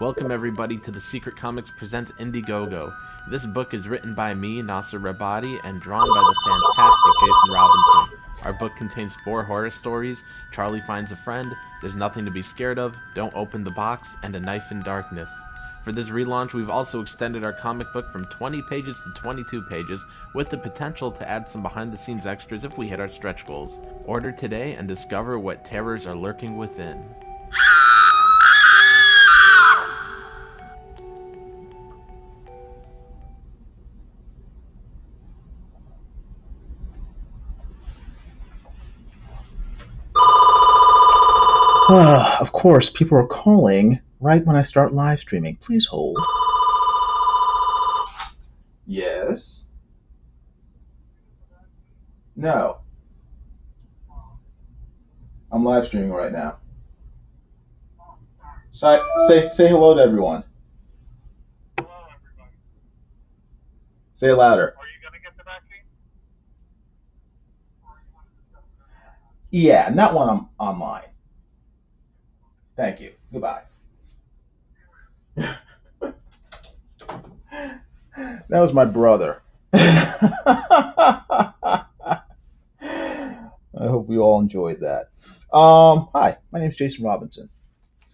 Welcome everybody to the Secret Comics Presents Indiegogo. This book is written by me, Nasser Rabadi, and drawn by the fantastic Jason Robinson. Our book contains 4 horror stories, Charlie Finds a Friend, There's Nothing to Be Scared of, Don't Open the Box, and A Knife in Darkness. For this relaunch, we've also extended our comic book from 20 pages to 22 pages, with the potential to add some behind-the-scenes extras if we hit our stretch goals. Order today and discover what terrors are lurking within. Of course, people are calling right when I start live streaming. Please hold. Yes? No. I'm live streaming right now. Say hello to everyone. Hello, everybody. Say it louder. Are you going to get the vaccine? Yeah, not when I'm online. Thank you. Goodbye. That was my brother. I hope we all enjoyed that. Hi, my name is Jason Robinson,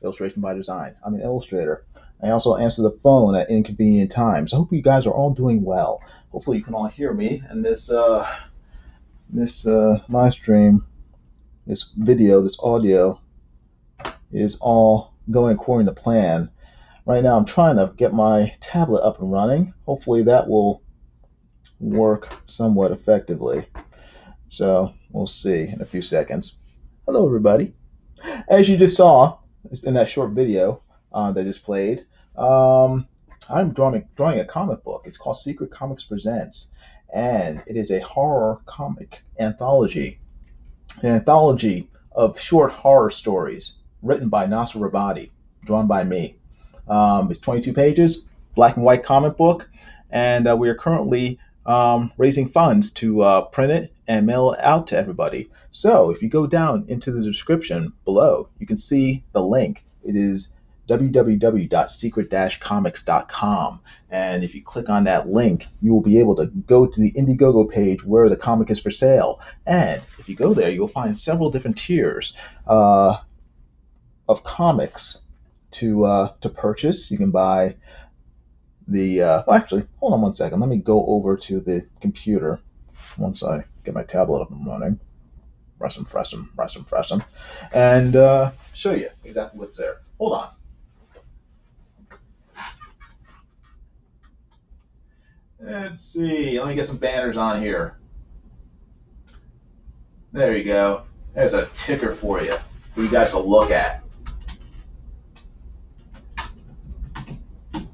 Illustration by Design. I'm an illustrator. I also answer the phone at inconvenient times. I hope you guys are all doing well. Hopefully you can all hear me, and this live stream, this video, this audio is all going according to plan. Right now I'm trying to get my tablet up and running. Hopefully that will work somewhat effectively. So we'll see in a few seconds. Hello everybody. As you just saw in that short video that I just played, I'm drawing a comic book. It's called Secret Comics Presents, and it is a horror comic anthology. An anthology of short horror stories written by Nasser Rabadi, drawn by me. It's 22 pages, black and white comic book, and we are currently raising funds to print it and mail it out to everybody. So if you go down into the description below, you can see the link. It is www.secret-comics.com, and if you click on that link, you will be able to go to the Indiegogo page where the comic is for sale. And if you go there, you'll find several different tiers of comics to purchase. You can buy the well, actually, hold on one second. Let me go over to the computer once I get my tablet up and running. Press them, and show you exactly what's there. Hold on. Let's see. Let me get some banners on here. There you go. There's a ticker for you you guys to look at.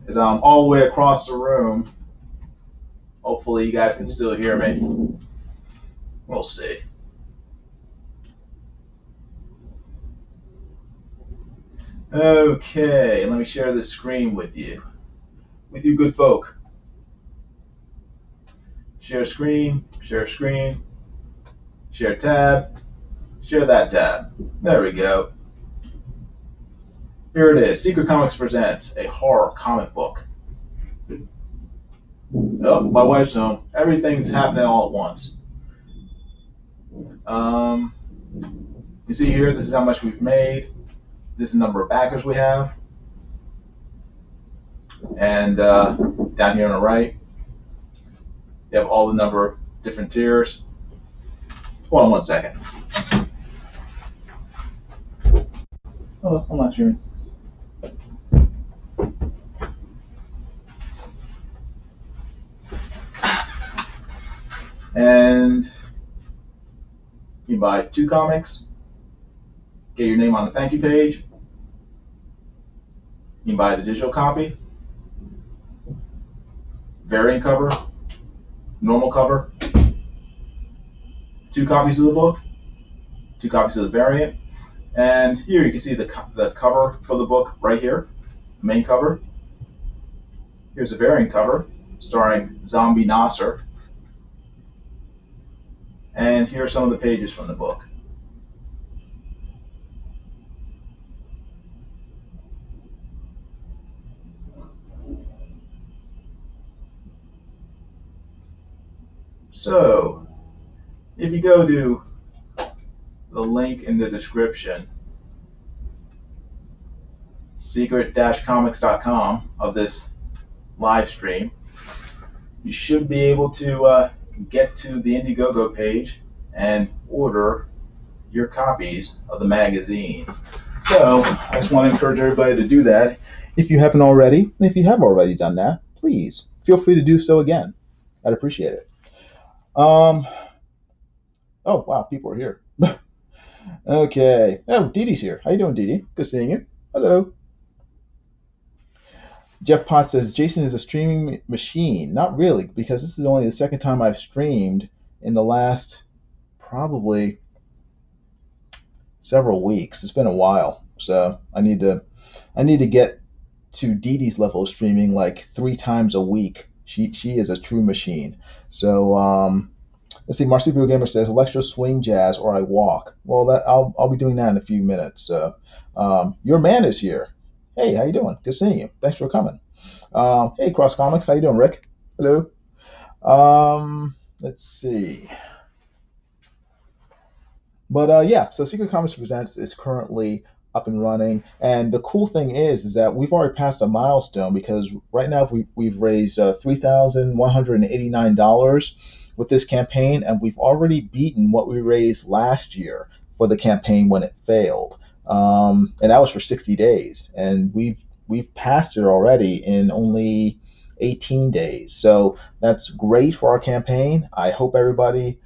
As I'm all the way across the room. Hopefully you guys can still hear me. We'll see. Okay, let me share the screen with you good folk. Share screen, share tab, share that tab. There we go. Here it is. Secret Comics Presents a horror comic book. Oh, my wife's home. Everything's happening all at once. You see here, this is how much we've made. This is the number of backers we have. And down here on the right, you have all the number of different tiers. Hold on one second. Oh, I'm not sure. And you buy 2 comics, get your name on the thank you page. You can buy the digital copy, variant cover, normal cover, 2 copies of the book, 2 copies of the variant, and here you can see the cover for the book right here, the main cover. Here's a variant cover starring Zombie Nasser, and here are some of the pages from the book. So, if you go to the link in the description, secret-comics.com of this live stream, you should be able to get to the Indiegogo page and order your copies of the magazine. So I just want to encourage everybody to do that if you haven't already. And if you have already done that, please feel free to do so again. I'd appreciate it. Oh wow, people are here. Okay. Oh, Dee Dee's here. How you doing, Dee Dee? Good seeing you. Hello. Jeff Potts says Jason is a streaming machine. Not really, because this is only the second time I've streamed in the last probably several weeks. It's been a while, so I need to get to Dee Dee's level of streaming like 3 times a week. She is a true machine. So let's see. Marsupial Gamer says electro swing jazz or I walk. Well, that I'll be doing that in a few minutes. So your man is here. Hey, how you doing? Good seeing you. Thanks for coming. Hey, Cross Comics, how you doing, Rick? Hello. Let's see. But yeah, so Secret Comics Presents is currently up and running, and the cool thing is that we've already passed a milestone because right now we've raised $3,189 with this campaign, and we've already beaten what we raised last year for the campaign when it failed, and that was for 60 days, and we've passed it already in only 18 days. So that's great for our campaign. I hope everybody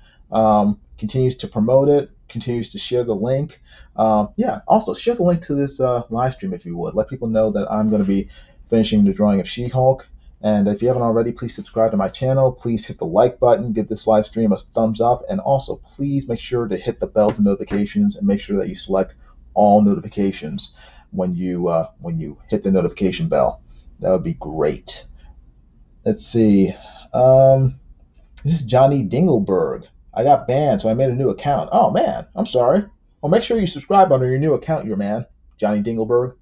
continues to promote it, continues to share the link. Yeah, also share the link to this live stream if you would. Let people know that I'm going to be finishing the drawing of She-Hulk. And if you haven't already, please subscribe to my channel. Please hit the like button, give this live stream a thumbs up, and also please make sure to hit the bell for notifications and make sure that you select all notifications when you hit the notification bell. That would be great. Let's see. This is Johnny Dingleberg. I got banned, so I made a new account. Oh man, I'm sorry. Well, make sure you subscribe under your new account, your man, Johnny Dingleberg.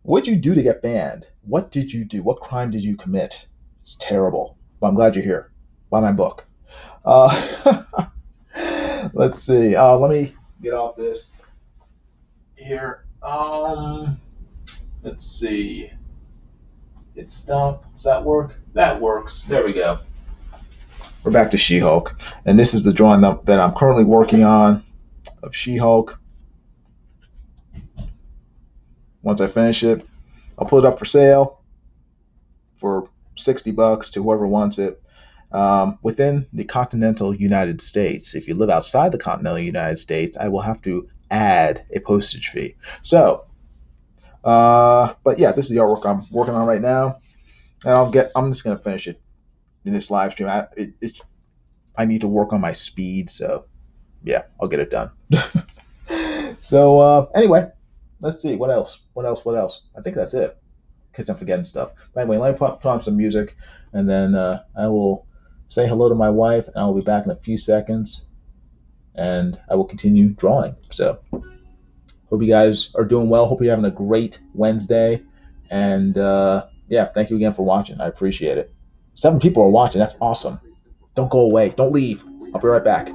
What'd you do to get banned? What did you do? What crime did you commit? It's terrible. But I'm glad you're here. Buy my book. Let's see. Let me get off this here. Let's see. Hit stop. Does that work? That works. There we go. We're back to She-Hulk, and this is the drawing that I'm currently working on of She-Hulk. Once I finish it, I'll put it up for sale for $60 to whoever wants it within the continental United States. If you live outside the continental United States, I will have to add a postage fee. So, but yeah, this is the artwork I'm working on right now, and I'm just gonna finish it in this live stream. I need to work on my speed, so yeah, I'll get it done. So anyway, let's see what else. I think that's it, because I'm forgetting stuff. But anyway, let me put on some music, and then I will say hello to my wife, and I will be back in a few seconds, and I will continue drawing. So hope you guys are doing well. Hope you're having a great Wednesday, and yeah, thank you again for watching. I appreciate it. 7 people are watching. That's awesome. Don't go away. Don't leave. I'll be right back.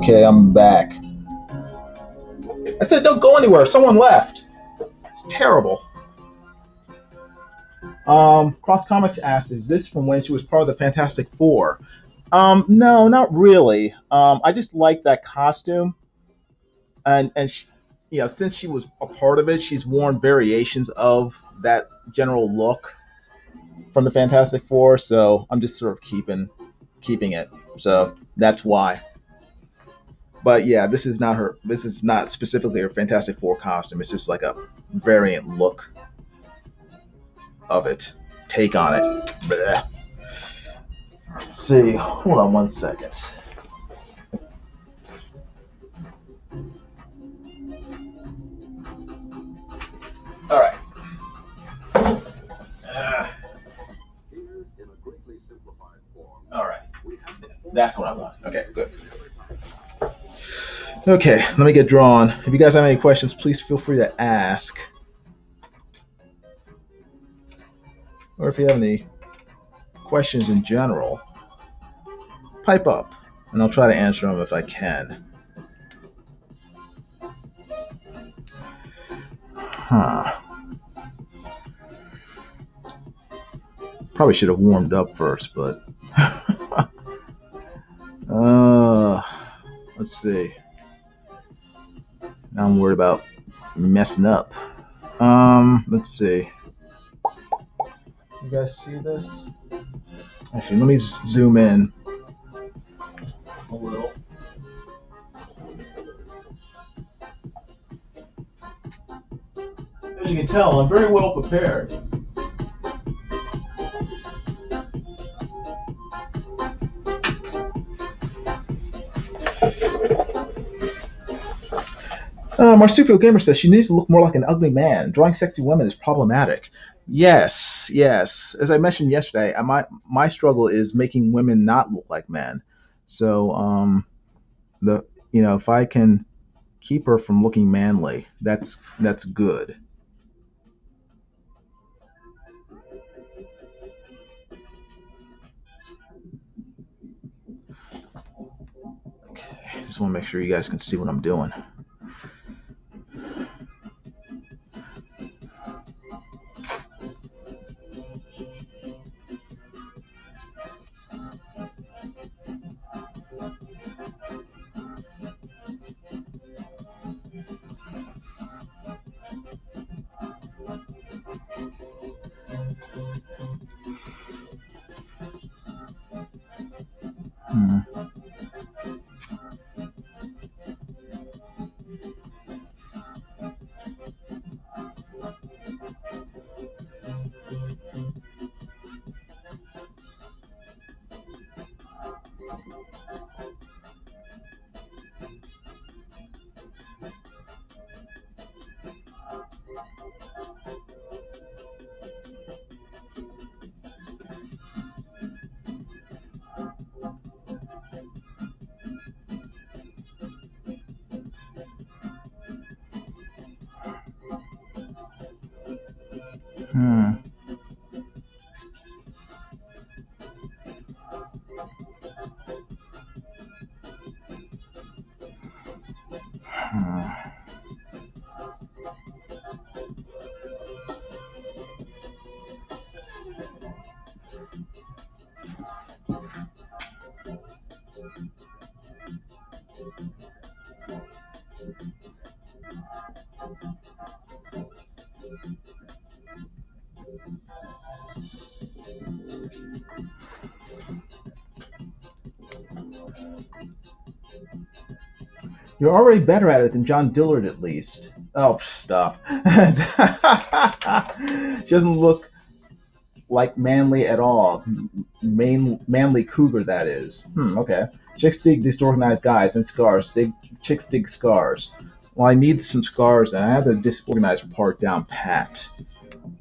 Okay, I'm back. I said don't go anywhere. Someone left. It's terrible. Cross Comics asked, "Is this from when she was part of the Fantastic Four?" No, not really. I just like that costume, and she, since she was a part of it, she's worn variations of that general look from the Fantastic Four. So I'm just sort of keeping it. So that's why. But yeah, this is not her. This is not specifically her Fantastic Four costume. It's just like a variant look of it, take on it. Blech. Let's see, hold on 1 second. All right. All right. That's what I want. Okay, good. Okay, let me get drawn. If you guys have any questions, please feel free to ask. Or if you have any questions in general, pipe up, and I'll try to answer them if I can. Huh. Probably should have warmed up first, but let's see. Now I'm worried about messing up. Let's see. You guys see this? Actually, let me zoom in a little. As you can tell, I'm very well prepared. Marsupial Gamer says she needs to look more like an ugly man. Drawing sexy women is problematic. Yes, yes. As I mentioned yesterday, my struggle is making women not look like men. So if I can keep her from looking manly, that's good. Okay, just want to make sure you guys can see what I'm doing. Hmm. Hmm. Hmm. You're already better at it than John Dillard, at least. Oh, stop. She doesn't look like manly at all. Manly cougar, that is. Okay. Chicks dig disorganized guys and scars. Chicks dig scars. Well, I need some scars, and I have the disorganized part down pat.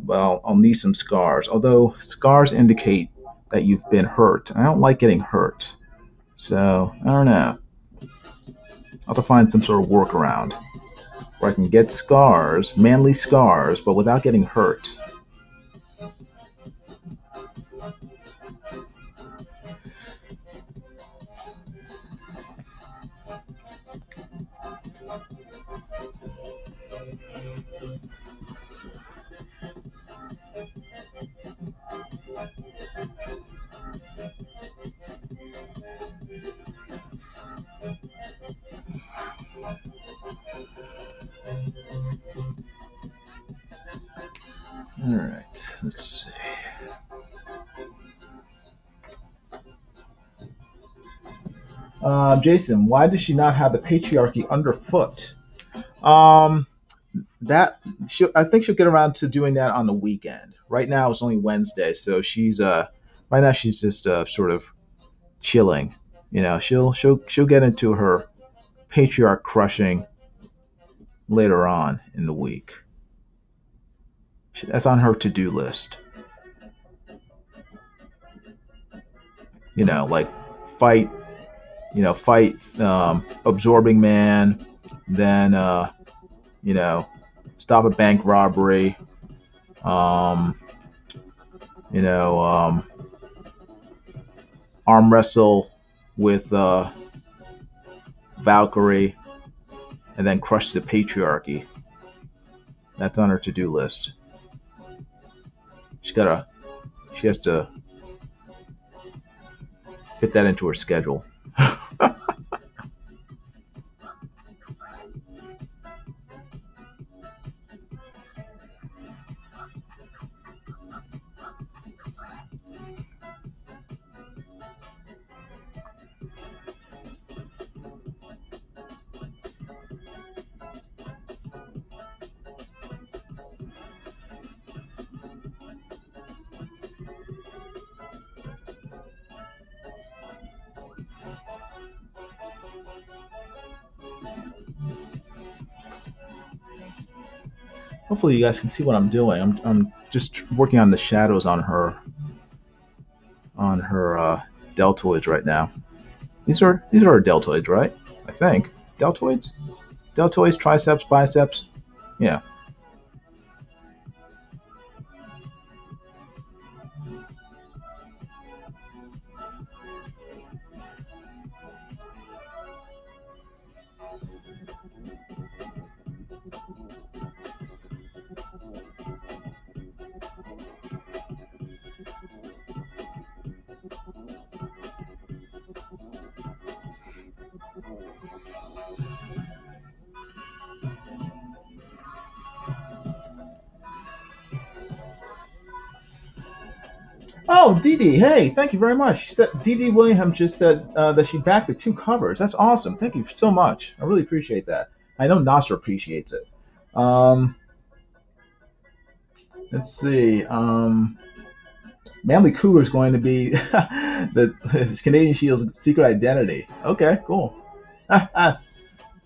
Well, I'll need some scars. Although scars indicate that you've been hurt, and I don't like getting hurt. So, I don't know. I'll have to find some sort of workaround where I can get scars, manly scars, but without getting hurt. All right, let's see. Jason, why does she not have the patriarchy underfoot? Um, that I think she'll get around to doing that on the weekend. Right now it's only Wednesday, so she's right now she's just sort of chilling. You know, she'll get into her patriarch crushing later on in the week. That's on her to-do list. You know, like fight. You know, fight absorbing man, then you know, stop a bank robbery. Um, you know, arm wrestle with Valkyrie, and then crush the patriarchy. That's on her to-do list. She has to fit that into her schedule. Hopefully, you guys can see what I'm doing. I'm just working on the shadows on her deltoids right now. These are her deltoids, right? I think deltoids, triceps, biceps. Yeah. Oh, Dee Dee, hey, thank you very much. Dee Dee Williams just says that she backed the two covers. That's awesome. Thank you so much. I really appreciate that. I know Nasser appreciates it. Um, let's see. Manly Cougar is going to be the Canadian Shield's secret identity. Okay, cool.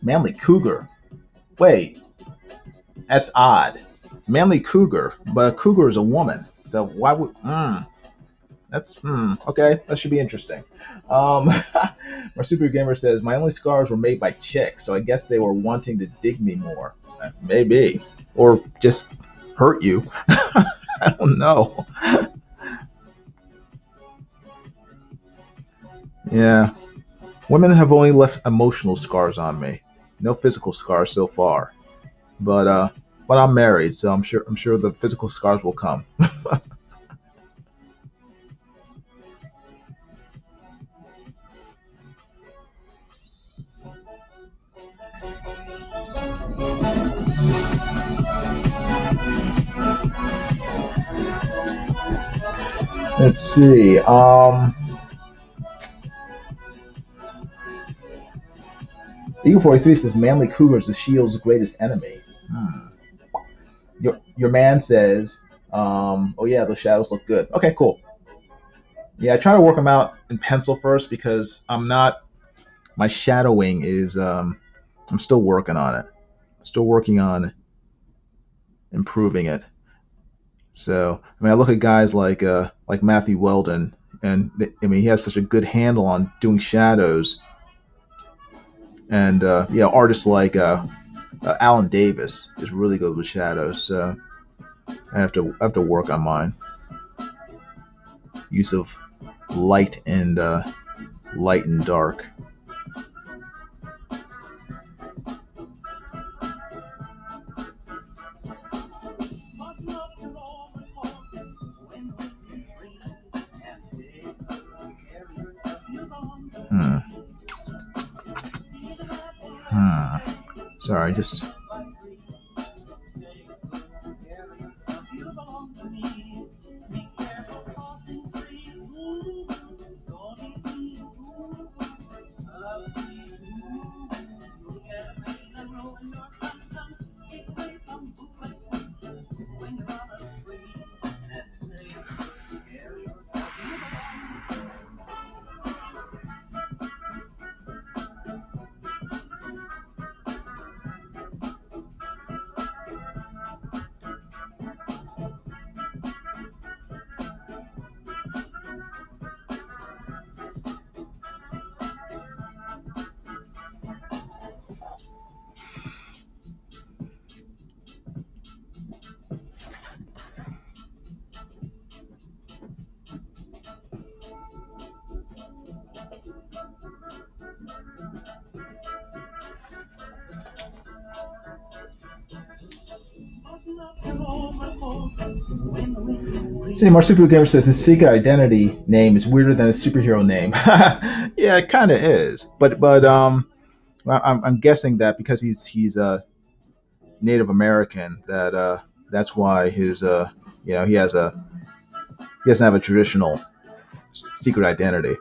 Manly Cougar. Wait, that's odd. Manly Cougar, but a cougar is a woman. So why would? That's okay. That should be interesting. Um, my super gamer says my only scars were made by chicks, so I guess they were wanting to dig me more. Maybe, or just hurt you. I don't know. Yeah, women have only left emotional scars on me. No physical scars so far. But I'm married, so I'm sure the physical scars will come. Let's see. Eagle 43 says Manly Cougar is the Shield's greatest enemy. Hmm. Your man says, oh yeah, the shadows look good. Okay, cool. Yeah, I try to work them out in pencil first because I'm not. My shadowing is. I'm still working on it. Still working on improving it. So I mean, I look at guys like Matthew Weldon, and I mean he has such a good handle on doing shadows, and yeah, artists like Alan Davis is really good with shadows. So I have to work on mine. Use of light and dark. Hmm. Hmm. Sorry, just See, Marsupial Gamer says his secret identity name is weirder than his superhero name. Yeah, it kind of is. But I'm guessing that because he's a Native American, that's why his he doesn't have a traditional secret identity.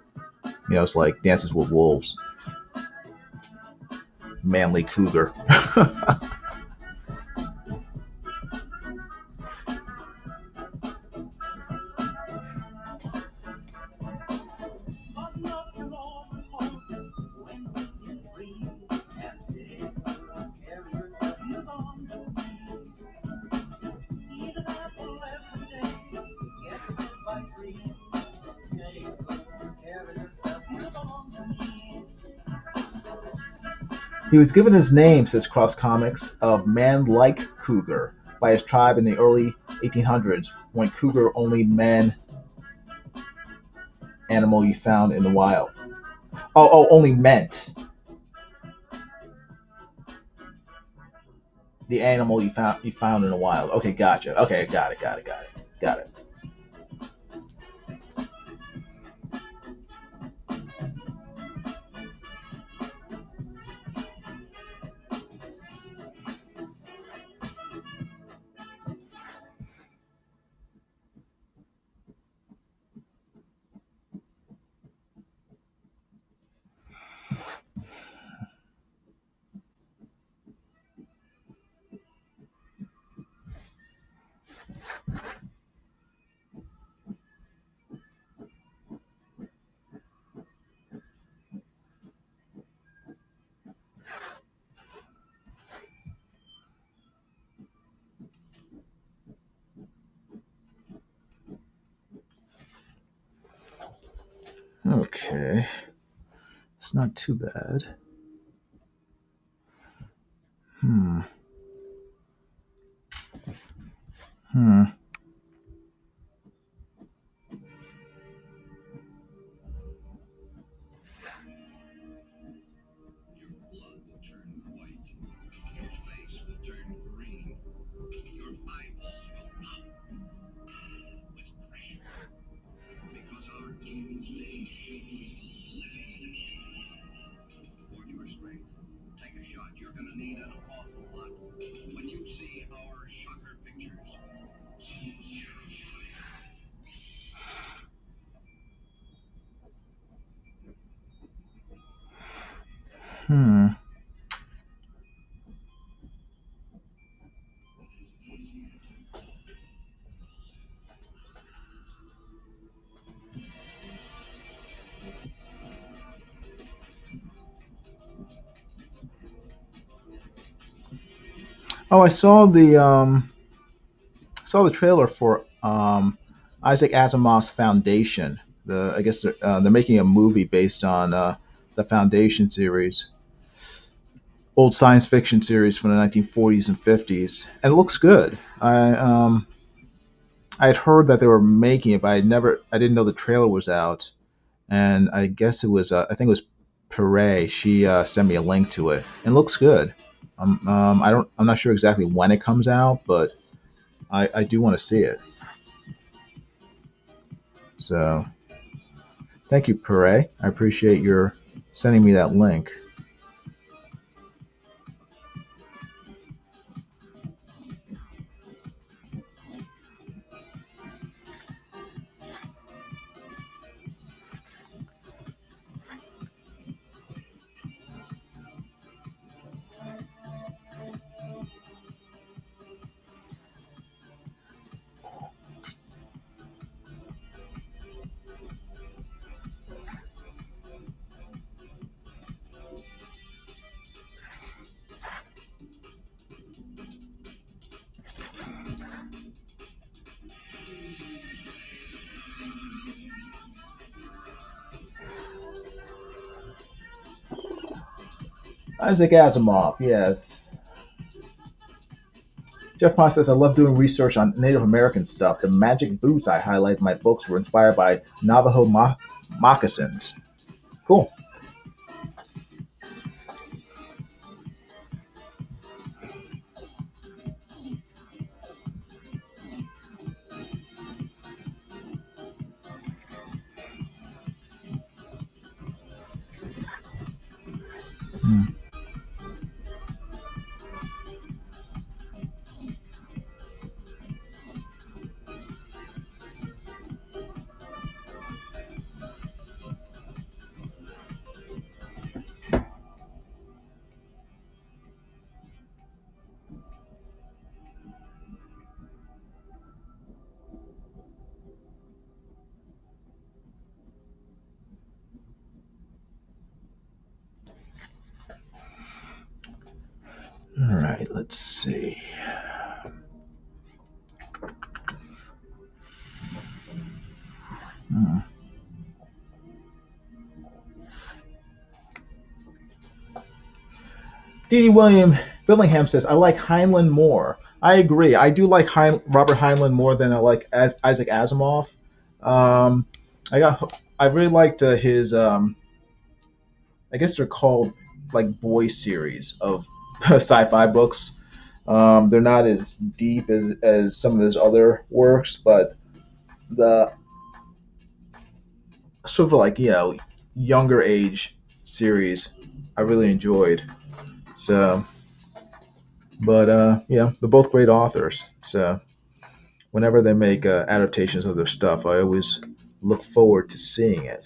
It's like Dances with Wolves, manly cougar. He was given his name, says Cross Comics, of man like cougar by his tribe in the early 1800s, when cougar only man animal you found in the wild. Only meant the animal you found in the wild. Okay, gotcha. Okay, got it. Okay, it's not too bad. Hmm. Hmm. Hmm. Oh, I saw the trailer for Isaac Asimov's Foundation. I guess they're making a movie based on the Foundation series, old science fiction series from the 1940s and 50s, and it looks good. I had heard that they were making it, but I didn't know the trailer was out, and I guess I think it was Pere. She sent me a link to it, and it looks good. I'm not sure exactly when it comes out, but I do want to see it. So thank you, Pere. I appreciate your sending me that link. Isaac Asimov, yes. Jeff Pond says, I love doing research on Native American stuff. The magic boots I highlight in my books were inspired by Navajo moccasins. Cool. Hmm. All right, let's see. Hmm. D.D. William Billingham says, I like Heinlein more. I agree. I do like Robert Heinlein more than I like Isaac Asimov. Um, I really liked his, I guess they're called like boy series of sci-fi books. They're not as deep as some of his other works, but the sort of like, younger age series I really enjoyed. So, but they're both great authors. So whenever they make adaptations of their stuff, I always look forward to seeing it.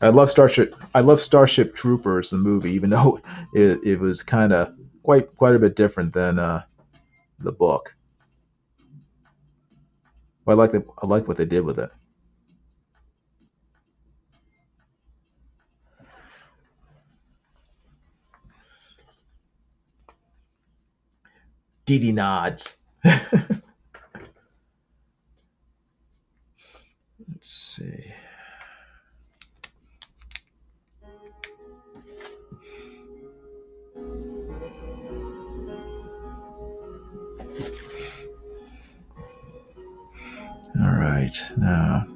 I love Starship. I love Starship Troopers, the movie, even though it was kind of quite a bit different than the book. But I like what they did with it. Dee Dee nods. Let's see. All right, now.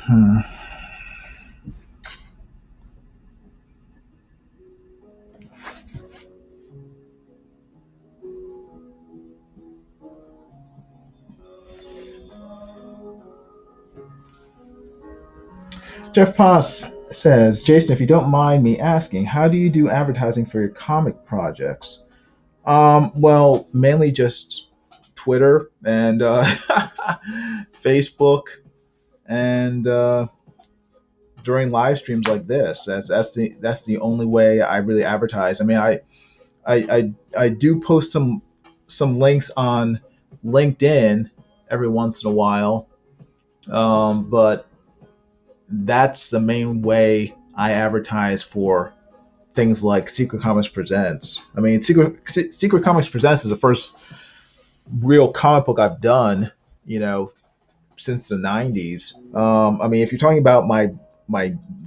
Hmm. Jeff Poss says, Jason, if you don't mind me asking, how do you do advertising for your comic projects? Well, mainly just Twitter and Facebook and during live streams like this. That's the only way I really advertise. I mean, I do post some links on LinkedIn every once in a while, but that's the main way I advertise for things like Secret Comics Presents. I mean, Secret Comics Presents is the first real comic book I've done, you know, since the '90s. I mean, if you're talking about my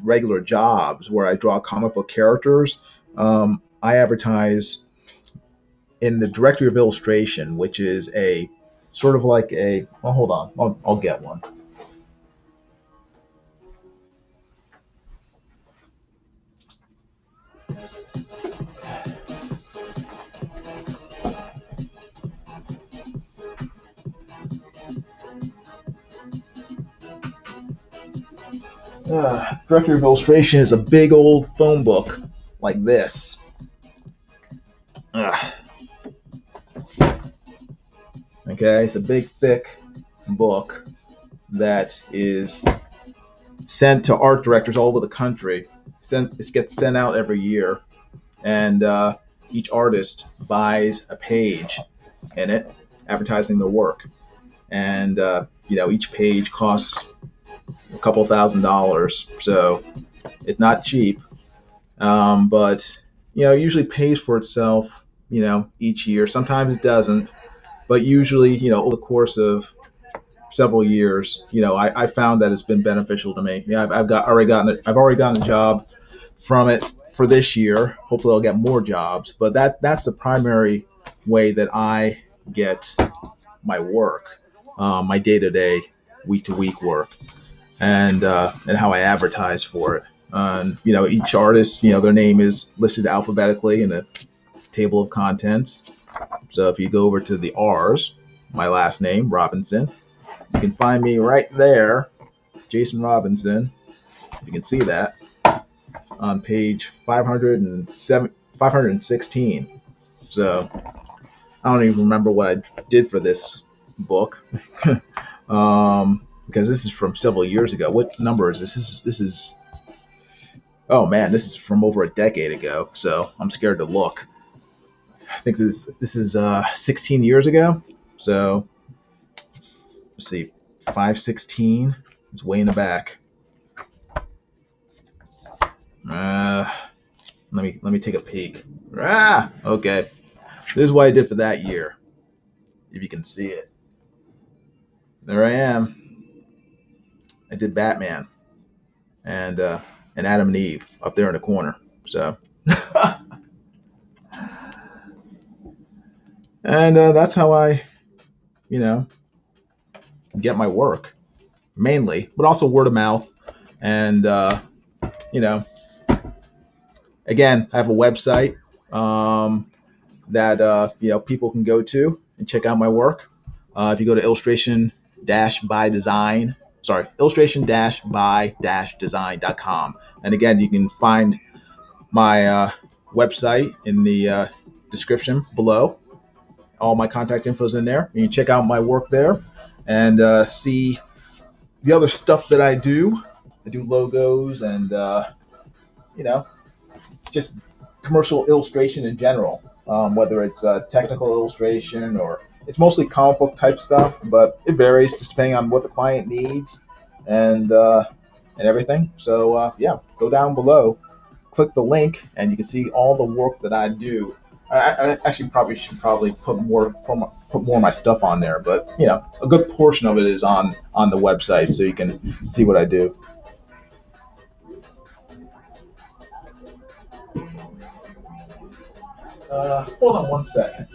regular jobs where I draw comic book characters, I advertise in the directory of illustration, which is a sort of like a. Well, hold on, I'll get one. Directory of illustration is a big old phone book like this. Uh, okay, it's a big, thick book that is sent to art directors all over the country. It gets sent out every year, and each artist buys a page in it, advertising their work. And each page costs a couple $1,000, so it's not cheap. But it usually pays for itself. Each year. Sometimes it doesn't, but usually, over the course of several years, I found that it's been beneficial to me. Yeah, I've already gotten a job from it for this year. Hopefully, I'll get more jobs. But that's the primary way that I get my work, my day-to-day, week-to-week work, and how I advertise for it. And each artist, their name is listed alphabetically in a table of contents. So if you go over to the R's, my last name, Robinson, you can find me right there, Jason Robinson. You can see that on page 516. So I don't even remember what I did for this book because this is from several years ago. What number is this? This is oh man, this is from over a decade ago. So I'm scared to look. I think this is 16 years ago. So let's see, 516. It's way in the back. Let me take a peek. Okay. This is what I did for that year. If you can see it, there I am. I did Batman and Adam and Eve up there in the corner. So, and that's how I, get my work mainly, but also word of mouth. And again, I have a website that people can go to and check out my work. If you go to illustration-by-design.com, and again, you can find my website in the description below. All my contact info is in there. You can check out my work there and see the other stuff that I do. I do logos and just commercial illustration in general, whether it's technical illustration or it's mostly comic book type stuff, but it varies just depending on what the client needs and everything. So yeah, go down below, click the link, and you can see all the work that I do. I actually should put more of my stuff on there, but a good portion of it is on the website, so you can see what I do. Hold on one second.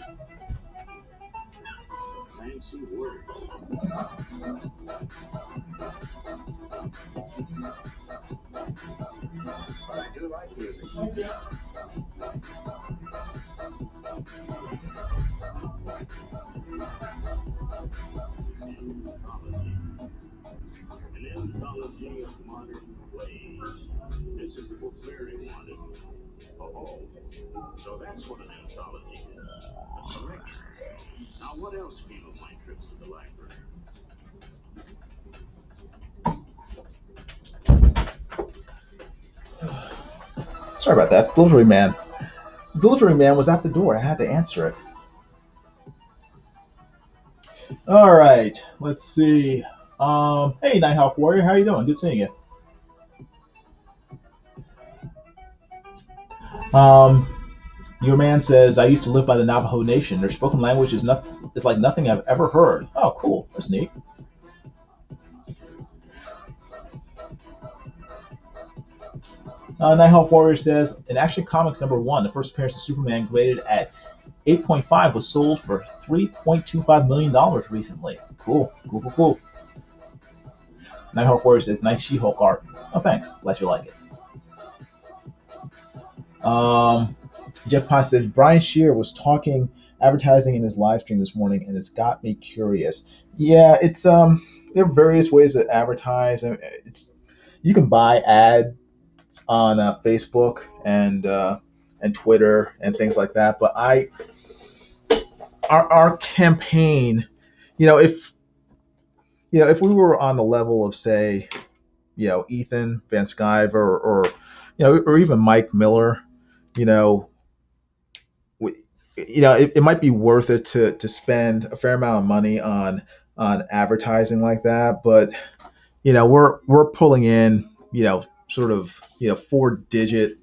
An anthology of modern plays. This is the book Mary wanted. Oh, so that's what an anthology is. A collection. Now, what else came of my trip to the library? Sorry about that. Delivery man. Delivery man was at the door. I had to answer it. All right. Let's see. Hey, Nighthawk Warrior, how you doing? Good seeing you. Um, your man says, I used to live by the Navajo Nation. Their spoken language is like nothing I've ever heard. Oh, cool. That's neat. Nighthawk Warrior says, in Action Comics #1, the first appearance of Superman, graded at 8.5, was sold for $3.25 million recently. Cool, cool, cool, cool. Nighthawk Warrior says, nice She-Hulk art. Oh, thanks. Glad you like it. Jeff Potts says, Brian Shear was talking advertising in his live stream this morning, and it's got me curious. Yeah, it's there are various ways to advertise. It's you can buy ads on Facebook and Twitter and things like that. But our campaign, if if we were on the level of, say, Ethan Van Sciver or even Mike Miller, we, it might be worth it to spend a fair amount of money on advertising like that. But we're pulling in sort of 4-digit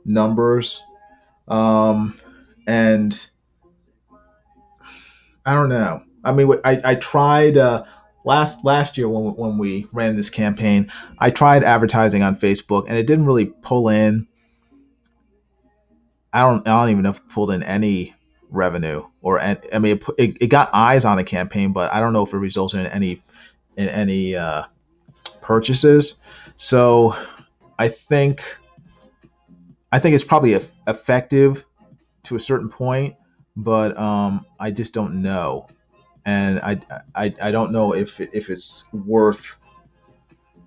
numbers, and I don't know. I mean, I tried last year when we ran this campaign. I tried advertising on Facebook, and it didn't really pull in. I don't even know if it pulled in any revenue, or I mean it got eyes on the campaign, but I don't know if it resulted in any purchases. So I think it's probably effective to a certain point, but I just don't know, and I don't know if it's worth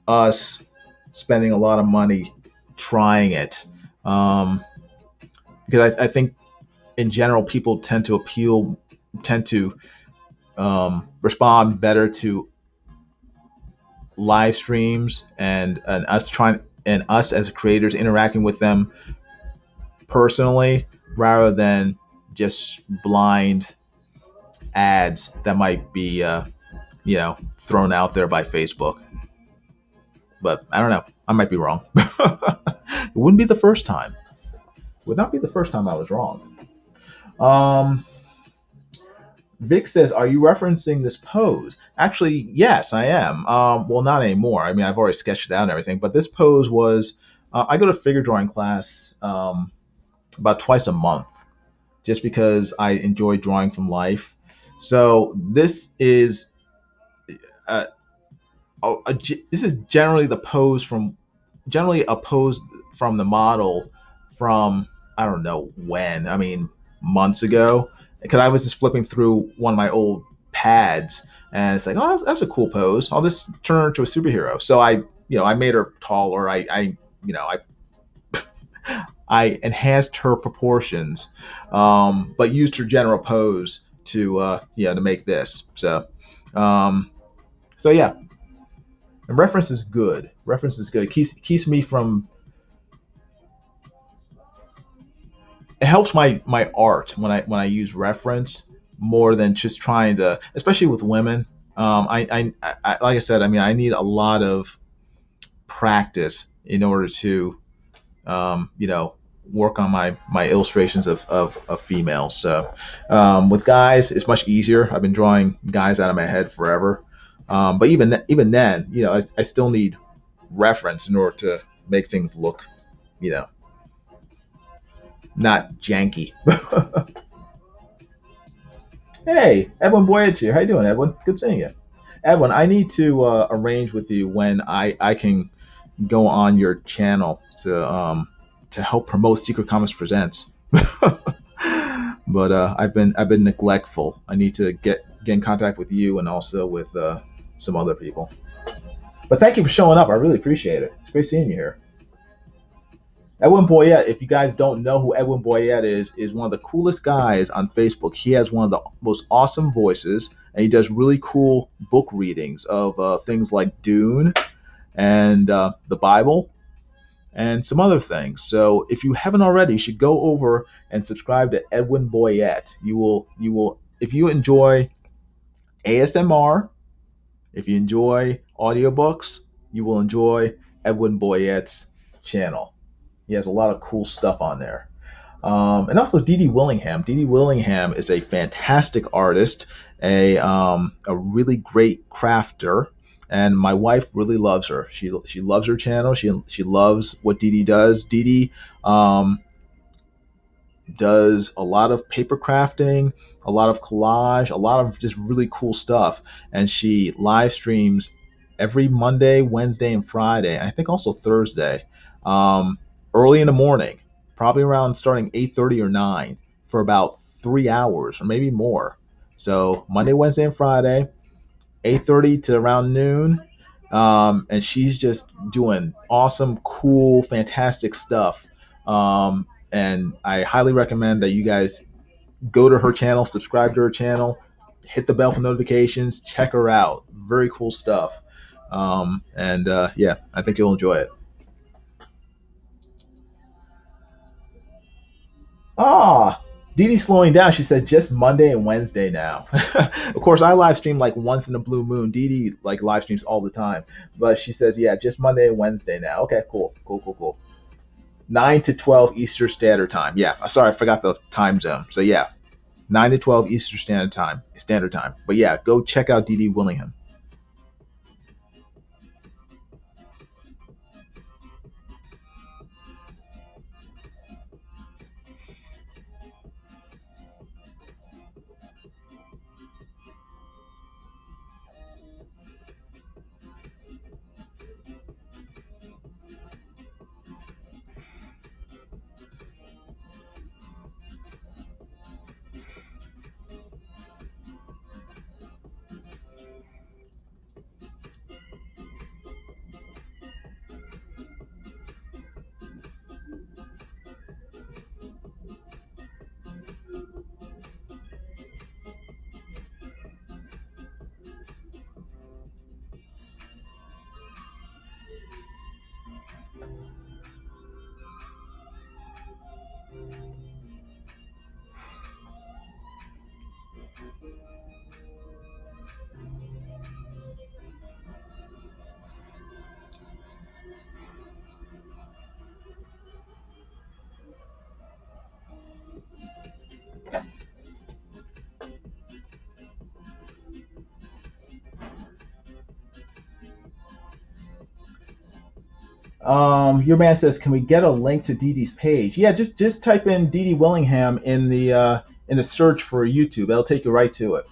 us spending a lot of money trying it, because I think in general people tend to respond better to live streams and us as creators interacting with them personally, rather than just blind ads that might be thrown out there by Facebook. But I don't know. I might be wrong. It wouldn't be the first time. It would not be the first time I was wrong. Vic says, are you referencing this pose? Actually, yes, I am. Well, not anymore. I mean, I've already sketched it out and everything. But this pose was, I go to figure drawing class about twice a month, just because I enjoy drawing from life. So this is this is generally a pose from the model from, I don't know when. I mean, months ago, because I was just flipping through one of my old pads, and it's like, oh, that's a cool pose. I'll just turn her into a superhero. So I made her taller. I enhanced her proportions, but used her general pose to make this. So yeah, and reference is good. It keeps me from. It helps my art when I use reference more than just trying to, especially with women. I like I said, I mean, I need a lot of practice in order to work on my illustrations of females. So with guys, it's much easier. I've been drawing guys out of my head forever. But even then, I still need reference in order to make things look, not janky. Hey, Edwin Boyage here. How you doing, Edwin? Good seeing you. Edwin, I need to arrange with you when I can go on your channel to help promote Secret Comics Presents. But I've been neglectful. I need to get in contact with you and also with some other people. But thank you for showing up. I really appreciate it. It's great seeing you here. Edwin Boyette, if you guys don't know who Edwin Boyette is one of the coolest guys on Facebook. He has one of the most awesome voices, and he does really cool book readings of things like Dune and the Bible. and some other things. So if you haven't already, you should go over and subscribe to Edwin Boyette. You will if you enjoy ASMR, if you enjoy audiobooks, you will enjoy Edwin Boyette's channel. He has a lot of cool stuff on there. And also Dee Dee Willingham. Dee Dee Willingham is a fantastic artist, a really great crafter, and my wife really loves her. She loves her channel. She loves what Dee Dee does. Dee Dee does a lot of paper crafting, a lot of collage, a lot of just really cool stuff. And she live streams every Monday, Wednesday, and Friday, and I think also Thursday, um, early in the morning, probably around starting 8:30 or 9 for about 3 hours or maybe more. So Monday, Wednesday, and Friday, 8:30 to around noon. And she's just doing awesome, cool, fantastic stuff. And I highly recommend that you guys go to her channel, subscribe to her channel, hit the bell for notifications, check her out. Very cool stuff. And yeah, I think you'll enjoy it. Ah, Dee Dee's slowing down. She said just Monday and Wednesday now. Of course, I live stream like once in a blue moon. Dee Dee like live streams all the time, but she says yeah, just Monday and Wednesday now. Okay, cool, cool, cool, cool. 9 to 12 Eastern Standard Time. Yeah, sorry, I forgot the time zone. So yeah, 9 to 12 Eastern Standard Time. Standard Time. But yeah, go check out Dee Dee Willingham. Your man says, can we get a link to Dee Dee's page? Yeah, just type in Dee Dee Willingham in the search for YouTube. It'll take you right to it.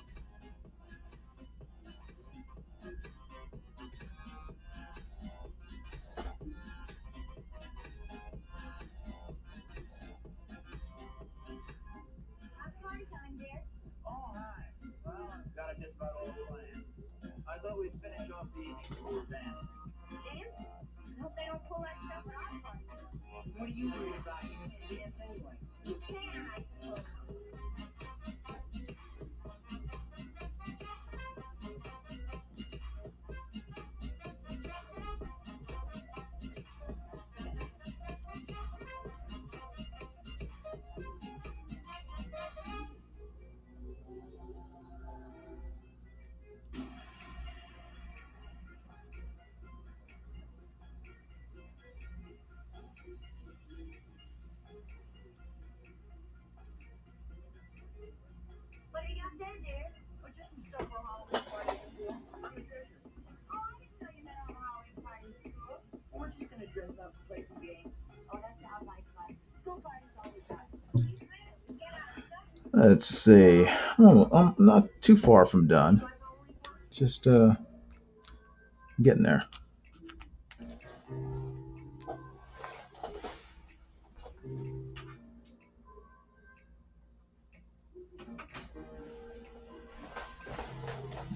All right. Well, I've got it just about all planned. I thought we'd finish off the evening before dancing. Dance? Hope they don't pull that stuff at our party. What are you worried about? You can't dance anyway. You can, I suppose. What are you gonna say, dear? Or just some stuff for Halloween party at school? I'm a treasure. Oh, I didn't know you meant a Halloween party at school. Well, we're just gonna dress up and play some games. Oh, that sounds like fun. School parties always are. Let's see. Oh, I'm not too far from done. Just getting there.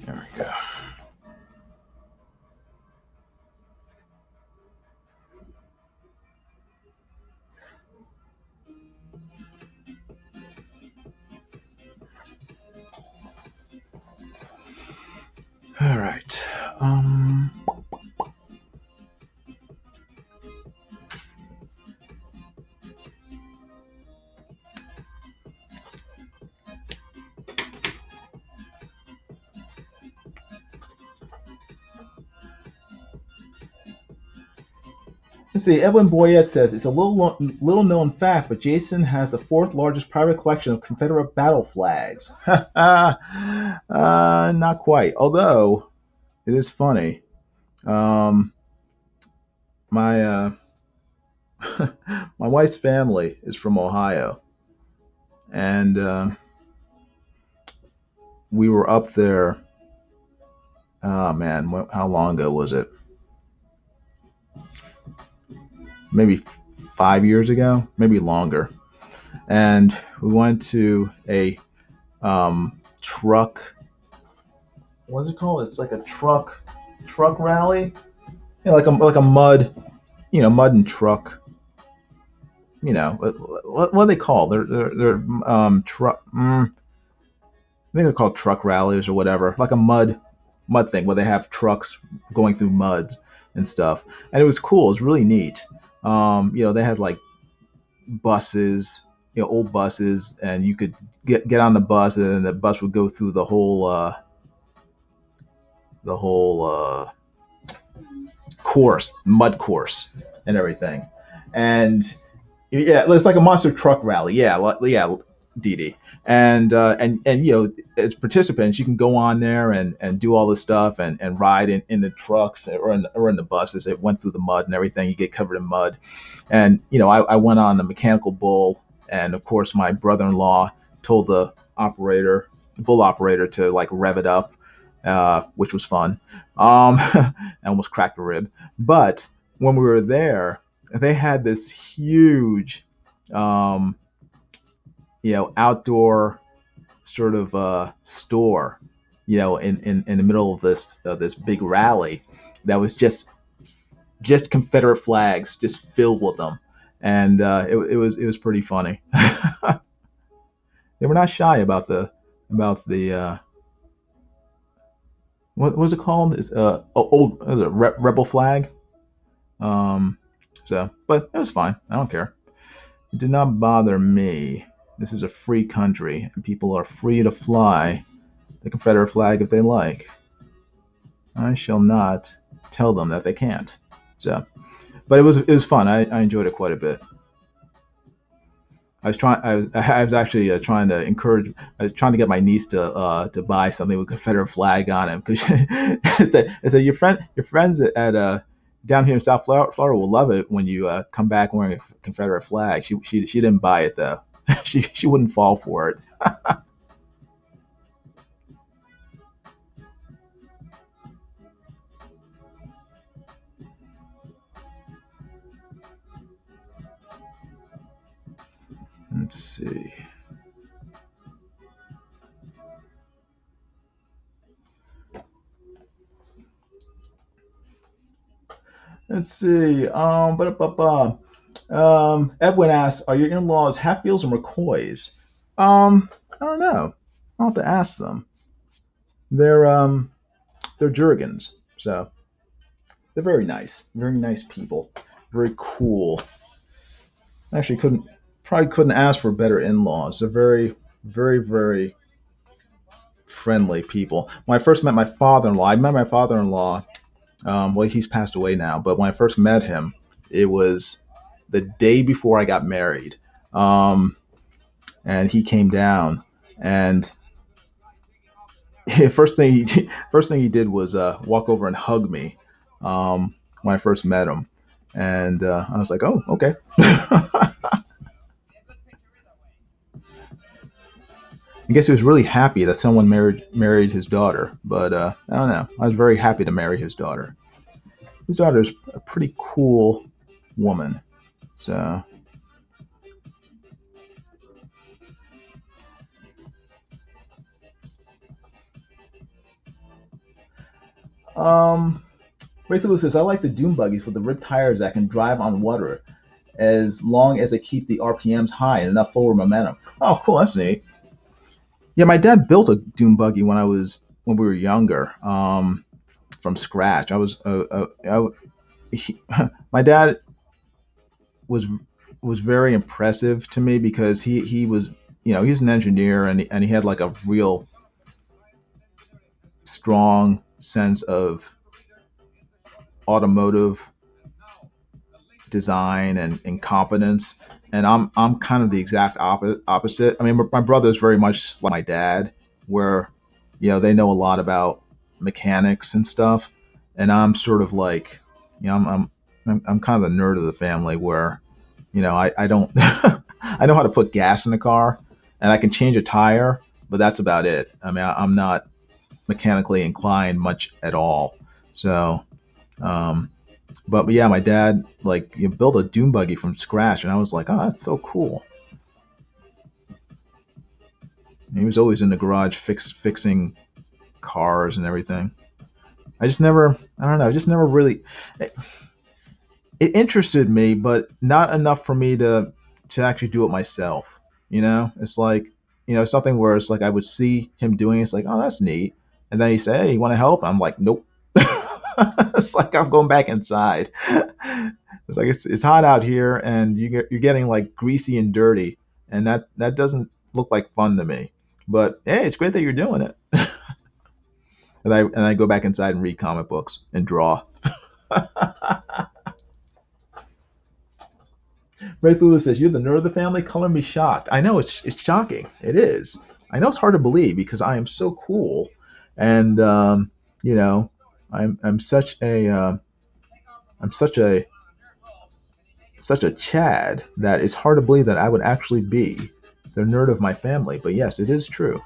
There we go. All right. Let's see. Edwin Boyette says it's a little known fact, but Jason has the fourth largest private collection of Confederate battle flags. Not quite. Although it is funny. Um, my my wife's family is from Ohio, and we were up there. Oh man, how long ago was it? Maybe 5 years ago, maybe longer. And we went to a truck. What's it called? It's like a truck rally. Yeah, like a mud, mud and truck. What are they called? They're truck. I think they're called truck rallies or whatever, like a mud thing where they have trucks going through mud and stuff. And it was cool. It was really neat. They had like buses, old buses, and you could get on the bus, and then the bus would go through the whole course, mud course, and everything. And yeah, it's like a monster truck rally. Yeah, Dee Dee. And as participants, you can go on there and do all this stuff and ride in the trucks or in the buses. It went through the mud and everything. You get covered in mud. And I went on the mechanical bull, and of course my brother-in-law told the bull operator to like rev it up, which was fun. I almost cracked a rib. But when we were there, they had this huge, outdoor sort of store, in the middle of this big rally that was just Confederate flags, just filled with them, and it was pretty funny. They were not shy about the what was it called? Is old rebel flag. But it was fine. I don't care. It did not bother me. This is a free country, and people are free to fly the Confederate flag if they like. I shall not tell them that they can't. So, but it was fun. I enjoyed it quite a bit. I was actually trying to encourage. I was trying to get my niece to buy something with Confederate flag on it, because I said your friends at down here in South Florida will love it when you come back wearing a Confederate flag. She didn't buy it though. she wouldn't fall for it. Let's see. Let's see. Edwin asks, "Are your in-laws Hatfields or McCoys?" I don't know. I'll have to ask them. They're Jurgens, so they're very nice people, very cool. Actually, couldn't ask for better in-laws. They're very, very, very friendly people. When I first met my father-in-law, I met my father-in-law. Well, he's passed away now, but when I first met him, it was the day before I got married. And he came down, and first thing he did was walk over and hug me when I first met him, and I was like, oh, okay. I guess he was really happy that someone married his daughter, but I don't know. I was very happy to marry his daughter. His daughter's a pretty cool woman, so. Um, Raythul says, I like the dune buggies with the ripped tires that can drive on water as long as they keep the RPMs high and enough forward momentum. Oh, cool. That's neat. Yeah, my dad built a dune buggy when we were younger, from scratch. My dad was was very impressive to me because he was, he was an engineer, and he had like a real strong sense of automotive design and incompetence, and I'm kind of the exact opposite. I mean, my brother is very much like my dad, where they know a lot about mechanics and stuff, and I'm sort of like, I'm kind of the nerd of the family, where I don't I know how to put gas in a car, and I can change a tire, but that's about it. I mean, I'm not mechanically inclined much at all. So, um, but yeah, my dad like built a dune buggy from scratch, and I was like, oh, that's so cool. And he was always in the garage fixing cars and everything. I don't know, I just never really. It interested me, but not enough for me to actually do it myself. It's like something where it's like I would see him doing it, it's like, oh, that's neat, and then he say, hey, you want to help? I'm like, nope. It's like I'm going back inside. It's like it's hot out here, and you're getting like greasy and dirty, and that doesn't look like fun to me. But hey, it's great that you're doing it. And I go back inside and read comic books and draw. Ray Lula says, "You're the nerd of the family. Color me shocked." I know it's shocking. It is. I know it's hard to believe because I am so cool, and you know, I'm such a I'm such a Chad that it's hard to believe that I would actually be the nerd of my family. But yes, it is true.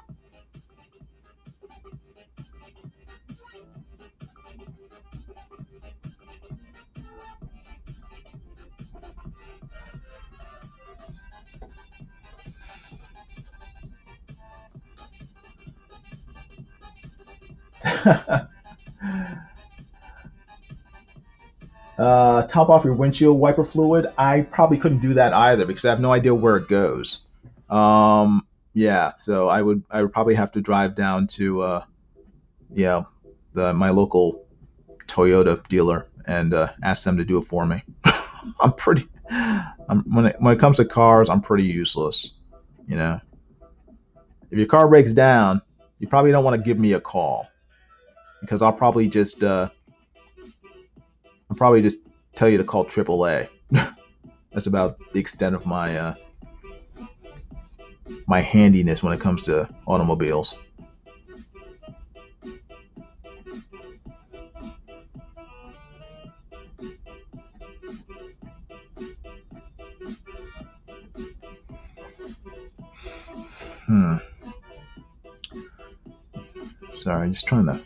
Top off your windshield wiper fluid. I probably couldn't do that either because I have no idea where it goes. Yeah, so I would probably have to drive down to yeah my local Toyota dealer and ask them to do it for me. I'm pretty. When it comes to cars, I'm pretty useless. You know, if your car breaks down, you probably don't want to give me a call because I'll probably just tell you to call AAA. That's about the extent of my handiness when it comes to automobiles. Hmm. Sorry, just trying to.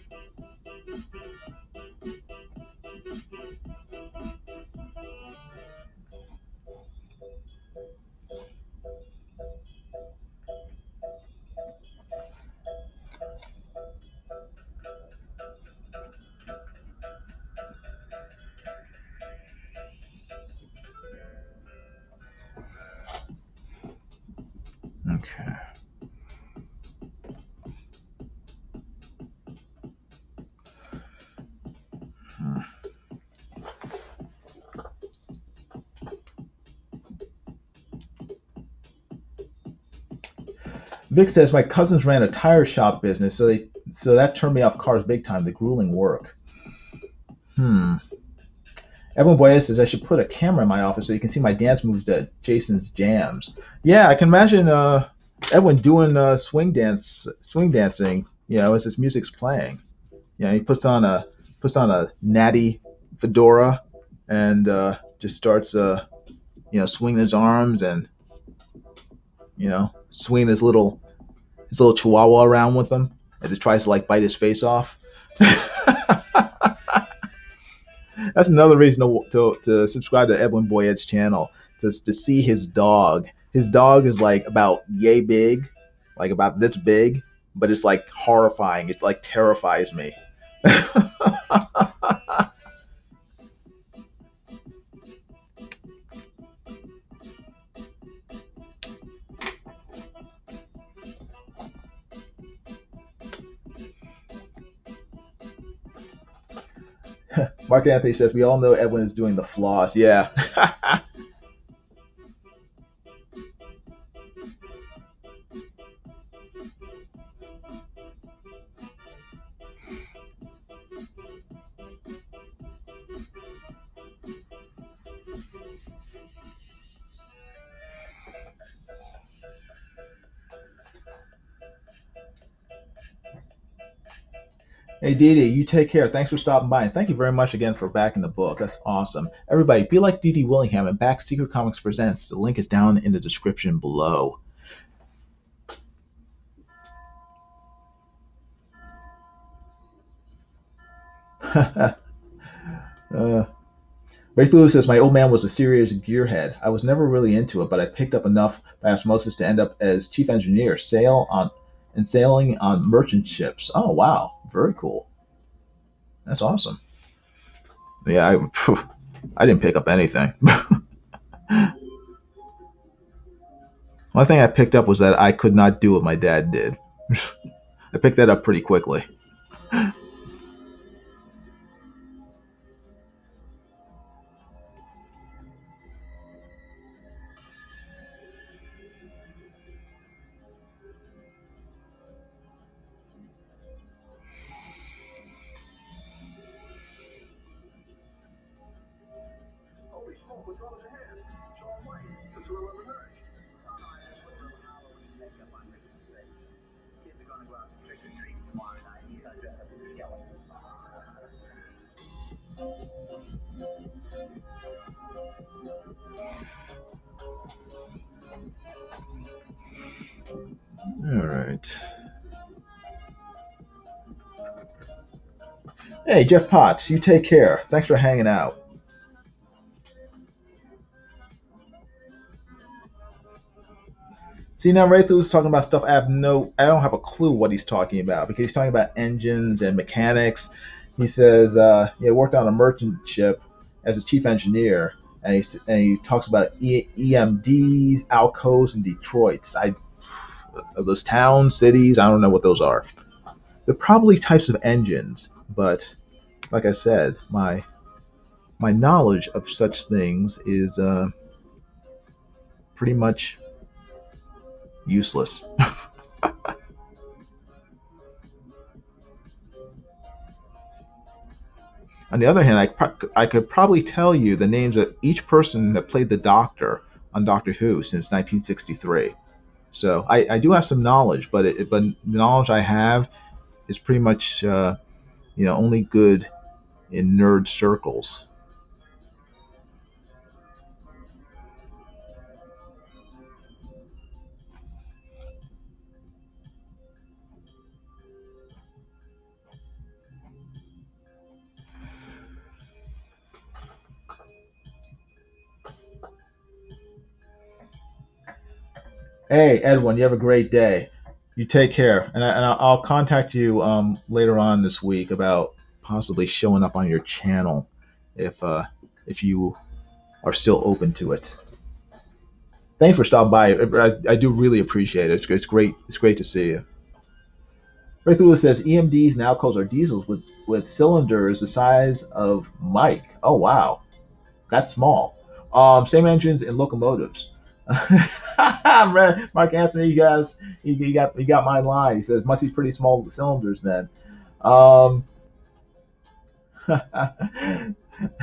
Okay. Hmm. Vic says my cousins ran a tire shop business, so that turned me off cars big time. The grueling work. Hmm. Evan Boyes says I should put a camera in my office so you can see my dance moves at Jason's jams. Yeah, I can imagine Edwin doing swing dancing. As his music's playing. He puts on a natty fedora and just starts swinging his arms and swinging his little chihuahua around with him as it tries to like bite his face off. That's another reason to subscribe to Edwin Boyette's channel, to see his dog. His dog is like about yay big, like about this big, but it's like horrifying. It like terrifies me. Mark Anthony says we all know Edwin is doing the floss. Yeah. Hey, Didi, you take care. Thanks for stopping by. And thank you very much again for backing the book. That's awesome. Everybody, be like Didi Willingham and back Secret Comics Presents. The link is down in the description below. uh, Ray Lewis says, my old man was a serious gearhead. I was never really into it, but I picked up enough by osmosis to end up as chief engineer, sailing on merchant ships. Oh, wow. Very cool. That's awesome. Yeah, I didn't pick up anything. One thing I picked up was that I could not do what my dad did. I picked that up pretty quickly. Holy smoke, what's wrong with your hair? It's all white. It's a little overnourished. Oh, no, I just put a little Halloween makeup on Richard's face. Kids are going to go out and trick or treat tomorrow night. He's going to dress up as a skeleton. All right. Hey, Jeff Potts, you take care. Thanks for hanging out. See, now Ray was talking about stuff I don't have a clue what he's talking about because he's talking about engines and mechanics. He says, he worked on a merchant ship as a chief engineer, and he talks about EMDs, Alcos, and Detroits. Those towns, cities, I don't know what those are. They're probably types of engines, but like I said, my knowledge of such things is pretty much useless. On the other hand, I could probably tell you the names of each person that played the Doctor on Doctor Who since 1963. So I do have some knowledge, but the knowledge I have is pretty much only good in nerd circles. Hey, Edwin, you have a great day. You take care, and I'll contact you later on this week about possibly showing up on your channel if you are still open to it. Thanks for stopping by. I do really appreciate it. It's great. It's great to see you. Ray Lewis says EMDs and Alcos are diesels with cylinders the size of Mike. Oh wow, that's small. Same engines and locomotives. Mark Anthony, you guys, you got my line. He says must be pretty small cylinders then. Um,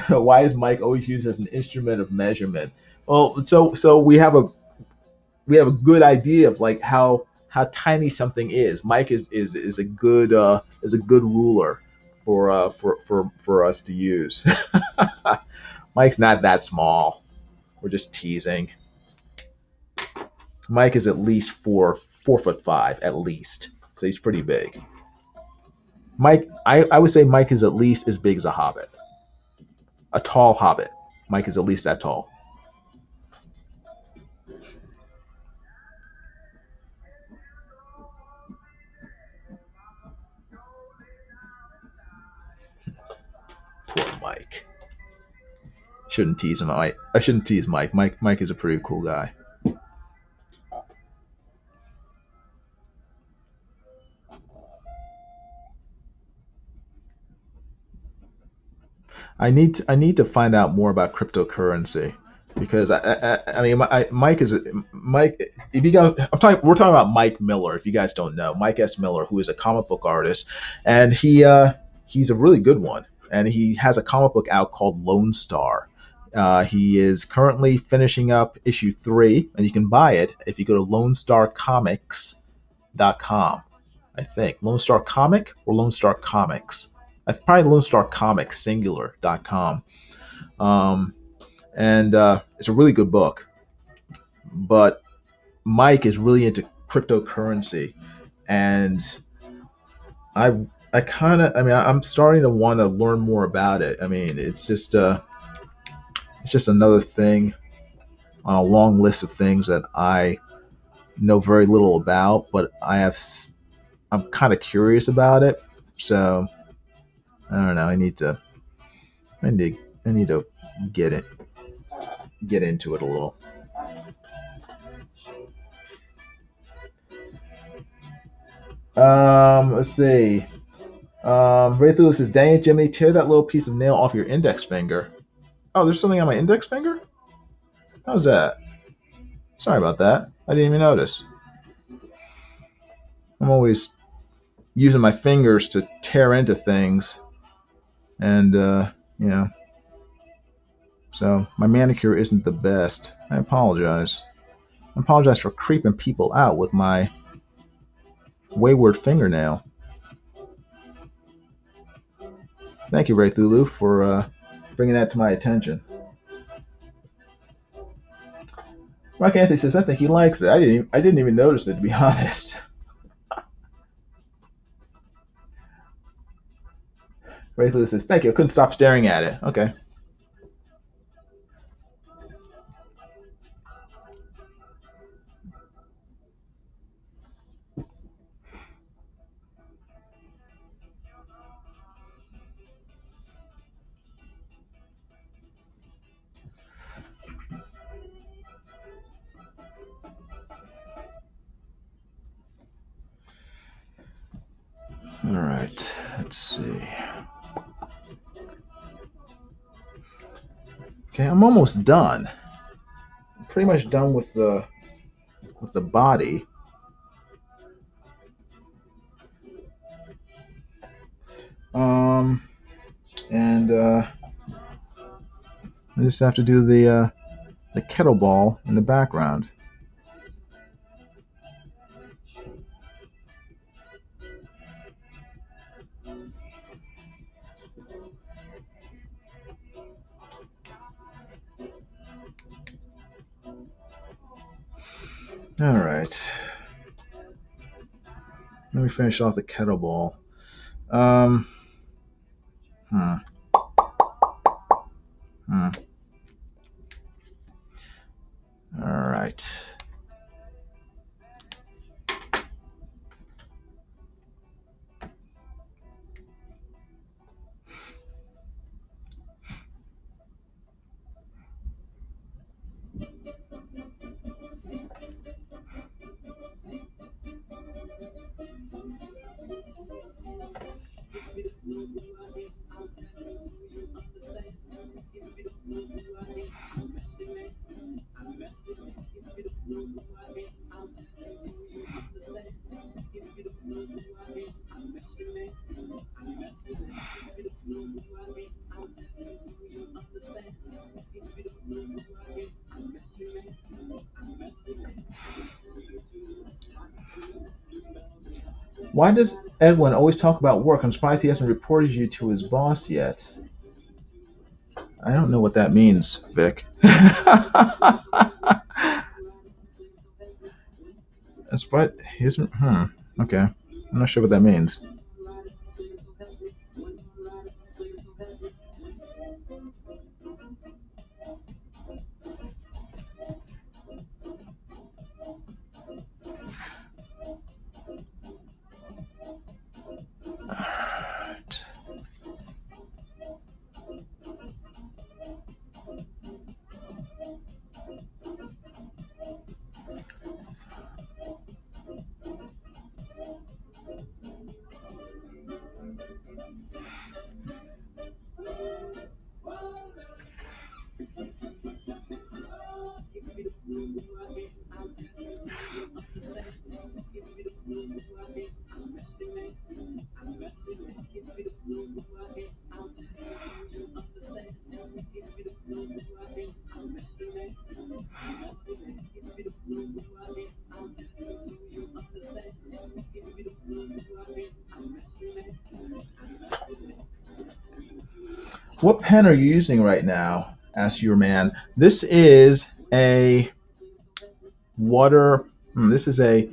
why is Mike always used as an instrument of measurement? Well, so we have a good idea of like how tiny something is. Mike is a good ruler for us to use. Mike's not that small. We're just teasing. Mike is at least 4'5" at least, so he's pretty big. Mike, I would say Mike is at least as big as a hobbit, a tall hobbit. Mike is at least that tall. Poor Mike. Shouldn't tease him. I shouldn't tease Mike. Mike is a pretty cool guy. I need to find out more about cryptocurrency because I mean Mike is Mike. If you guys, we're talking about Mike Miller. If you guys don't know, Mike S. Miller, who is a comic book artist, and he's a really good one, and he has a comic book out called Lone Star. He is currently finishing up issue 3, and you can buy it if you go to LoneStarComics.com. I think. Lone Star Comic or Lone Star Comics. Probably Lone Star Comics, singular.com. Um, and it's a really good book. But Mike is really into cryptocurrency. And I kind of, I mean, I'm starting to want to learn more about it. I mean, it's just another thing on a long list of things that I know very little about, but I'm kind of curious about it. So I don't know. I need, I need to get it, get into it a little. Let's see. Ray Lewis says, "Dang it, Jimmy, tear that little piece of nail off your index finger." Oh, there's something on my index finger. How's that? Sorry about that. I didn't even notice. I'm always using my fingers to tear into things, and you know, so my manicure isn't the best. I apologize. I apologize for creeping people out with my wayward fingernail. Thank you, Ray Thulu, for bringing that to my attention. Mark Anthony says, "I think he likes it. I didn't even notice it, to be honest." Ray Thulu says, "Thank you. I couldn't stop staring at it." Okay. All right. Let's see. Okay, I'm almost done. I'm pretty much done with the body. Um, and I just have to do the kettlebell in the background. All right. Let me finish off the kettlebell. Um, hmm, hmm. All right. Why does Edwin always talk about work? I'm surprised he hasn't reported you to his boss yet. I don't know what that means, Vic. That's what he isn't. Okay. I'm not sure what that means. Alright. What pen are you using right now? Asked your man. This is a water. This is a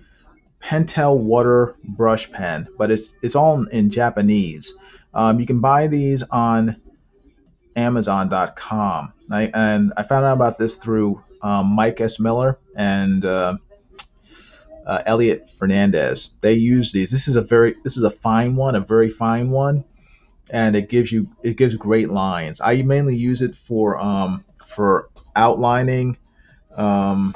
Pentel water brush pen, but it's all in Japanese. You can buy these on Amazon.com. And I found out about this through Mike S. Miller and Elliot Fernandez. They use these. This is a fine one, a very fine one, and it gives great lines. I mainly use it for outlining, um,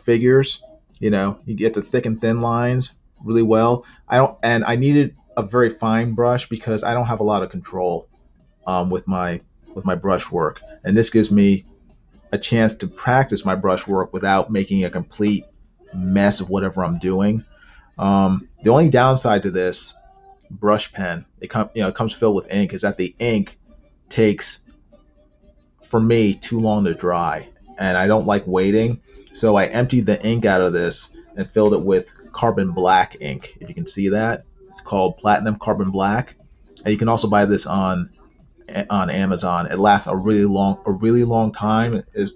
figures. You get the thick and thin lines really well. I needed a very fine brush because I don't have a lot of control with my brush work, and this gives me a chance to practice my brush work without making a complete mess of whatever I'm doing. The only downside to this brush pen, it comes filled with ink, is that the ink takes, for me, too long to dry, and I don't like waiting. So I emptied the ink out of this and filled it with carbon black ink. If you can see that, it's called platinum carbon black, and you can also buy this on Amazon. It lasts a really long time. Is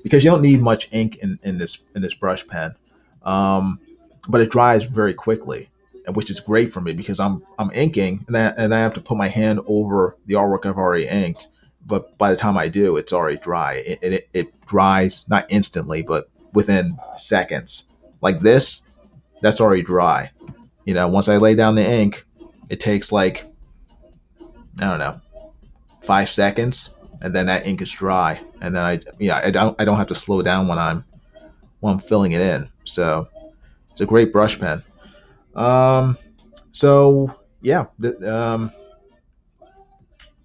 Because you don't need much ink in this brush pen, um, but it dries very quickly, which is great for me because I'm inking and I have to put my hand over the artwork I've already inked. But by the time I do, it's already dry. It dries not instantly, but within seconds. Like this, that's already dry. Once I lay down the ink, it takes like, I don't know, 5 seconds, and then that ink is dry, and then I don't have to slow down when I'm filling it in. So it's a great brush pen. Um, so yeah, I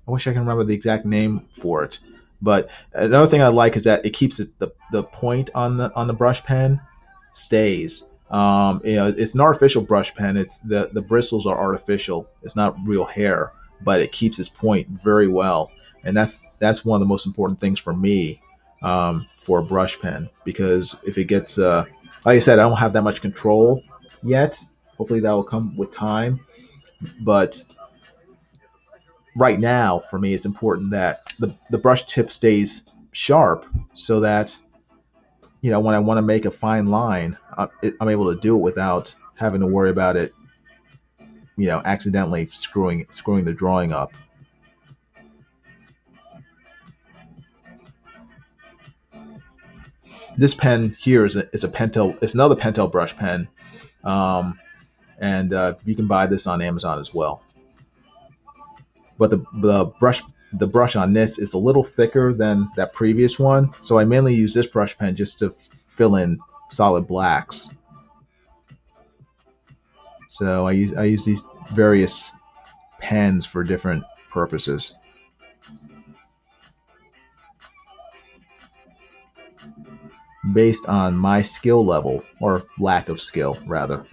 wish I can remember the exact name for it. But another thing I like is that it keeps the point on the brush pen stays. It's an artificial brush pen. It's the bristles are artificial. It's not real hair, but it keeps its point very well, and that's one of the most important things for me, for a brush pen, because if it gets, like I said, I don't have that much control yet. Hopefully that will come with time, but right now for me it's important that the brush tip stays sharp, so that when I want to make a fine line, I'm able to do it without having to worry about it, accidentally screwing the drawing up. This pen here is a Pentel. It's another Pentel brush pen, um, and you can buy this on Amazon as well. But the brush on this is a little thicker than that previous one, so I mainly use this brush pen just to fill in solid blacks. So I use these various pens for different purposes. Based on my skill level, or lack of skill, rather.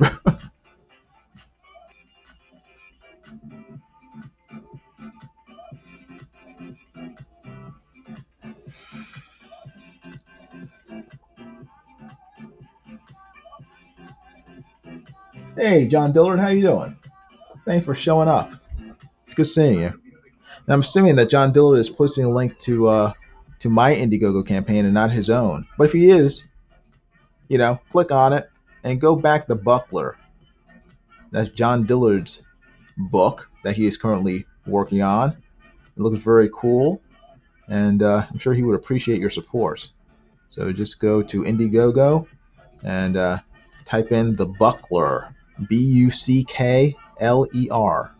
Hey, John Dillard, how you doing? Thanks for showing up. It's good seeing you. And I'm assuming that John Dillard is posting a link to my Indiegogo campaign and not his own. But if he is, click on it and go back the Buckler. That's John Dillard's book that he is currently working on. It looks very cool, and I'm sure he would appreciate your support. So just go to Indiegogo and type in the Buckler, Buckler.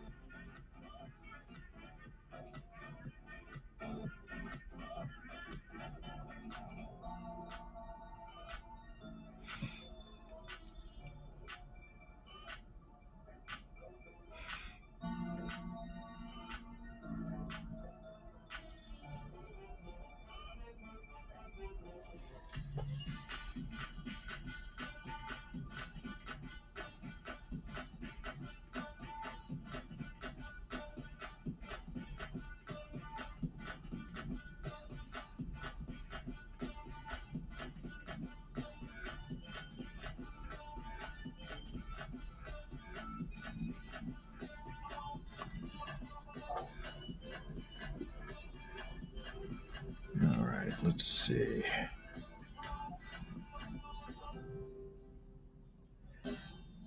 Let's see.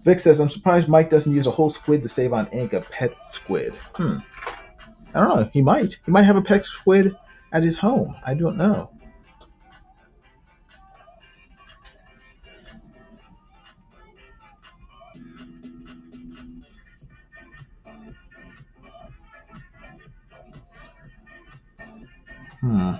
Vic says, I'm surprised Mike doesn't use a whole squid to save on ink, a pet squid. I don't know. He might. He might have a pet squid at his home. I don't know. Hmm.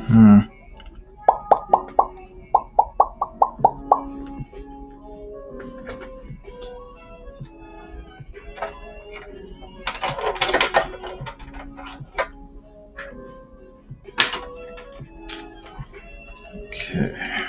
Hmm. Okay.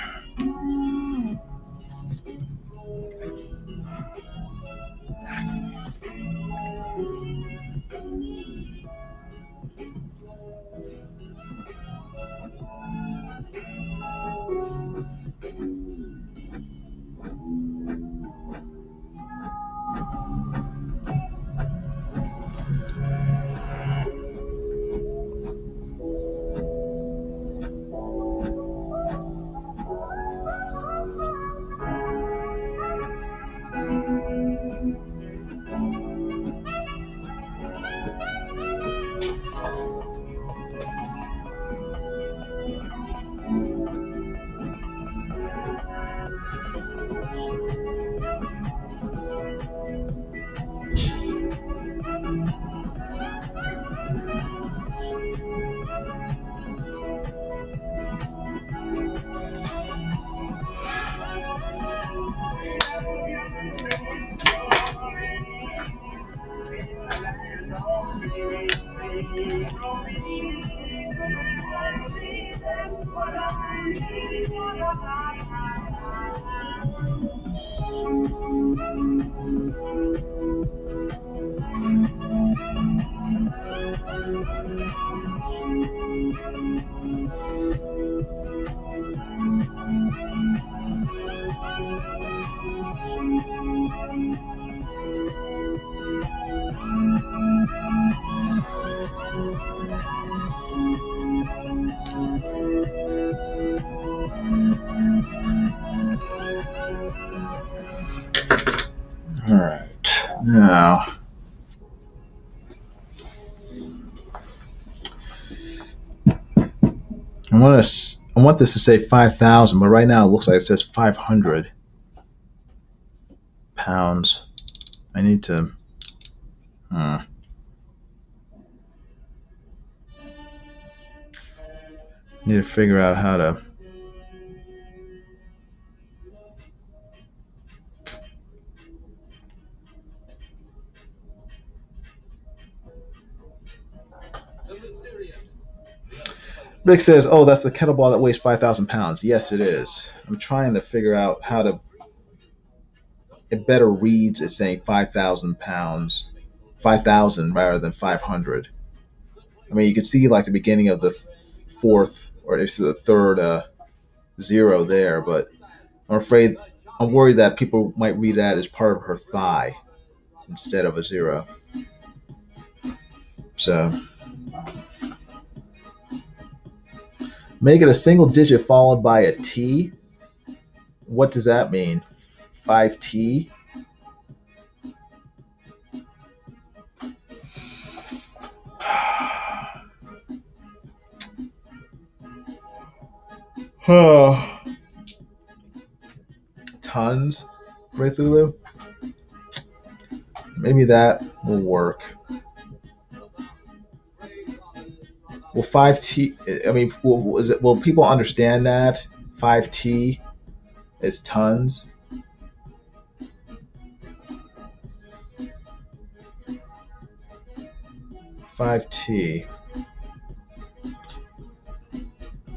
All right. Now, I want to I want this to say 5,000, but right now it looks like it says 500 pounds. I need to. Need to figure out how to. Rick says, "Oh, that's the kettlebell that weighs 5,000 pounds." Yes, it is. I'm trying to figure out how to. It better reads as saying 5,000 pounds, 5,000 rather than 500. I mean, you can see like the beginning of the fourth or it's the third zero there, but I'm worried that people might read that as part of her thigh instead of a zero. So make it a single digit followed by a T. What does that mean? 5T? Tons, right, Thulu? Maybe that will work. Will 5T, I mean, will people understand that? 5T is tons? $5T.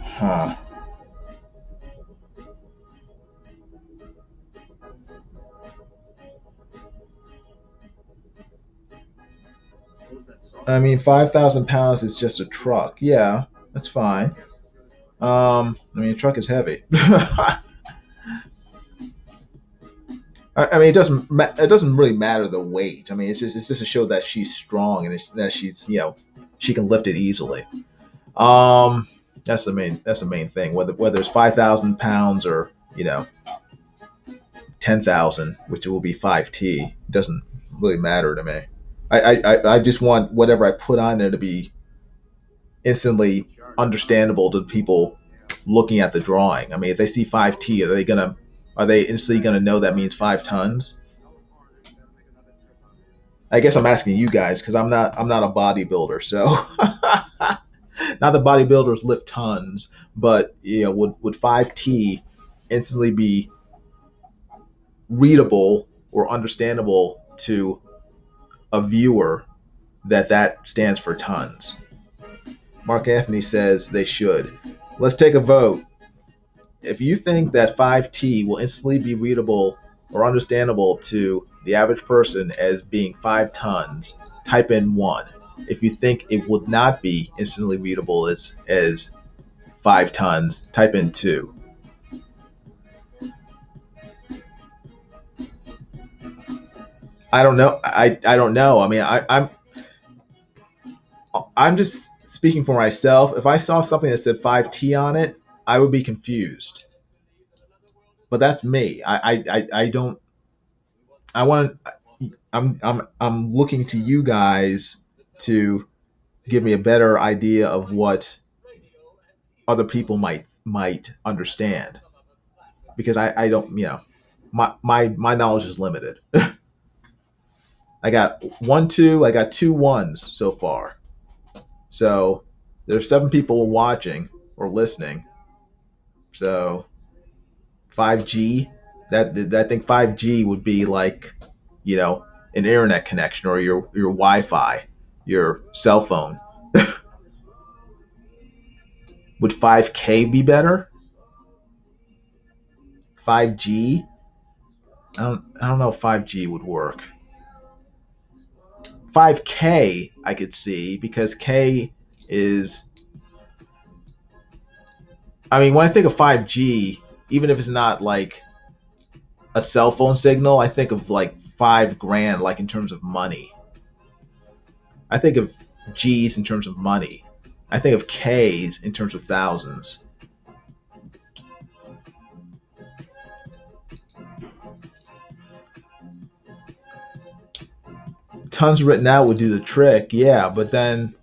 Huh. I mean, 5,000 pounds is just a truck. Yeah, that's fine. I mean, a truck is heavy. I mean, it doesn't really matter the weight. I mean, it's just to show that she's strong and that she's she can lift it easily. That's the main thing. Whether it's 5,000 pounds or 10,000, which will be 5T, doesn't really matter to me. I just want whatever I put on there to be instantly understandable to people looking at the drawing. I mean, if they see 5T, are they instantly gonna know that means 5 tons? I guess I'm asking you guys because I'm not a bodybuilder, so not that bodybuilders lift tons, but would 5T instantly be readable or understandable to a viewer that stands for tons? Mark Anthony says they should. Let's take a vote. If you think that 5T will instantly be readable or understandable to the average person as being 5 tons, type in 1. If you think it would not be instantly readable as 5 tons, type in 2. I don't know. I don't know. I mean, I'm just speaking for myself. If I saw something that said 5T on it, I would be confused. But that's me. I don't. I want. I'm looking to you guys to give me a better idea of what other people might understand, because I don't. My knowledge is limited. I got 1 2. I got 2 1s so far. So there's 7 people watching or listening. So 5G. I think 5G would be like, an internet connection or your Wi-Fi, your cell phone. Would 5K be better? 5G? I don't know if 5G would work. 5K I could see, because K is, I mean, when I think of 5G, even if it's not like a cell phone signal, I think of like $5,000, like in terms of money. I think of G's in terms of money. I think of K's in terms of thousands. Tons written out would do the trick, yeah, but then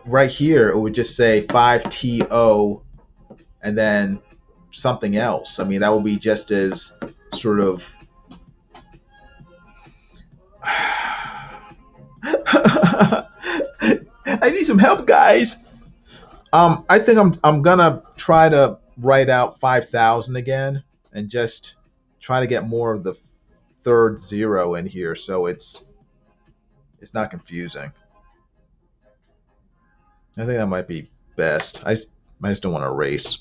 right here it would just say 5TO and then something else. I mean, that would be just as sort of. I need some help, guys. I think I'm gonna try to write out 5,000 again, and just try to get more of the third zero in here, so it's not confusing. I think that might be best. I just don't want to erase.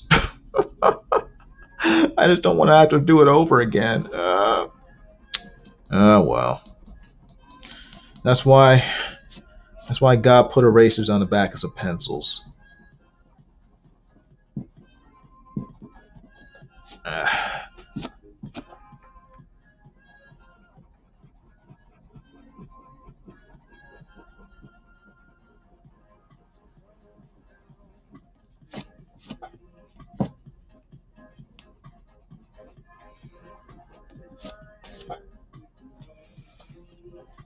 I just don't want to have to do it over again. Oh well. That's why God put erasers on the back of some pencils.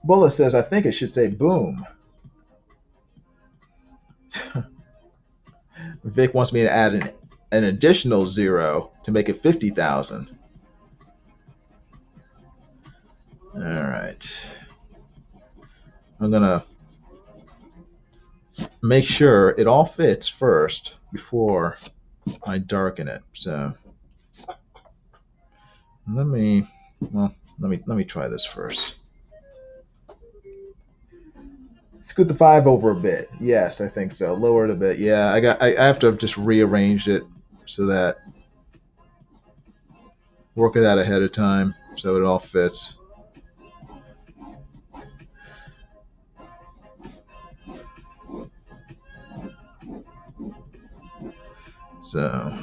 Bullet says, I think it should say boom. Vic wants me to add an additional zero to make it 50,000. All right. I'm going to make sure it all fits first before I darken it. So let me try this first. Scoot the 5 over a bit. Yes, I think so. Lower it a bit. Yeah, I have to have just rearranged it so that work it out ahead of time so it all fits. So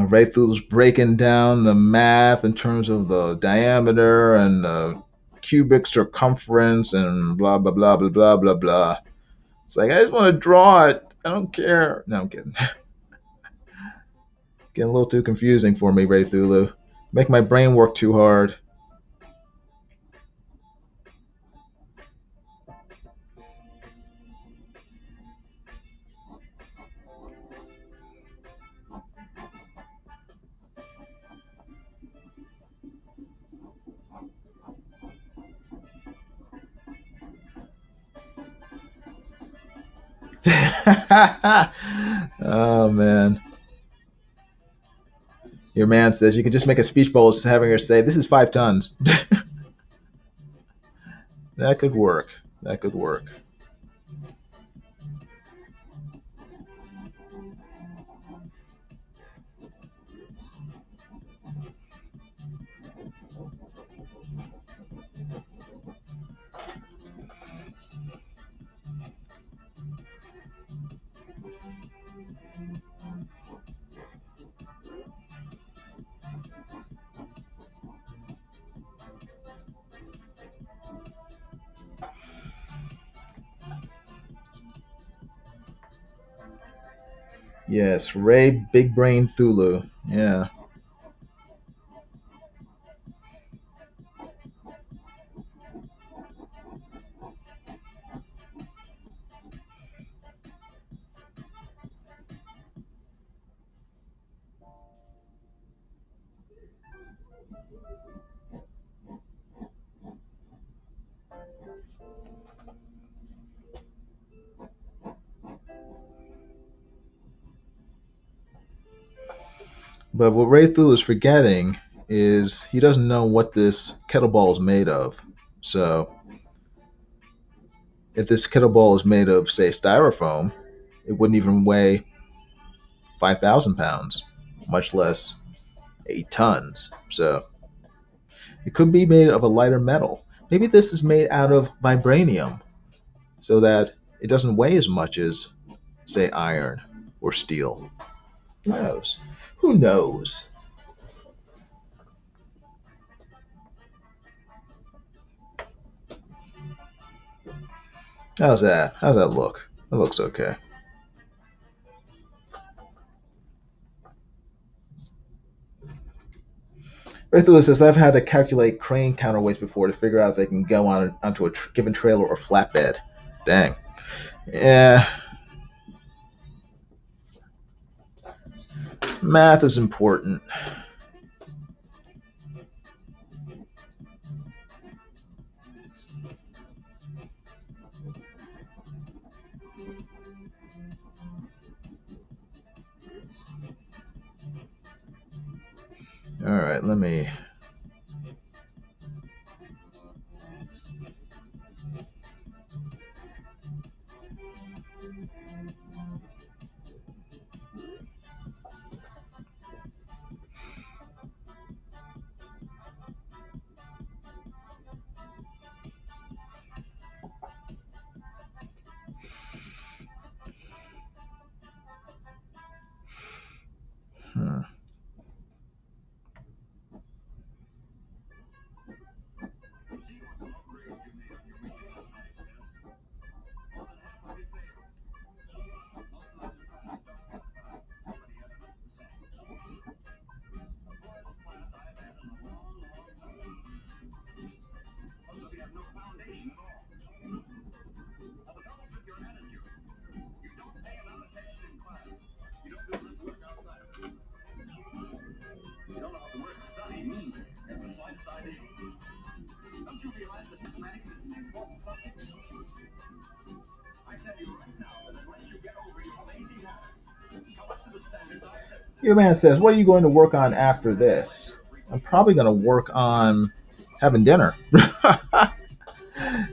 right through breaking down the math in terms of the diameter and the cubic circumference and blah blah blah blah blah blah blah. It's like I just want to draw it. I don't care. No, I'm kidding. Getting a little too confusing for me, Ray Thulu. Make my brain work too hard. Oh man. Your man says you can just make a speech bubble just having her say, "This is 5 tons." That could work. That could work. Yes, Ray Big Brain Thulu. Yeah. But what Ray Thulu is forgetting is he doesn't know what this kettlebell is made of. So if this kettlebell is made of, say, styrofoam, it wouldn't even weigh 5,000 pounds, much less 8 tons. So It could be made of a lighter metal. Maybe this is made out of vibranium so that it doesn't weigh as much as, say, iron or steel. Who knows? Who knows? How's that? How's that look? That looks okay. Raythula says, I've had to calculate crane counterweights before to figure out if they can go onto a given trailer or flatbed. Dang. Yeah. Math is important. All right, let me. Hmm. Your man says, what are you going to work on after this? I'm probably going to work on having dinner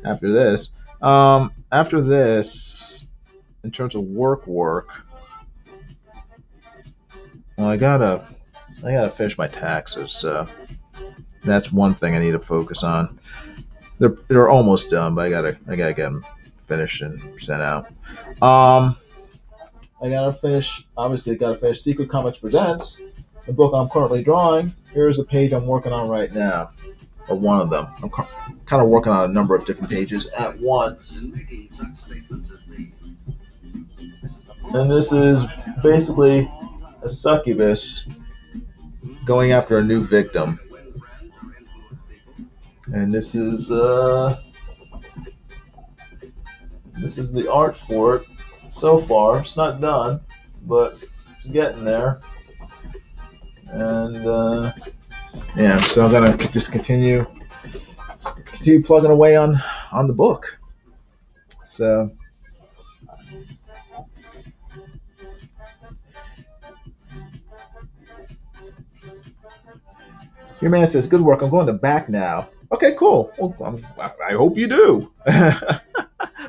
after this. After this, in terms of work, well, I gotta finish my taxes. So that's one thing I need to focus on. They're almost done, but I gotta get them finished and sent out. Um, I gotta finish. Obviously, gotta finish Secret Comics Presents, the book I'm currently drawing. Here's a page I'm working on right now, or one of them. I'm kind of working on a number of different pages at once. And this is basically a succubus going after a new victim. And this is the art for it so far. It's not done, but it's getting there. And yeah, so I'm gonna just continue plugging away on the book. So your man says, "Good work. I'm going to back now." Okay, cool. Well, I hope you do.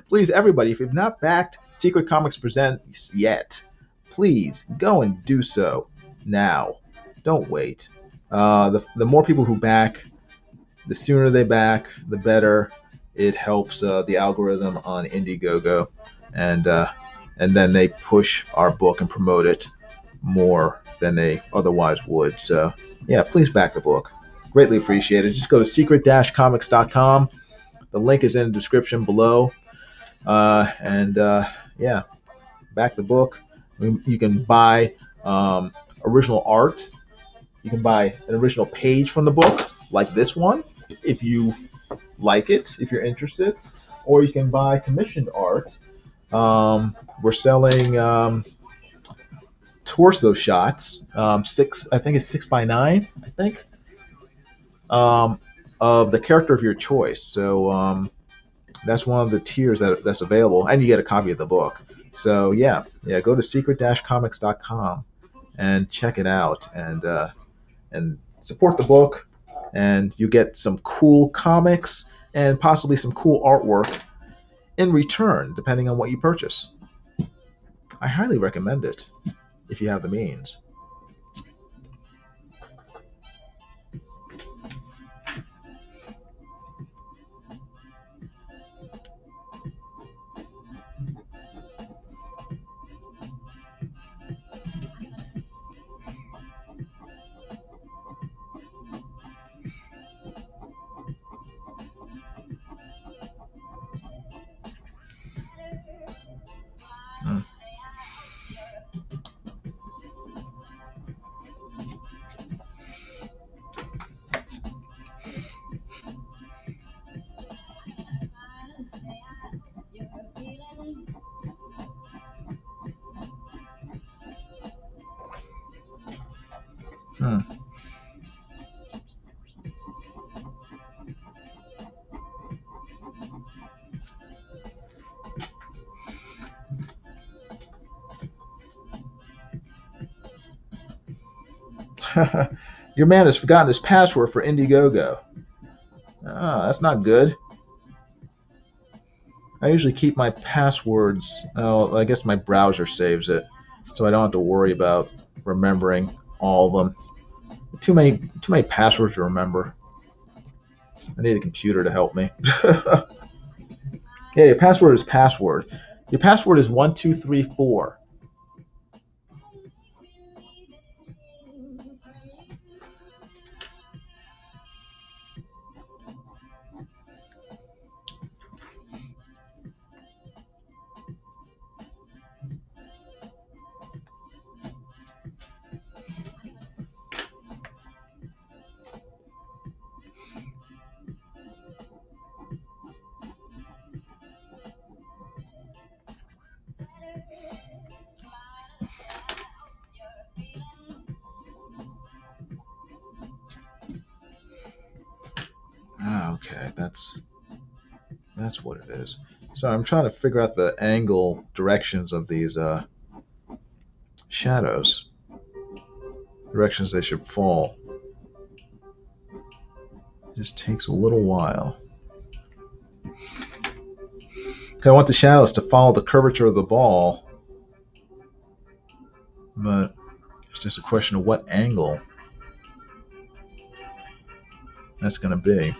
Please, everybody, if you've not backed Secret Comics Presents yet, please go and do so now. Don't wait. The more people who back, the sooner they back, the better. It helps the algorithm on Indiegogo, and then they push our book and promote it more than they otherwise would. So yeah, please back the book. Greatly appreciated. Just go to secret-comics.com. The link is in the description below. And yeah, back the book. You can buy original art. You can buy an original page from the book, like this one, if you like it, if you're interested. Or you can buy commissioned art. We're selling torso shots, I think it's 6x9, I think, of the character of your choice. So that's one of the tiers that's available, and you get a copy of the book. So yeah, go to secret-comics.com and check it out, and support the book, and you get some cool comics and possibly some cool artwork in return, depending on what you purchase. I highly recommend it if you have the means. Your man has forgotten his password for Indiegogo. Ah, that's not good. I usually keep my passwords. Oh, I guess my browser saves it, so I don't have to worry about remembering all of them. Too many passwords to remember. I need a computer to help me. Yeah, your password is password. Your password is 1234. Ah, okay, that's what it is. So I'm trying to figure out the angle directions of these shadows, directions they should fall. It just takes a little while. I want the shadows to follow the curvature of the ball, but it's just a question of what angle that's going to be.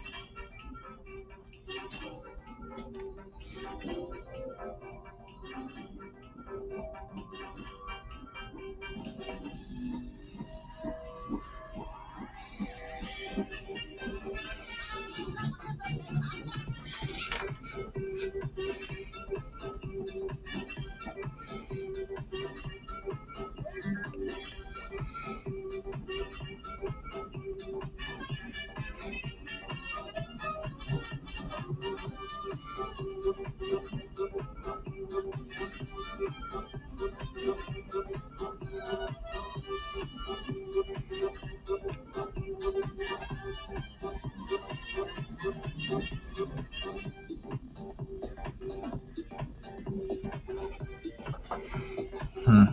Hmm.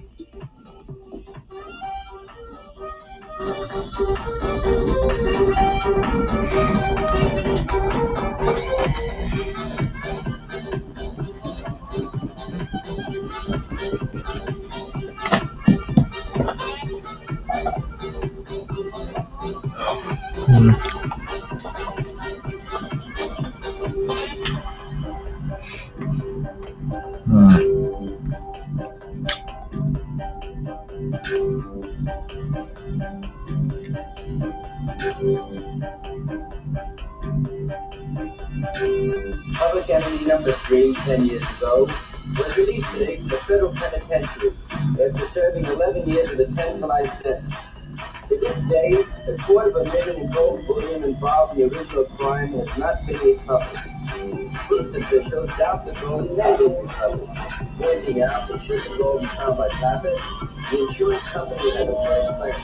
Hmm. Hmm. Public Enemy number 3, 10 years ago, was released today from the federal penitentiary after serving 11 years with a 10-to-life sentence. To this day, $250,000 in gold bullion involved in the original crime has not been recovered. Police officials doubt the gold may be recovered, pointing out that should the gold be found by Pappas, the insurance company would have a fresh claim.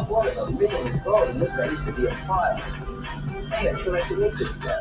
$250,000 in gold in this case should be a file. Hey, I sure like to make this guy.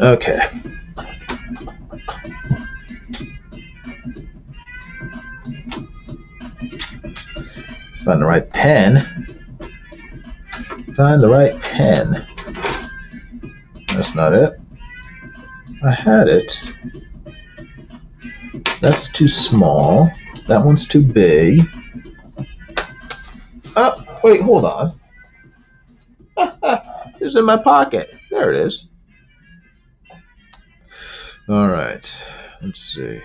Okay. Find the right pen. Find the right pen. That's not it. I had it. That's too small. That one's too big. Oh, wait, hold on. It's in my pocket. There it is. All right. Let's see.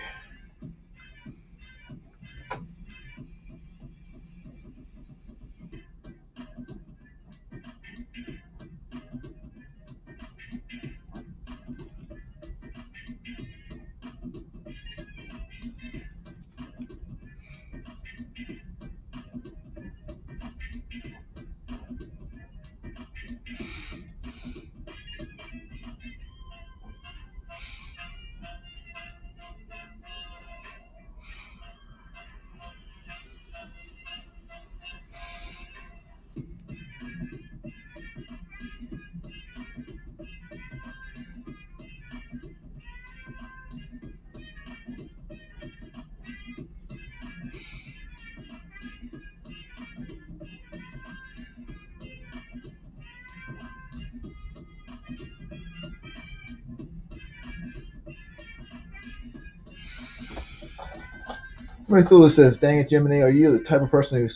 Ray Thulu says, "Dang it, Jiminy, are you the type of person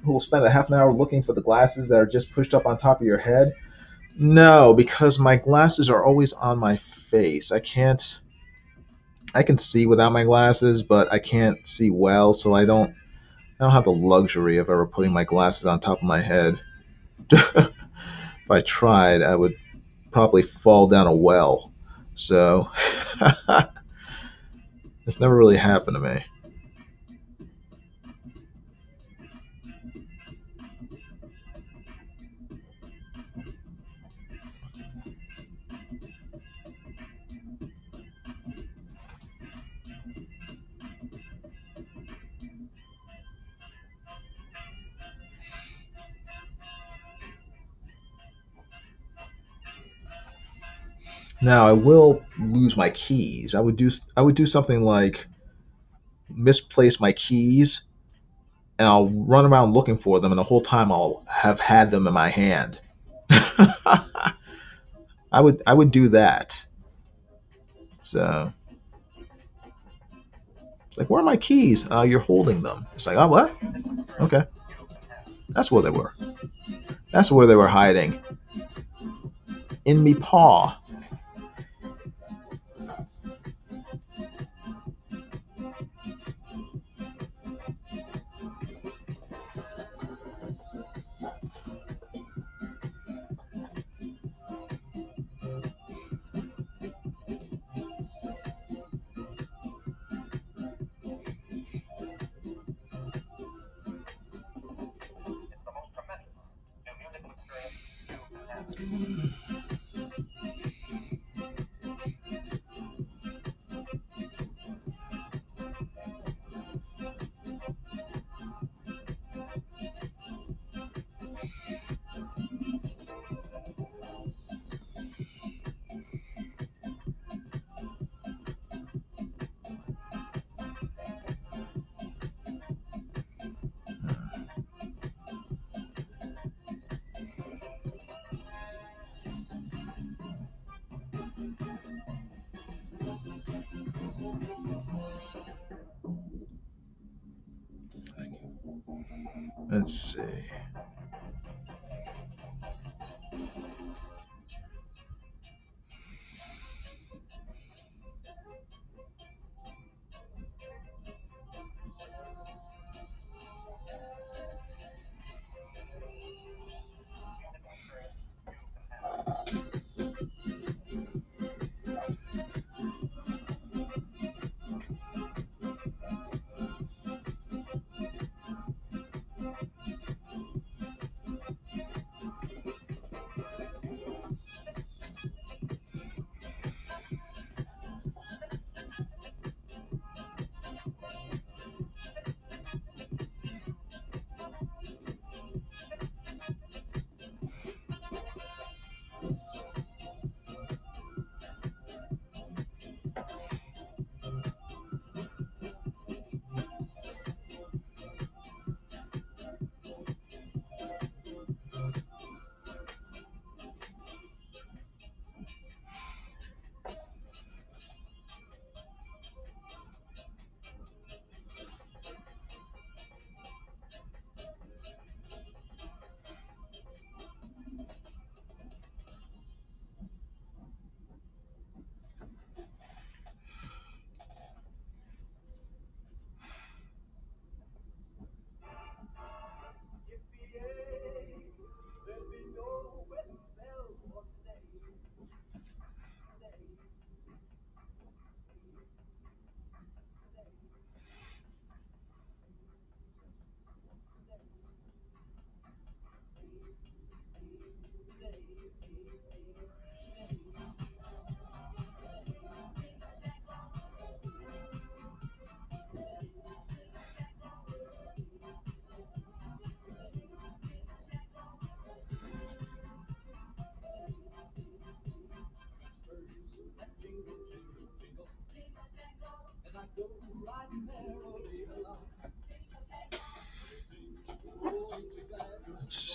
who will spend a half an hour looking for the glasses that are just pushed up on top of your head?" No, because my glasses are always on my face. I can see without my glasses, but I can't see well, so I don't have the luxury of ever putting my glasses on top of my head. If I tried, I would probably fall down a well. So it's never really happened to me. Now I will lose my keys. I would do something like misplace my keys, and I'll run around looking for them, and the whole time I'll have had them in my hand. I would do that. So it's like, where are my keys? You're holding them. It's like, oh, what? Okay, that's where they were. That's where they were hiding, in me paw. Let's see.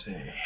see.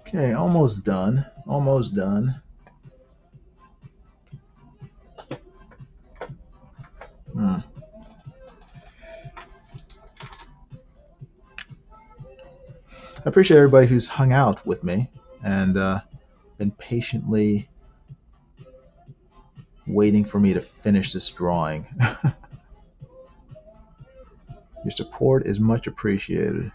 Okay, almost done. Almost done. Hmm. I appreciate everybody who's hung out with me and been patiently waiting for me to finish this drawing. Your support is much appreciated.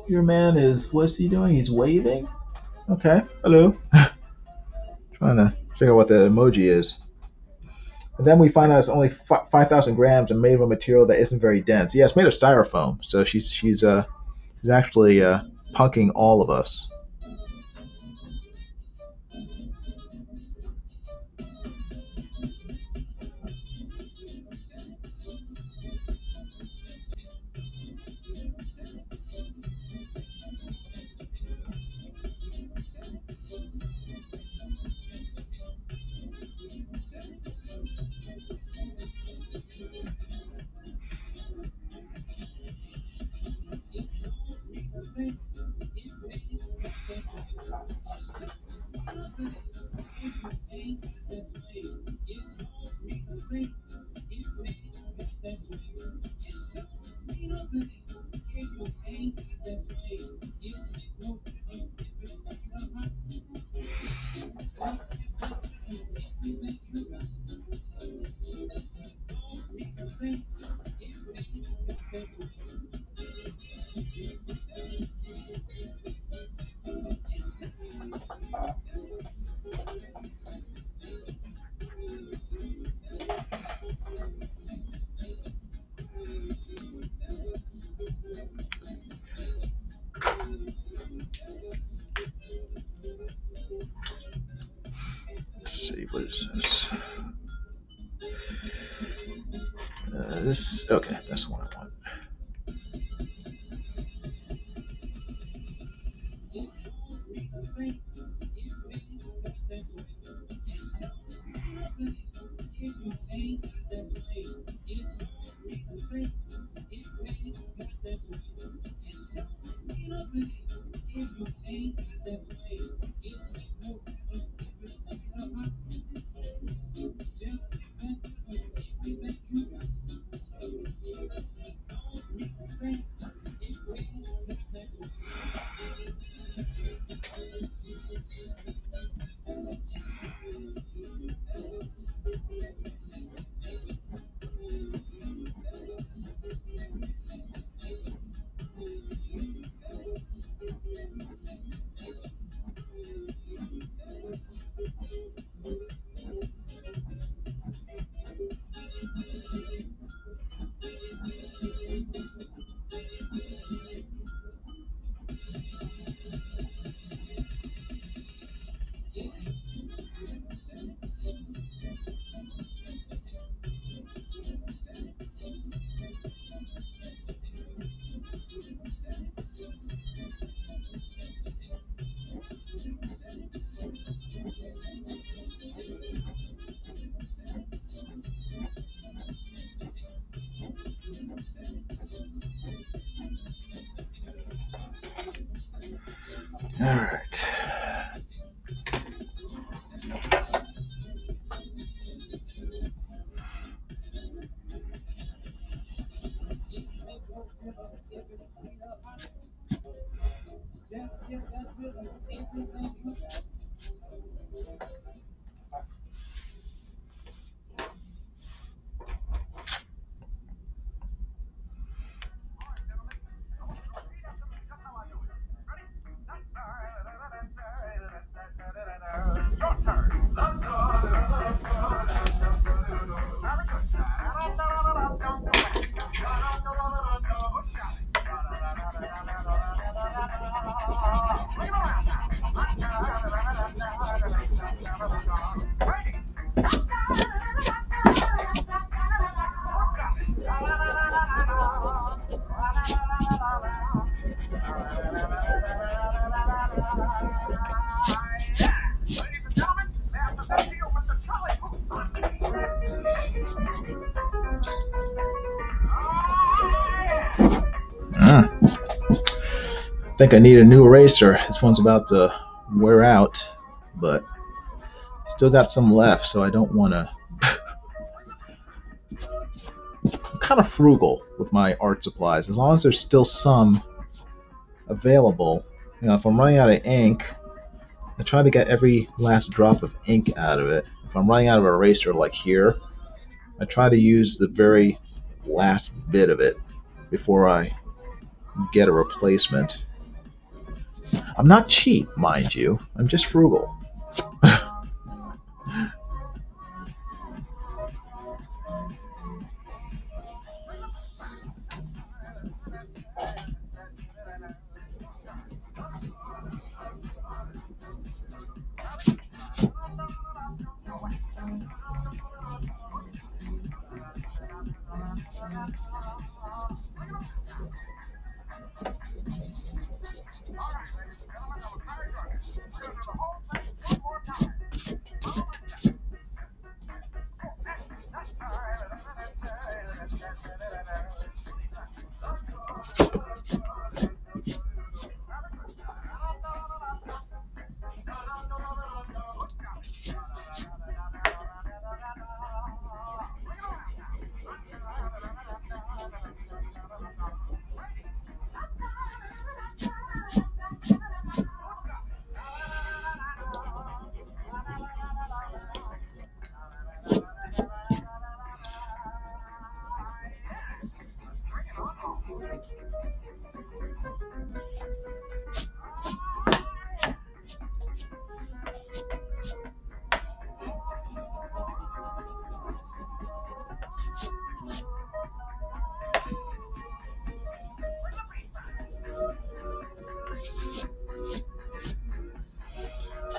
Your man is, what's he doing? He's waving? Okay, hello. Trying to figure out what the emoji is. And then we find out it's only 5,000 grams and made of a material that isn't very dense. Yeah, it's made of styrofoam. So she's actually punking all of us. Let's see, what is this? This, okay, that's the one I want. All right. I think I need a new eraser. This one's about to wear out, but still got some left, so I don't want to. I'm kind of frugal with my art supplies. As long as there's still some available. If I'm running out of ink, I try to get every last drop of ink out of it. If I'm running out of eraser like here, I try to use the very last bit of it before I get a replacement. I'm not cheap, mind you. I'm just frugal.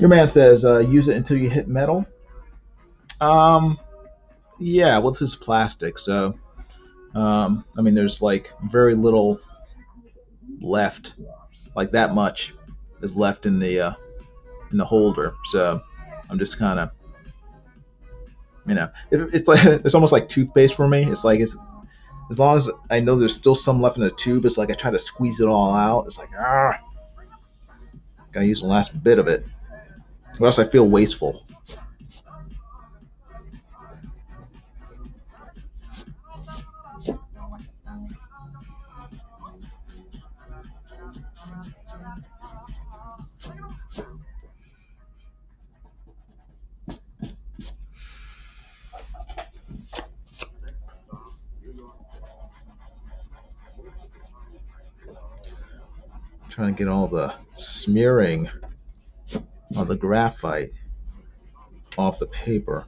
Your man says, use it until you hit metal. Um, yeah, well, this is plastic, so I mean, there's like very little left, like that much is left in the holder. So I'm just kind of, it's like it's almost like toothpaste for me. It's like it's as long as I know there's still some left in the tube, it's like I try to squeeze it all out. It's like gotta use the last bit of it, or else I feel wasteful. Trying to get all the smearing of the graphite off the paper.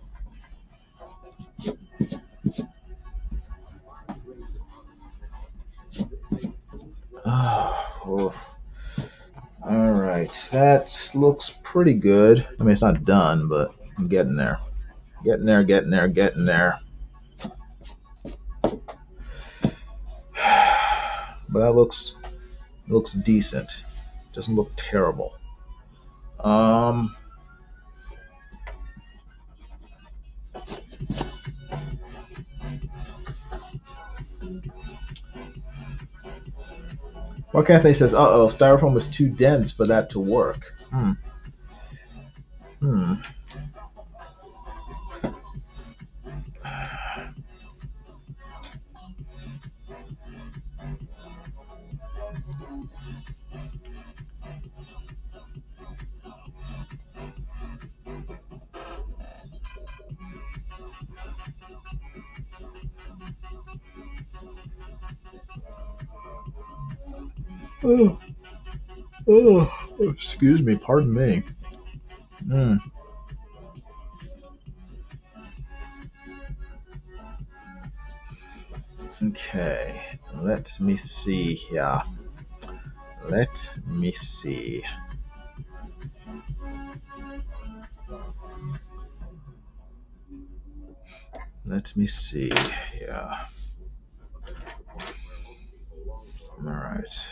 Oh, all right, that looks pretty good. I mean, it's not done, but I'm getting there. Getting there, getting there, getting there. But that looks decent. Doesn't look terrible. Um, Mark Anthony says, "Uh oh, styrofoam is too dense for that to work." Hmm. Oh, oh, excuse me, pardon me. Hmm. Okay, let me see here. Let me see. Let me see. Yeah. All right.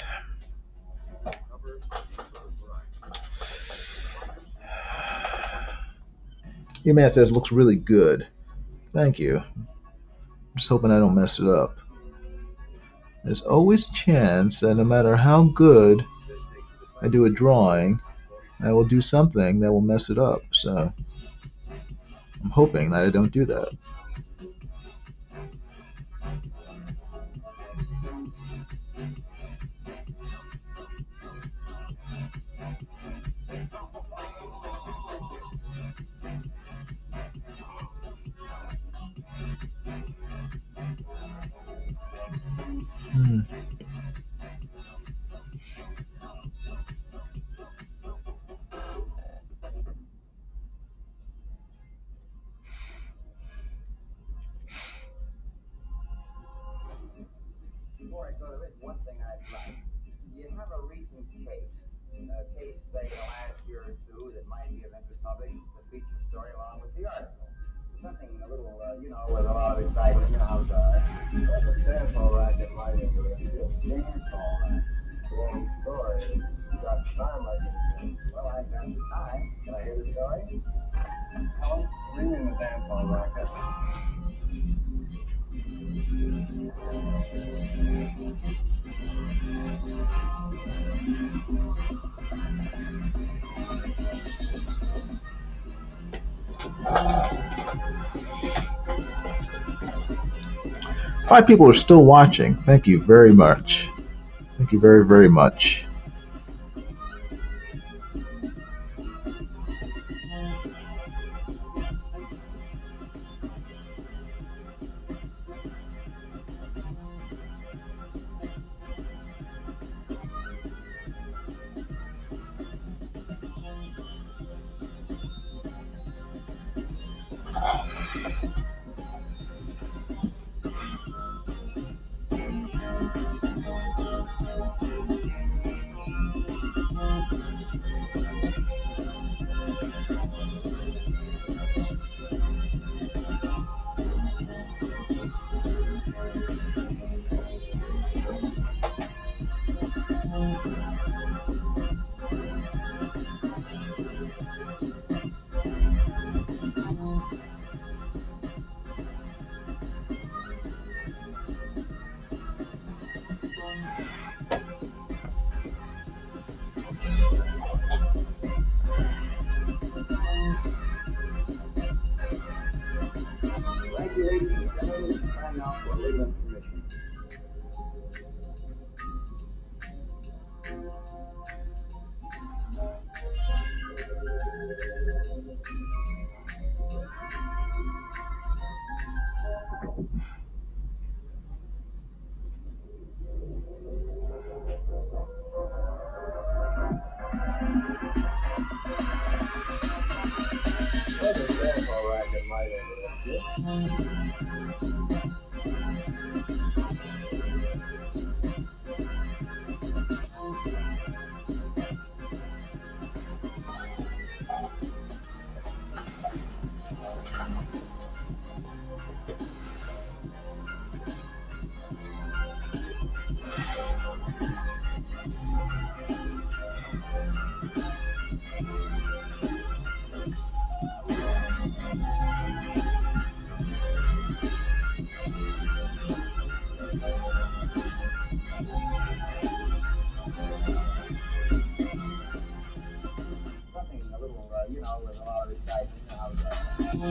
Your man says looks really good. Thank you. I'm just hoping I don't mess it up. There's always a chance that no matter how good I do a drawing, I will do something that will mess it up. So I'm hoping that I don't do that. Hmm. Before I go to this, one thing I'd like. Do you have a recent case? A case, say, in the last year or two that might be of interest public, the feature story along with the article. Something a little, with a lot of excitement, That's a dance hall racket might interest you. Dance hall racket. Long story. You got time, I can. Well, I've got the time. Can I hear the story? Helen, bring in the dance hall racket. 5 people are still watching. Thank you very much. Thank you very, very much. Thank you, ladies and gentlemen. It's time now for legal information. Well, the dance hall racket might interest you. Some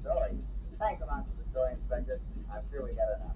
story. Thanks a lot for the story, Inspector. I'm sure we got enough.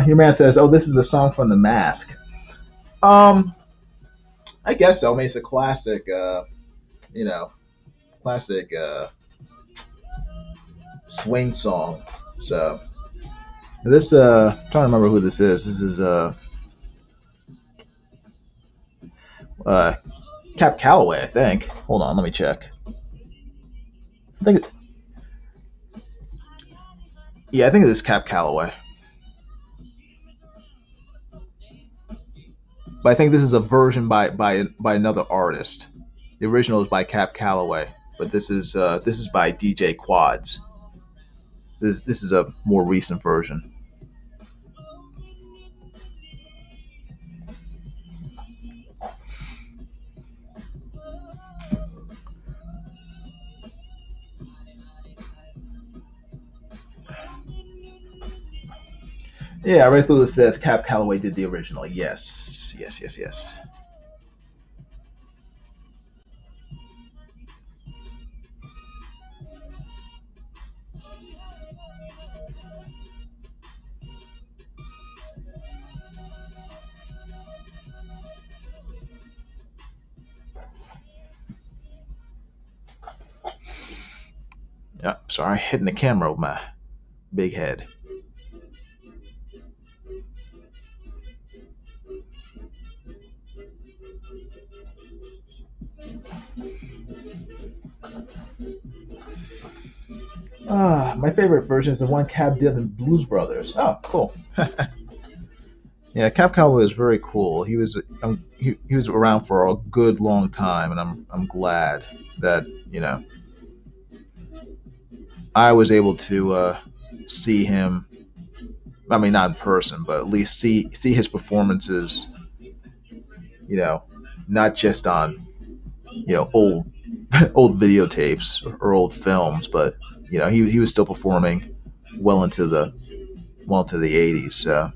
Your man says, "Oh, this is a song from The Mask." Um, I guess so. I mean, it's a classic, you know, classic swing song. So this, I'm trying to remember who this is. This is uh, Cap Calloway, I think. Hold on, let me check. I think, yeah, I think this is Cap Calloway. But I think this is a version by another artist. The original is by Cap Calloway, but this is by DJ Quads. This is a more recent version. Yeah, right through it says Cap Calloway did the original. Yes, yes, yes, yes. Yep, sorry, hitting the camera with my big head. My favorite version is the one Cab did in Blues Brothers. Oh, cool. Yeah, Cab Calloway was very cool. He was around for a good long time, and I'm glad that I was able to see him. I mean, not in person, but at least see his performances. You know, not just on old old videotapes or old films, but he was still performing well into the well into the 80s. So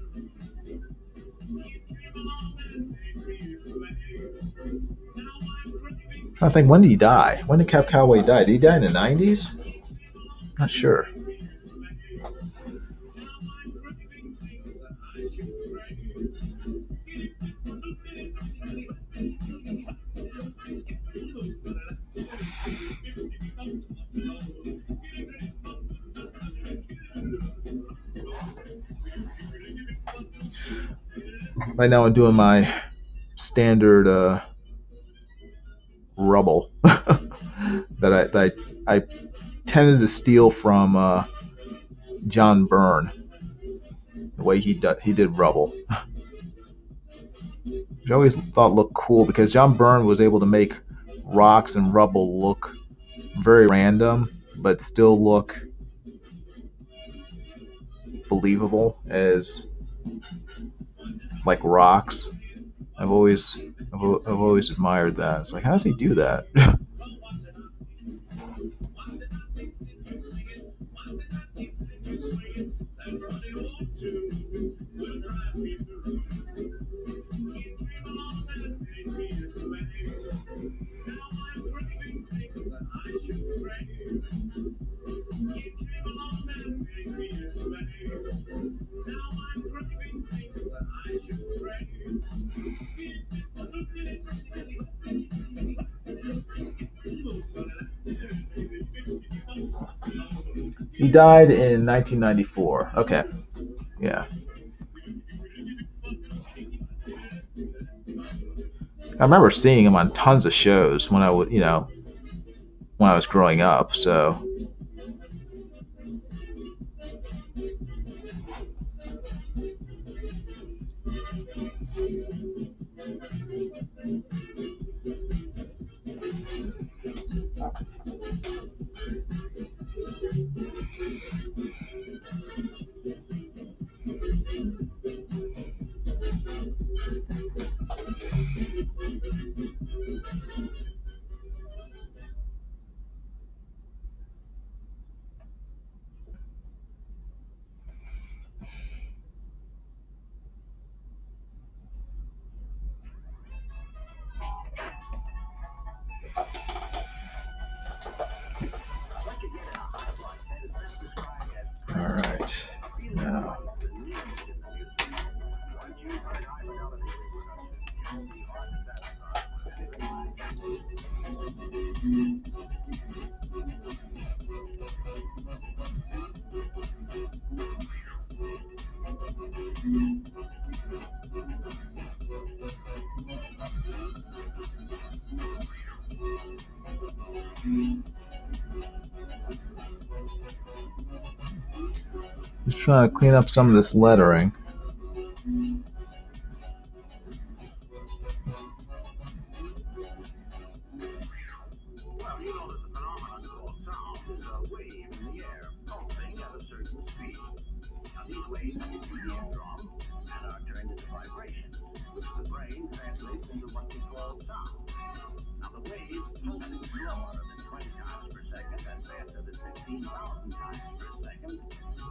I think, when did he die? When did Cap Calloway die? Did he die in the 90s? Not sure. Right now I'm doing my standard rubble that I tended to steal from John Byrne, the way he did rubble. Which I always thought looked cool because John Byrne was able to make rocks and rubble look very random, but still look believable as like rocks. I've always I've always admired that. It's like, how does he do that? He died in 1994. Okay, yeah. I remember seeing him on tons of shows when I would, when I was growing up. So What you get in a hot flush is best described as all right, a feeling now of the needs in the music. Once you've heard high fidelity reproduction, you'll be hard to satisfy with anything like it. just trying to clean up some of this lettering. Well, you know there's a phenomenon called sound. It's a wave in the air, pulsing at a certain speed. Now, these waves hit the eardrum and are turned into vibrations, which the brain translates into what we call sound. Now, the waves pulsing slower than 20 times per second and faster than 15,000 times per second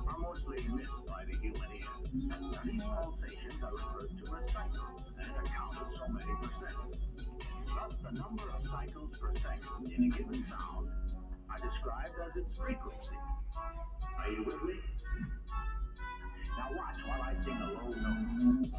are mostly missed by the human ear. Now, these pulsations are referred to as cycles and are counted so many per second. Thus, the number of cycles per second in a given sound are described as its frequency. Are you with me? Now watch while I sing a low note.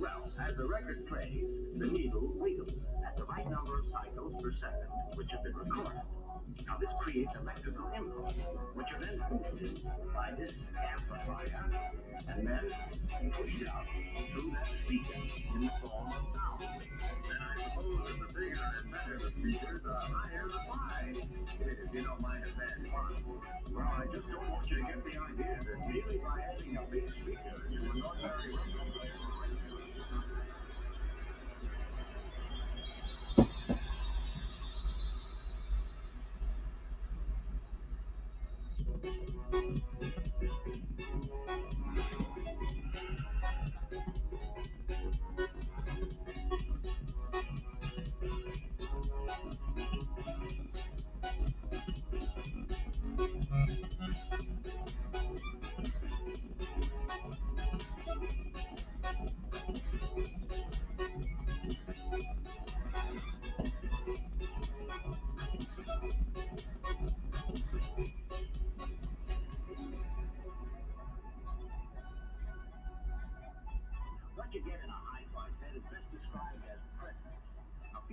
Well, as the record plays, the needle wiggles at the right number of cycles per second, which have been recorded. Now, this creates electrical impulses, which are then boosted by this amplifier and then pushed out through that speaker in the form of sound waves. Then I suppose that the bigger and better the speakers, the higher the price. If you don't mind a bad pun. Well, I just don't want you to get the idea that merely by adding a big speaker to an ordinary record player,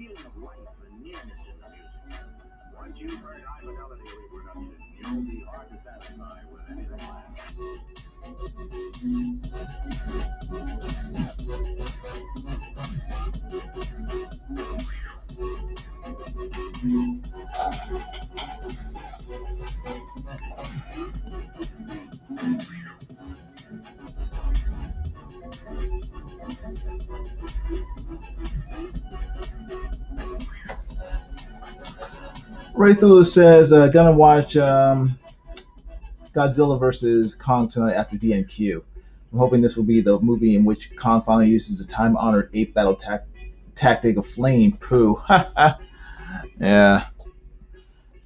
feeling of life and nearness in the music. Once you've heard anthology reproduction, you'll be hard to satisfy with anything less. Ray Thulu says, gonna watch Godzilla versus Kong tonight after DNQ. I'm hoping this will be the movie in which Kong finally uses the time-honored ape battle tactic of flame poo. Yeah.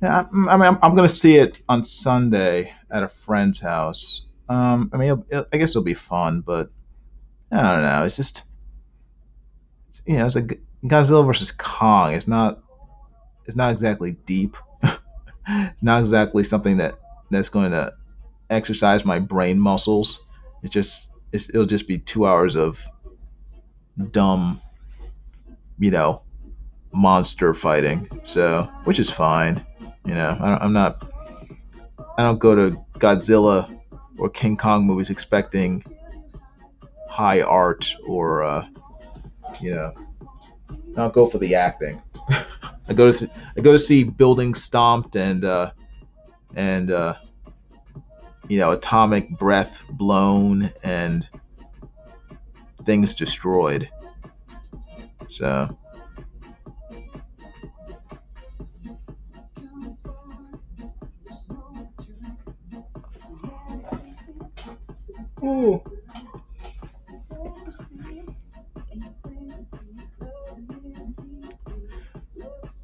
Yeah, I mean, I'm going to see it on Sunday at a friend's house. I mean, I guess it'll be fun, but I don't know. It's just, it's a Godzilla versus Kong. It's not exactly deep. It's not exactly something that's going to exercise my brain muscles. It'll just be 2 hours of dumb, you know, monster fighting. So, which is fine. I don't go to Godzilla or King Kong movies expecting high art or I don't go for the acting. I go to see buildings stomped and atomic breath blown and things destroyed. So ooh.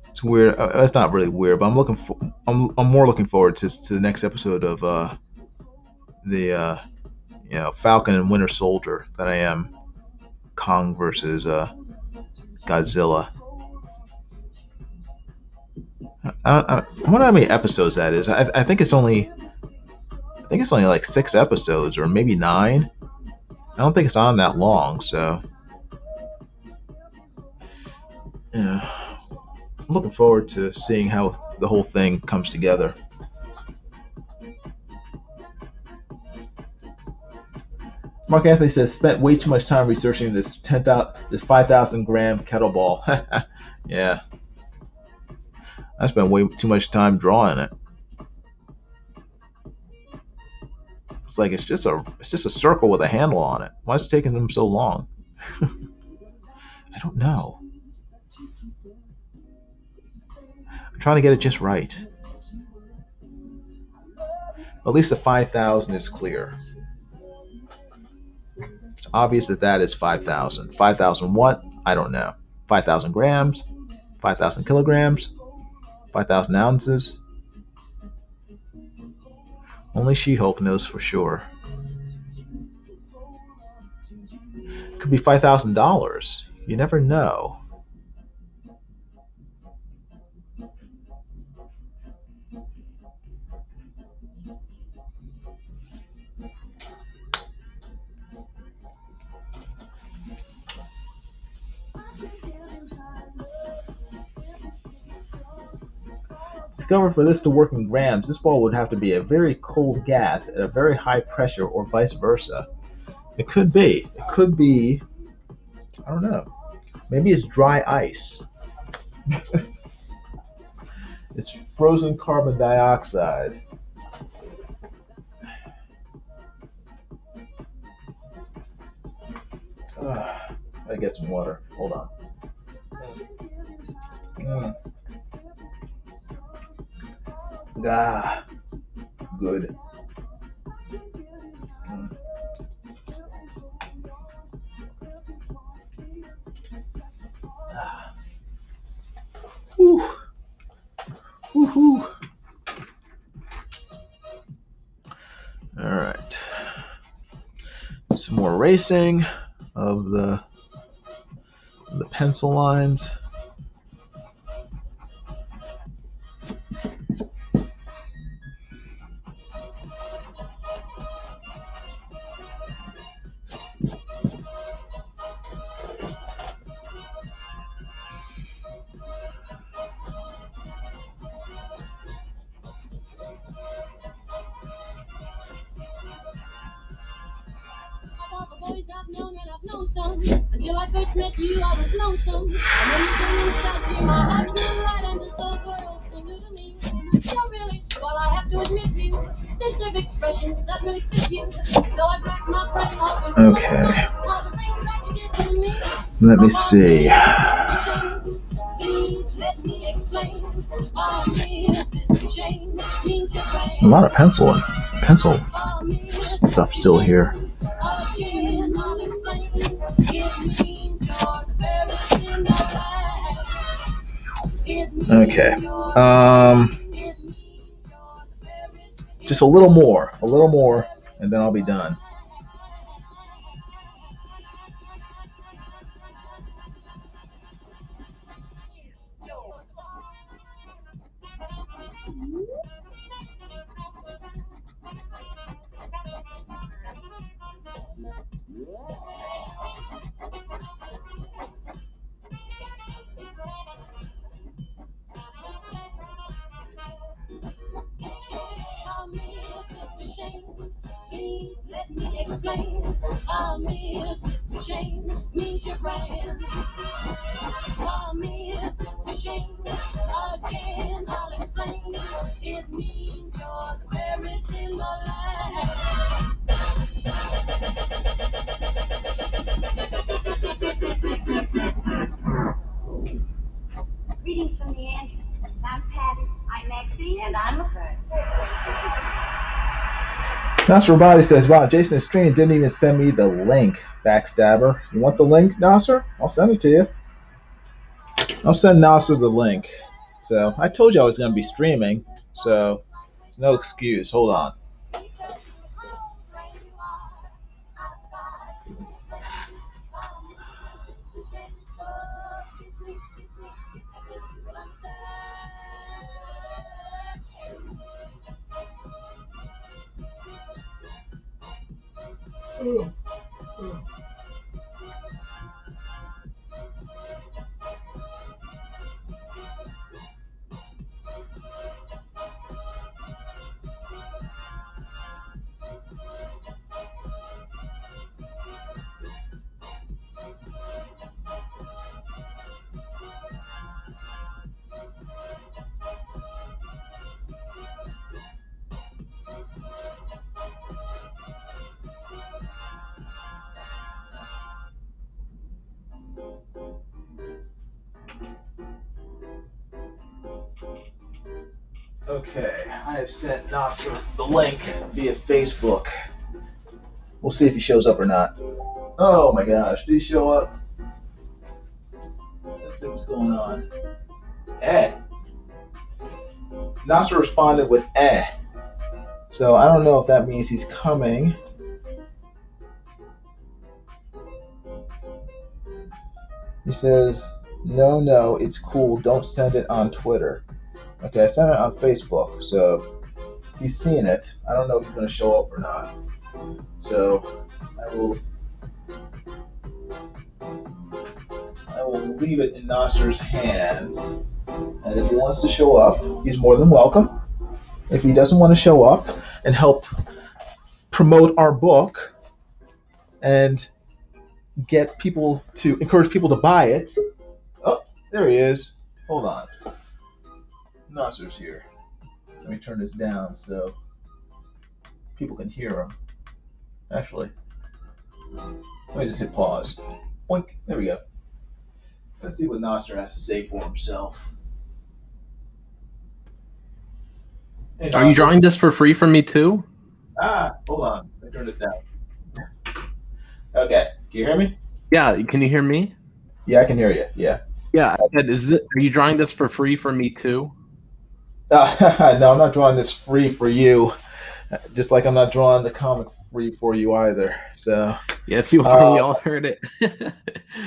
It's weird. It's not really weird, but I'm more looking forward to the next episode of the Falcon and Winter Soldier than I am Kong versus Godzilla. I wonder how many episodes that is. I think it's only like 6 episodes or maybe 9. I don't think it's on that long, so yeah. I'm looking forward to seeing how the whole thing comes together. Mark Anthony says spent way too much time researching this 5,000 gram kettlebell. Yeah, I spent way too much time drawing it. It's like it's just a circle with a handle on it. Why is it taking them so long? I don't know. I'm trying to get it just right. At least the 5,000 is clear. It's obvious that is 5,000. 5,000 what? I don't know. 5,000 grams? 5,000 kilograms? 5,000 ounces? Only She-Hulk knows for sure. It could be $5,000. You never know. Discovered for this to work in grams, this ball would have to be a very cold gas at a very high pressure or vice versa. It could be. It could be, I don't know. Maybe it's dry ice. It's frozen carbon dioxide. I get some water. Hold on. Ah, good. Whew. Woo-hoo. All right. Some more erasing of the pencil lines. boys I've known and I've known some. Until I first met you, I was lonesome. And when you came inside, dear, my heart grew light and this whole world seemed new to me. You're really swell, I have to admit you. Deserve expressions that really fit you. So I racked my brain off and Okay. all the things that you did to me. Let me see. Please let me explain. A lot of pencil stuff still here. Okay. Just a little more, and then I'll be done. Please let me explain. Mr. Shane means your friend. Mr. Shane, again I'll explain. It means you're the fairest in the land. Greetings from the Andrews. I'm Patty. I'm Maxine, and I'm Laverne. Nasser Rabadi says, wow, Jason Estreen didn't even send me the link, backstabber. You want the link, Nasser? I'll send it to you. I'll send Nasser the link. So, I told you I was going to be streaming, so no excuse. Hold on. Okay, I have sent Nasser the link via Facebook. We'll see if he shows up or not. Oh my gosh, did he show up? Let's see what's going on. Nasser responded with So I don't know if that means he's coming. He says, no, it's cool. Don't send it on Twitter. Okay, I sent it on Facebook, so he's seeing it. I don't know if he's going to show up or not. So I will leave it in Nasser's hands. And if he wants to show up, he's more than welcome. If he doesn't want to show up and help promote our book and encourage people to buy it. Oh, there he is. Hold on. Nasser's here. Let me turn this down so people can hear him. Actually, let me just hit pause. Boink. There we go. Let's see what Nasser has to say for himself. Hey, Are you drawing this for free from me too? Hold on. Let me turn this down. Okay. Can you hear me? Yeah. Can you hear me? Yeah, I can hear you. Yeah. Yeah. I said, are you drawing this for free for me too? No, I'm not drawing this free for you. Just like I'm not drawing the comic free for you either. So. Yes, you are. We all heard it.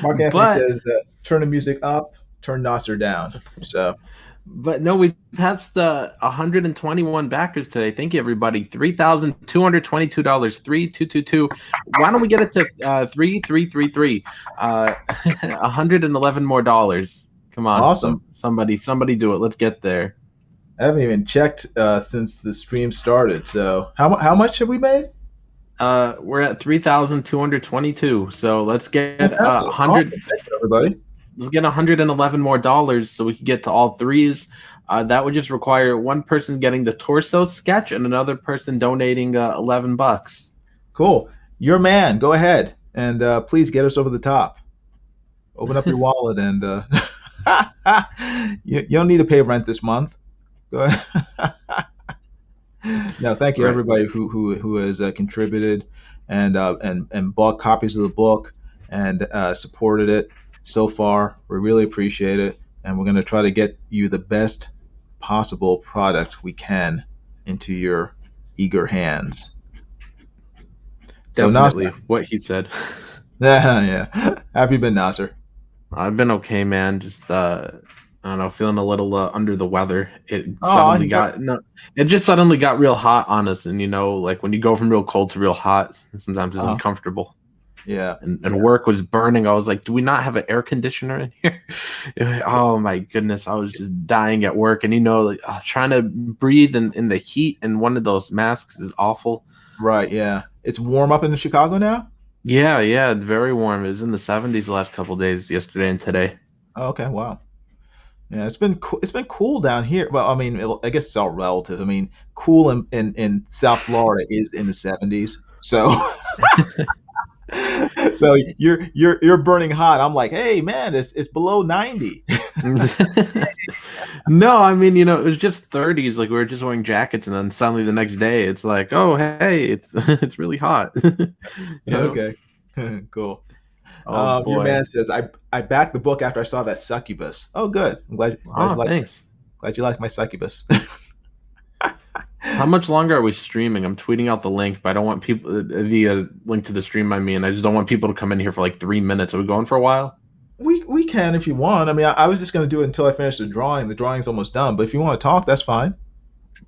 Mark Anthony says, turn the music up, turn Nasser down. So. But no, we passed 121 backers today. Thank you, everybody. $3,222. 3222. Why don't we get it to 3333? $111 more dollars. Come on, awesome. Somebody do it. Let's get there. I haven't even checked since the stream started. So how much have we made? We're at 3,222. So let's get Fantastic. 100. Awesome. Thank you, everybody. Let's get $111 more so we can get to all threes. That would just require one person getting the torso sketch and another person donating $11. Cool. Your man. Go ahead and please get us over the top. Open up your wallet and you don't need to pay rent this month. Go ahead. No, thank you Right. everybody who has contributed and bought copies of the book and supported it so far. We really appreciate it, and we're going to try to get you the best possible product we can into your eager hands. So, Definitely Nasser. what he said. Yeah. How have you been, Nasser? I've been okay, man. Just I don't know, feeling a little under the weather. It just suddenly got real hot on us, and like when you go from real cold to real hot, sometimes it's uncomfortable. Yeah. And work was burning. I was like, do we not have an air conditioner in here? Oh my goodness, I was just dying at work, and like trying to breathe in the heat in one of those masks is awful. Right. Yeah. It's warm up in Chicago now. Yeah, very warm. It was in the 70s the last couple of days, yesterday and today. Oh, okay. Wow. Yeah, it's been cool down here. Well, I mean, I guess it's all relative. I mean, cool in South Florida is in the 70s. So so you're burning hot. I'm like, hey man, it's below 90. No, I mean, it was just 30s. Like we were just wearing jackets, and then suddenly the next day, it's like, oh hey, it's it's really hot. Okay, cool. Oh boy. Your man says I backed the book after I saw that succubus. Oh, good. I'm glad you like thanks. Glad you like my succubus. How much longer are we streaming? I'm tweeting out the link, but I don't want people the link to the stream. I mean, I just don't want people to come in here for like 3 minutes. Are we going for a while? We can if you want. I mean, I was just gonna do it until I finish the drawing. The drawing's almost done, but if you want to talk, that's fine.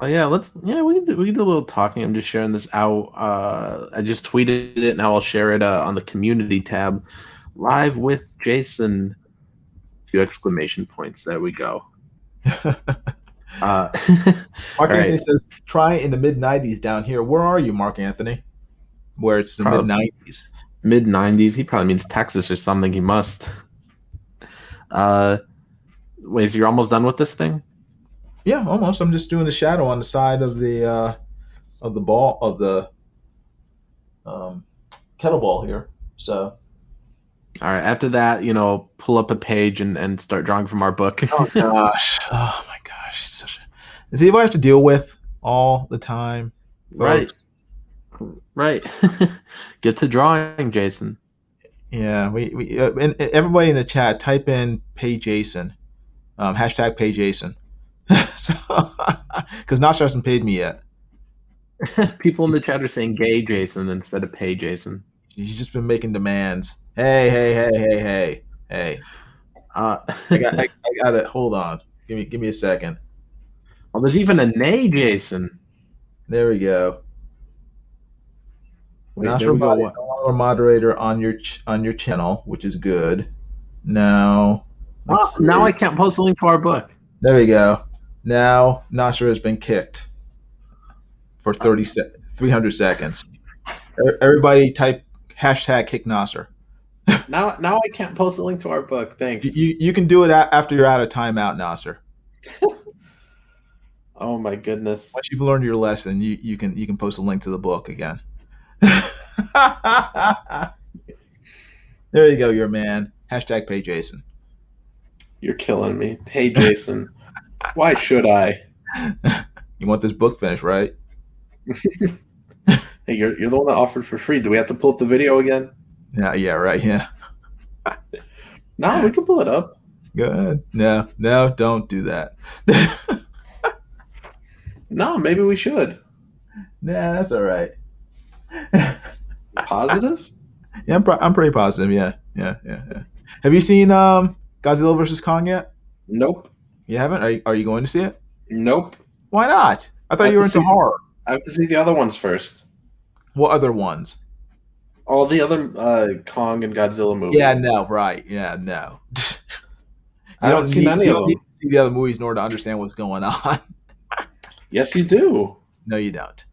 Oh yeah, we can do a little talking. I'm just sharing this out. I just tweeted it. Now I'll share it on the community tab, live with Jason. 2 exclamation points. There we go. Mark Anthony says, try in the mid 90s down here. Where are you, Mark Anthony? Where it's the mid 90s. Mid 90s. He probably means Texas or something. He must. Wait, so you're almost done with this thing? Yeah, almost. I'm just doing the shadow on the side of the ball of the kettlebell here. So. All right. After that, pull up a page and start drawing from our book. Oh gosh. Oh my gosh. Is he what I have to deal with all the time? Folks? Right. Get to drawing, Jason. Yeah. We and everybody in the chat type in pay Jason, hashtag pay Jason. So, because Nasha hasn't paid me yet. People in the chat are saying gay Jason instead of pay Jason. He's just been making demands. Hey. I got it. Hold on. Give me a second. Oh, there's even a nay Jason. There we go. Wait, Nasser Body is no longer a moderator on your channel, which is good. Now I can't post a link to our book. There we go. Now Nasser has been kicked for 300 seconds. Everybody type hashtag kick Nasser. Now I can't post a link to our book. Thanks. You can do it after you're out of timeout, Nasser. Oh my goodness. Once you've learned your lesson, you can post a link to the book again. There you go, your man. Hashtag pay Jason. You're killing me. Pay Jason. Why should I? You want this book finished, right? Hey, you're the one that offered for free. Do we have to pull up the video again? Yeah, right. Yeah. No, we can pull it up. Good. No, don't do that. No, maybe we should. Nah, that's all right. Positive? Yeah, I'm pretty positive. Yeah. Have you seen Godzilla vs. Kong yet? Nope. You haven't? Are you going to see it? Nope. Why not? I thought you were into horror. I have to see the other ones first. What other ones? All the other Kong and Godzilla movies. Yeah, no, right. Yeah, no. I don't see any of them. You don't need to see the other movies in order to understand what's going on. Yes, you do. No, you don't.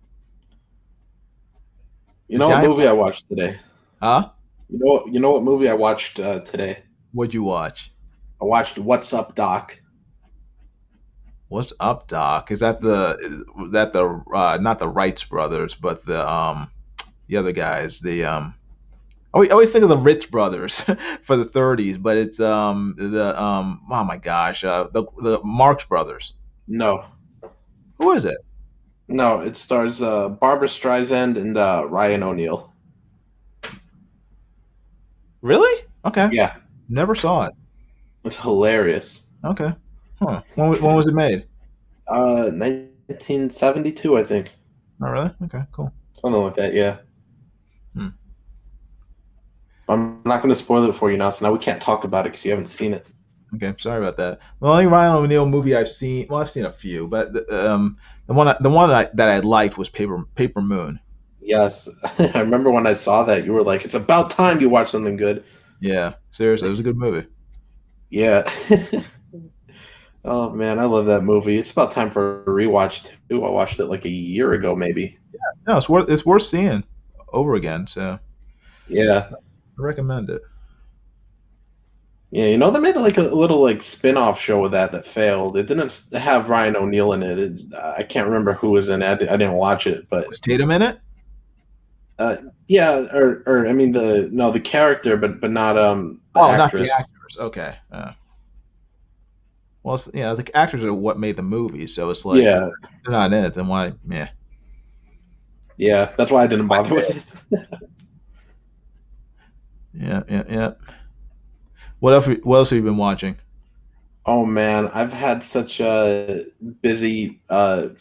You The know what giant movie I watched today? huh? You know what movie I watched today? What'd you watch? I watched What's Up, Doc. What's up, Doc? Is that the not the Wrights brothers, but the other guys, I always think of the Ritz brothers for the 30s, but it's the oh my gosh, the Marx brothers. No, Who is it? no, it stars Barbara Streisand and Ryan O'Neal. Really? Okay. Yeah, Never saw it. it's hilarious. Okay. Huh. When was it made? 1972, I think, Oh, really? Okay, cool. something like that. Yeah, Hmm. I'm not going to spoil it for you now, so now we can't talk about it because you haven't seen it. Okay, sorry about that. The only Ryan O'Neal movie I've seen, well, I've seen a few, but the one that I liked was Paper Moon. Yes, I remember when I saw that, you were like, "It's about time you watch something good." Yeah, seriously, it was a good movie. Yeah. Oh man, I love that movie. It's about time for a rewatch too. I watched it like a year ago, maybe. No, it's worth seeing over again. So Yeah, I recommend it. yeah. You know, they made like a little like spin-off show with that failed. It didn't have Ryan O'Neal in it. I can't remember who was in it. I didn't watch it, but Was Tatum in it? uh, yeah, or I mean the character, but not the Oh, not the actress. actors. Okay. Well, yeah, the actors are what made the movie, so it's like if Yeah, they're not in it, then why? Yeah. yeah. That's why I didn't bother with it. Yeah, yeah, yeah. What else have you been watching? Oh man, I've had such a busy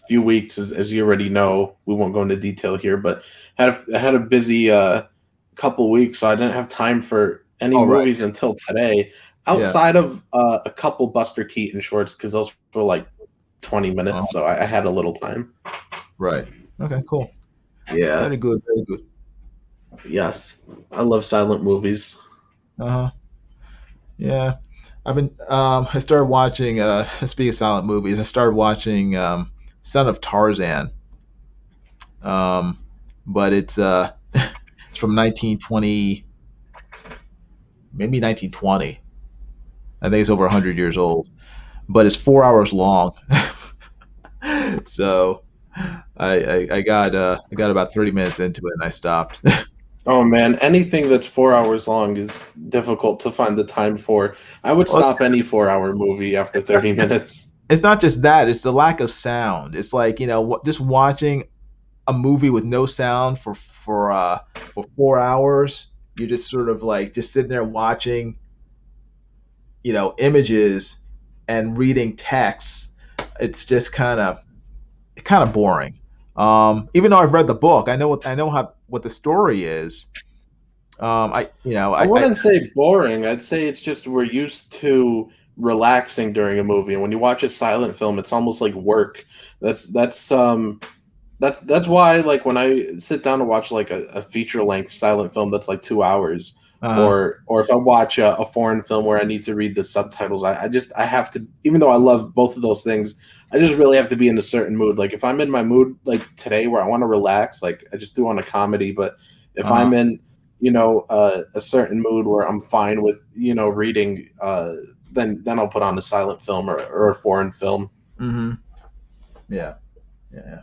few weeks, as you already know. We won't go into detail here, but I had a busy couple weeks, so I didn't have time for any Oh, right. movies until today. Yeah. Outside of a couple Buster Keaton shorts, because those were like 20 minutes, Uh-huh. so I had a little time. Right. Okay, cool. Yeah, Very good, very good. yes, I love silent movies. Uh-huh. Yeah. I started watching speaking of silent movies, I started watching Son of Tarzan. Um but it's from 1920, maybe 1920. I think it's over 100 years old, but it's 4 hours long. So I got about 30 minutes into it and I stopped. Oh man, anything that's 4 hours long is difficult to find the time for. I would Well, stop any 4 hour movie after 30 minutes. it's not just that; it's the lack of sound. It's like just watching a movie with no sound for 4 hours. You're just sort of like just sitting there watching, images and reading texts. It's just kind of boring. Even though I've read the book, I know what the story is. I you know I I wouldn't say boring. I'd say it's just we're used to relaxing during a movie. And when you watch a silent film, it's almost like work. That's why like when I sit down to watch like a feature length silent film that's like 2 hours, uh or if I watch a foreign film where I need to read the subtitles, I have to, even though I love both of those things, I just really have to be in a certain mood. Like if I'm in my mood like today where I want to relax, like I just do on a comedy. But if uh I'm in a certain mood where I'm fine with reading, then I'll put on a silent film or a foreign film. hmm yeah, yeah,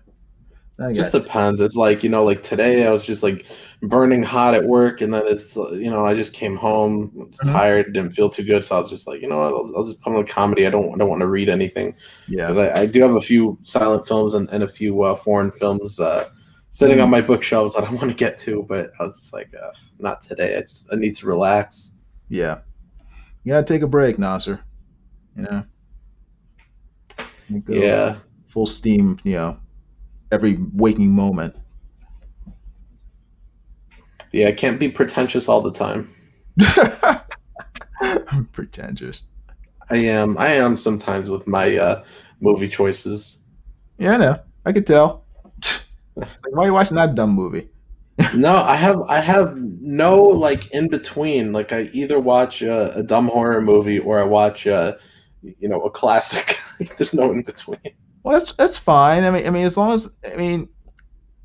I Just got you. depends. It's like, like today I was just like burning hot at work, and then it's, I just came home, was Mhm. tired, didn't feel too good. So I was just like, you know what, I'll just put on a comedy. I don't want to read anything Yeah. because I do have a few silent films and a few foreign films sitting on Mm. my bookshelves that I want to get to, but I was just like, not today. I need to relax. Yeah. You gotta take a break, Nasser. You know, you go Yeah. full steam, every waking moment. Yeah. I can't be pretentious all the time. Pretentious. I am sometimes with my movie choices. Yeah, I know. I could tell. Like, why are you watching that dumb movie? No, I have no like in between. Like I either watch a dumb horror movie or I watch a classic. There's no in between. Well, that's fine. As long as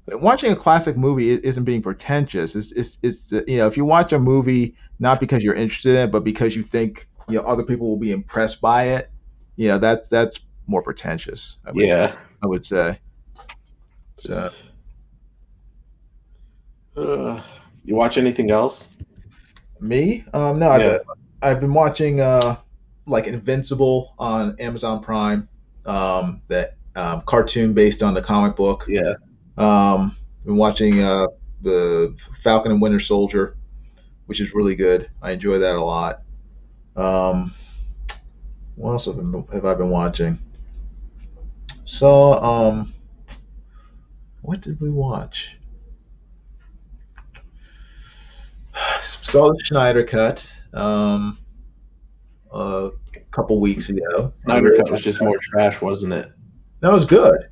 watching a classic movie isn't being pretentious. It's if you watch a movie not because you're interested in it, but because you think other people will be impressed by it, that's more pretentious. Yeah. I would say. So You watch anything else? me, no, Yeah. I've been watching like Invincible on Amazon Prime, that cartoon based on the comic book. Yeah. Been watching the Falcon and Winter Soldier, which is really good. I enjoy that a lot. Um, what else have I been watching? So, what did we watch? Saw the Schneider Cut a couple weeks ago. I Snyder really Cut was just more trash, wasn't it? that was good.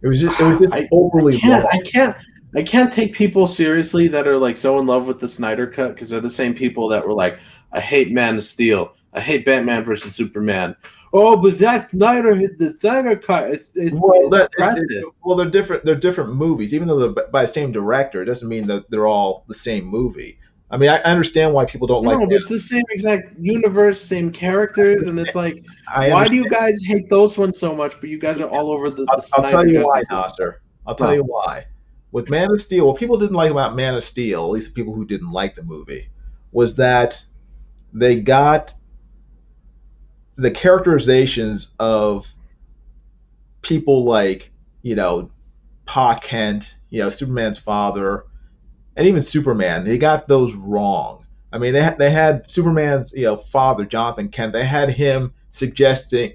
It was just I overly can't long. I can't I can't take people seriously that are like so in love with the Snyder Cut because they're the same people that were like, I hate Man of Steel, I hate Batman versus Superman. Oh, but the Snyder Cut, Well, it's impressive. well, they're different. They're different movies, even though they're by the same director. It doesn't mean that they're all the same movie. I mean, I understand why people don't like No, but Man. it's the same exact universe, same characters, and it's like, I why do you understand. guys hate those ones so much, but you guys are all over the I'll tell Snyder you why, Justice League? Nasser. I'll tell Huh. you why. With Man of Steel, what people didn't like about Man of Steel, at least people who didn't like the movie, was that they got the characterizations of people like Pa Kent, Superman's father, and even Superman. They got those wrong. I mean, they had Superman's father, Jonathan Kent. They had him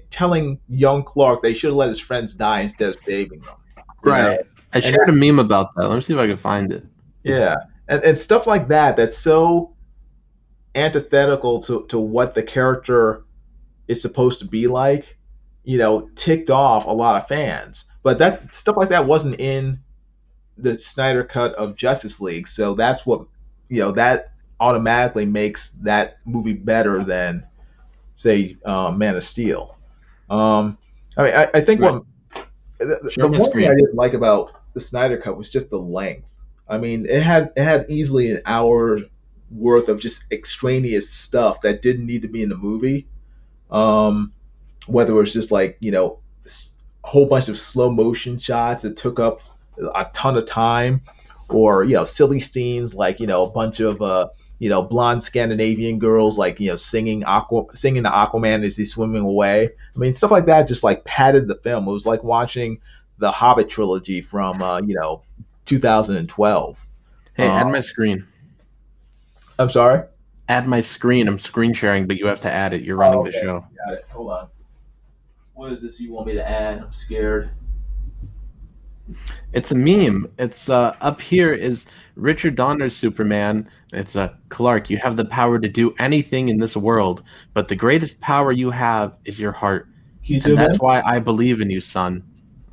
telling young Clark they should have let his friends die instead of saving them. You know, Right. I and shared a meme about that. Let me see if I can find it. yeah, and stuff like that. That's so antithetical to what the character is supposed to be like. Ticked off a lot of fans. But that stuff like that wasn't in the Snyder cut of Justice League. So that's what that automatically makes that movie better than say Man of Steel. I mean, I think Right. what Share the my one thing I screen. didn't like about the Snyder cut was just the length. I mean, it had easily an hour worth of just extraneous stuff that didn't need to be in the movie. Um, whether it was just like a whole bunch of slow motion shots that took up a ton of time, or silly scenes like a bunch of blonde Scandinavian girls like singing the Aquaman as he's swimming away. I mean, stuff like that just like padded the film. It was like watching the Hobbit trilogy from 2012. Hey, uh, add my screen. I'm sorry. Add my screen. I'm screen sharing, but you have to add it. You're running Oh, the okay, show. got it. Hold on. What is this you want me to add? I'm scared. It's a meme. It's up here is Richard Donner's Superman. It's Clark. You have the power to do anything in this world, but the greatest power you have is your heart, Can you and zoom in? that's why I believe in you, son.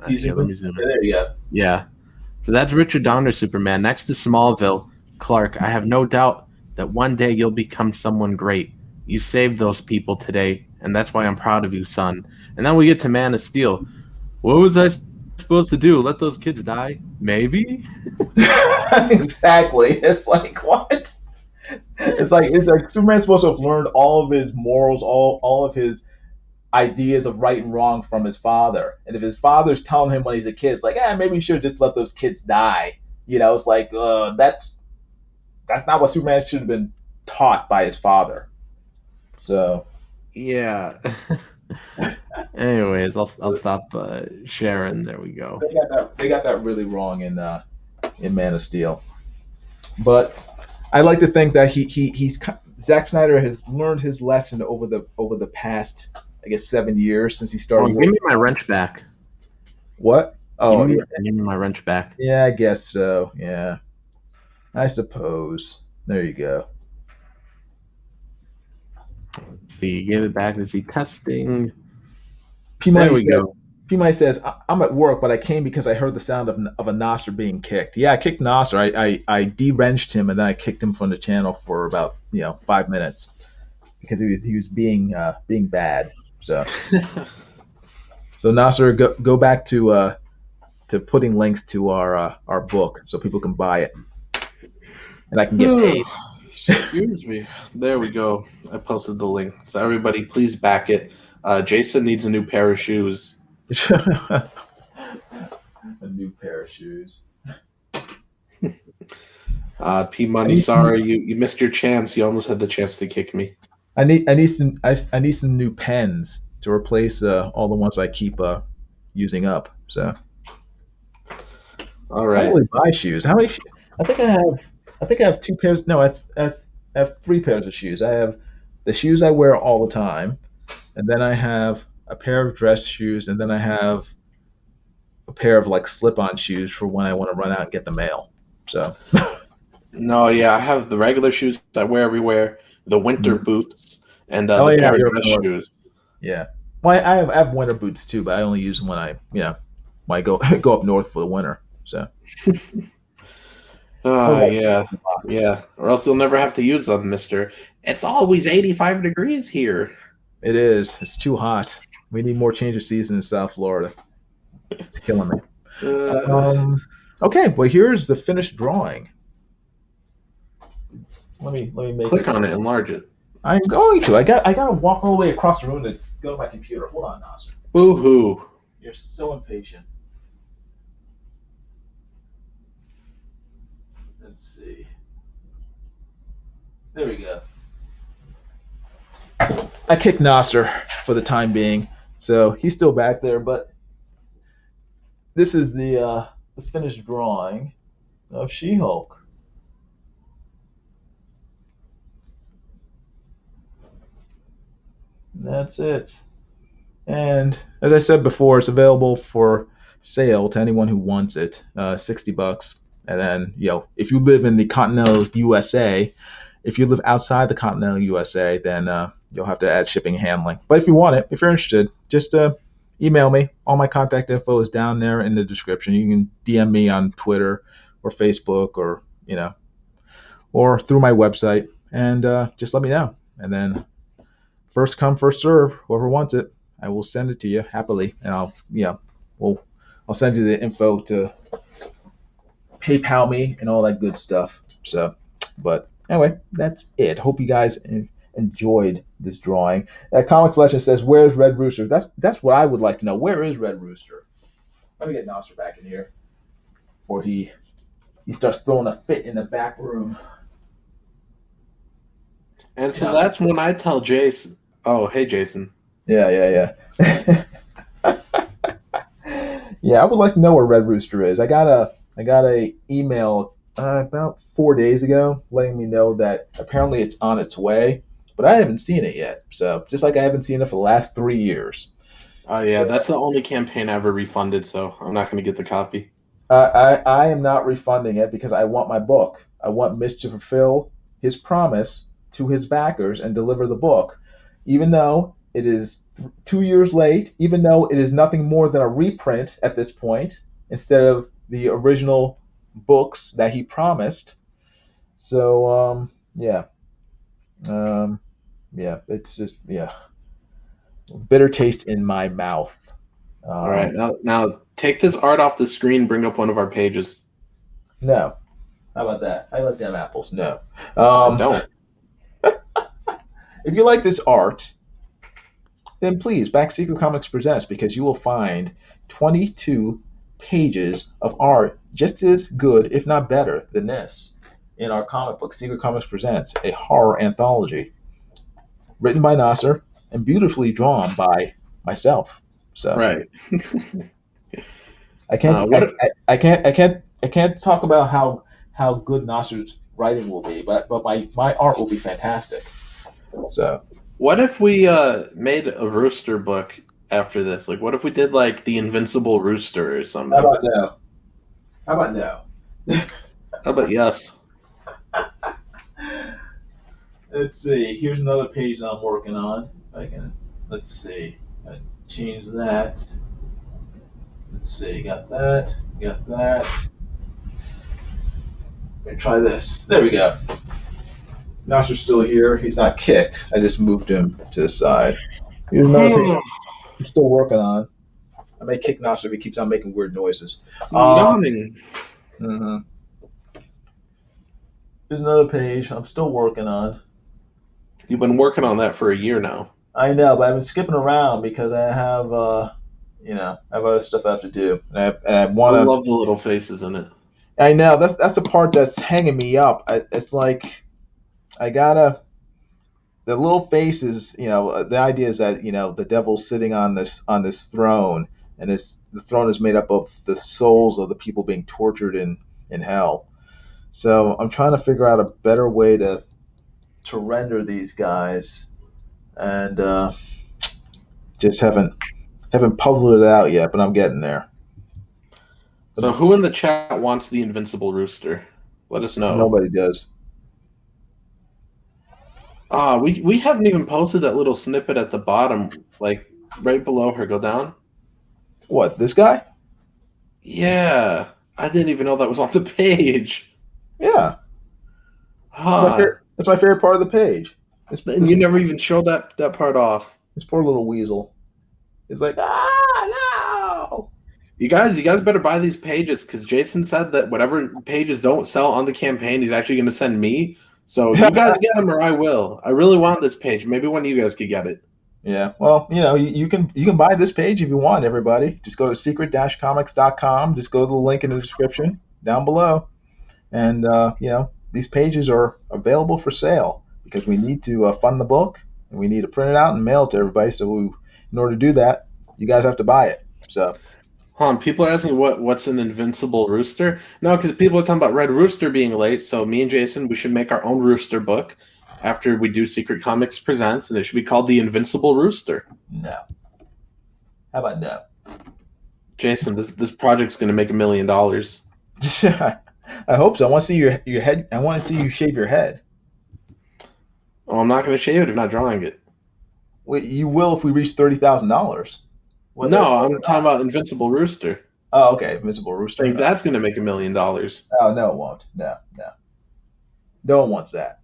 Can you Here, zoom let in? me zoom Okay, in. there you go. Yeah. So that's Richard Donner's Superman. Next to Smallville, Clark. I have no doubt that one day you'll become someone great. You saved those people today, and that's why I'm proud of you, son. And then we get to Man of Steel. What was I supposed to do? Let those kids die? Maybe. Exactly. It's like what? It's like Superman's supposed to have learned all of his morals, all of his ideas of right and wrong from his father. And if his father's telling him when he's a kid, it's like, maybe you should just let those kids die. It's like that's not what Superman should have been taught by his father. So Yeah. Anyways, I'll stop sharing. There we go. they got that really wrong in Man of Steel. But I like to think that he's Zack Snyder has learned his lesson over the past, I guess, 7 years since he Oh, started give me working. my wrench back. What? Give Oh me yeah, give me my wrench back. yeah, I guess so. Yeah, I suppose. There you go. So you give it back. Is he testing? P There Money we says. go. P Money says I'm at work, but I came because I heard the sound of a Nasser being kicked. Yeah, I kicked Nasser. I de-wrenched him and then I kicked him from the channel for about 5 minutes because he was being bad. So Nasser, go back to putting links to our book so people can buy it and I can get paid. Excuse me. There we go. I posted the link. So everybody, please back it. Jason needs a new pair of shoes. A new pair of shoes. P Money, sorry you missed your chance. You almost had the chance to kick me. I need some new pens to replace all the ones I keep using up. So All I right. don't really buy shoes. How many? I think I have two pairs. No, I have three pairs of shoes. I have the shoes I wear all the time, and then I have a pair of dress shoes, and then I have a pair of like slip-on shoes for when I want to run out and get the mail. So No, yeah, I have the regular shoes I wear everywhere, the winter boots, and oh the yeah, pair of you're up dress north. shoes. Yeah. Well, I have winter boots too, but I only use them when I go go up north for the winter. So Oh, okay. yeah. Or else you'll never have to use them, mister. It's always 85 degrees here. It is. It's too hot. We need more change of season in South Florida. It's killing me. Okay, well here's the finished drawing. Let me make Click it. on it, enlarge it. I'm going to. I gotta walk all the way across the room to go to my computer. Hold on, Nasser. Boo-hoo. You're so impatient. Let's see. There we go. I kicked Nasser for the time being, so he's still back there. But this is the finished drawing of She-Hulk. That's it. And as I said before, it's available for sale to anyone who wants it. $60. And then, if you live in the continental USA, if you live outside the continental USA, then you'll have to add shipping and handling. But if you want it, if you're interested, just email me. All my contact info is down there in the description. You can DM me on Twitter or Facebook or through my website, and just let me know. And then first come, first serve. Whoever wants it, I will send it to you happily, and I'll send you the info to PayPal me and all that good stuff. So, but anyway, that's it. Hope you guys enjoyed this drawing. Comics Legend says, "Where's Red Rooster?" That's what I would like to know. Where is Red Rooster? Let me get Nasser back in here, or he starts throwing a fit in the back room. And so that's when I tell Jason, "Oh, hey, Jason." Yeah. Yeah, I would like to know where Red Rooster is. I got a email about 4 days ago letting me know that apparently it's on its way, but I haven't seen it yet. So just like I haven't seen it for the last 3 years. Oh yeah, that's the only campaign I ever refunded, so I'm not going to get the copy. I am not refunding it because I want my book. I want Mitch to fulfill his promise to his backers and deliver the book, even though it is 2 years late, even though it is nothing more than a reprint at this point instead of the original books that he promised. So yeah, it's just bitter taste in my mouth. All right, now take this art off the screen. Bring up one of our pages. No, how about that? I like them apples. No, Don't. If you like this art, then please back Secret Comics Presents, because you will find 22 pages of art just as good, if not better, than this in our comic book, Secret Comics Presents, a horror anthology, written by Nasser and beautifully drawn by myself. So Right. I can't talk about how good Nasser's writing will be, but my art will be fantastic. So What if we made a rooster book after this? Like, what if we did like the Invincible Rooster or something? how about no? How about no? How about yes? Let's see. Here's another page I'm working on. Let's see. I change that. Let's see. Got that. Got that. Let me try this. There we go. Nasser's still here. He's not kicked. I just moved him to the side. Here's another page I'm still working on. I may kick Nasser if he keeps on making weird noises. Yawning. Mm-hmm. Here's another page I'm still working on. You've been working on that for a year now. I know, but I've been skipping around because I have, I have other stuff I have to do, and I I want to. love the little faces in it. I know that's the part that's hanging me up. It's like I gotta the little faces. The idea is that the devil's sitting on this throne, and the throne is made up of the souls of the people being tortured in hell. So I'm trying to figure out a better way to render these guys, and just haven't puzzled it out yet, but I'm getting there. So who in the chat wants the invincible rooster? Let us know. Nobody does. We haven't even posted that little snippet at the bottom, like right below her. Go down. What, this guy? Yeah, I didn't even know that was on the page. Yeah. Huh. That's my favorite part of the page. And you never even showed that part off. This poor little weasel. It's like, no! You guys better buy these pages, because Jason said that whatever pages don't sell on the campaign, he's actually going to send me. So you guys get them, or I will. I really want this page. Maybe one of you guys could get it. Yeah. Well, you can buy this page if you want. Everybody, just go to secret-comics.com. Just go to the link in the description down below, and these pages are available for sale because we need to fund the book, and we need to print it out and mail it to everybody. So in order to do that, you guys have to buy it. So. People are asking what's an invincible rooster? No, because people are talking about Red Rooster being late. So me and Jason, we should make our own rooster book after we do Secret Comics Presents, and it should be called The Invincible Rooster. No. How about no? Jason, this project's going to make $1 million. I hope so. I want to see your head. I want to see you shave your head. Oh, I'm not going to shave it if you're not drawing it. Wait, you will if we reach $30,000. No, I'm talking about Invincible Rooster. Oh, okay, Invincible Rooster. I think that's going to make $1 million. Oh, no, it won't. No. No one wants that.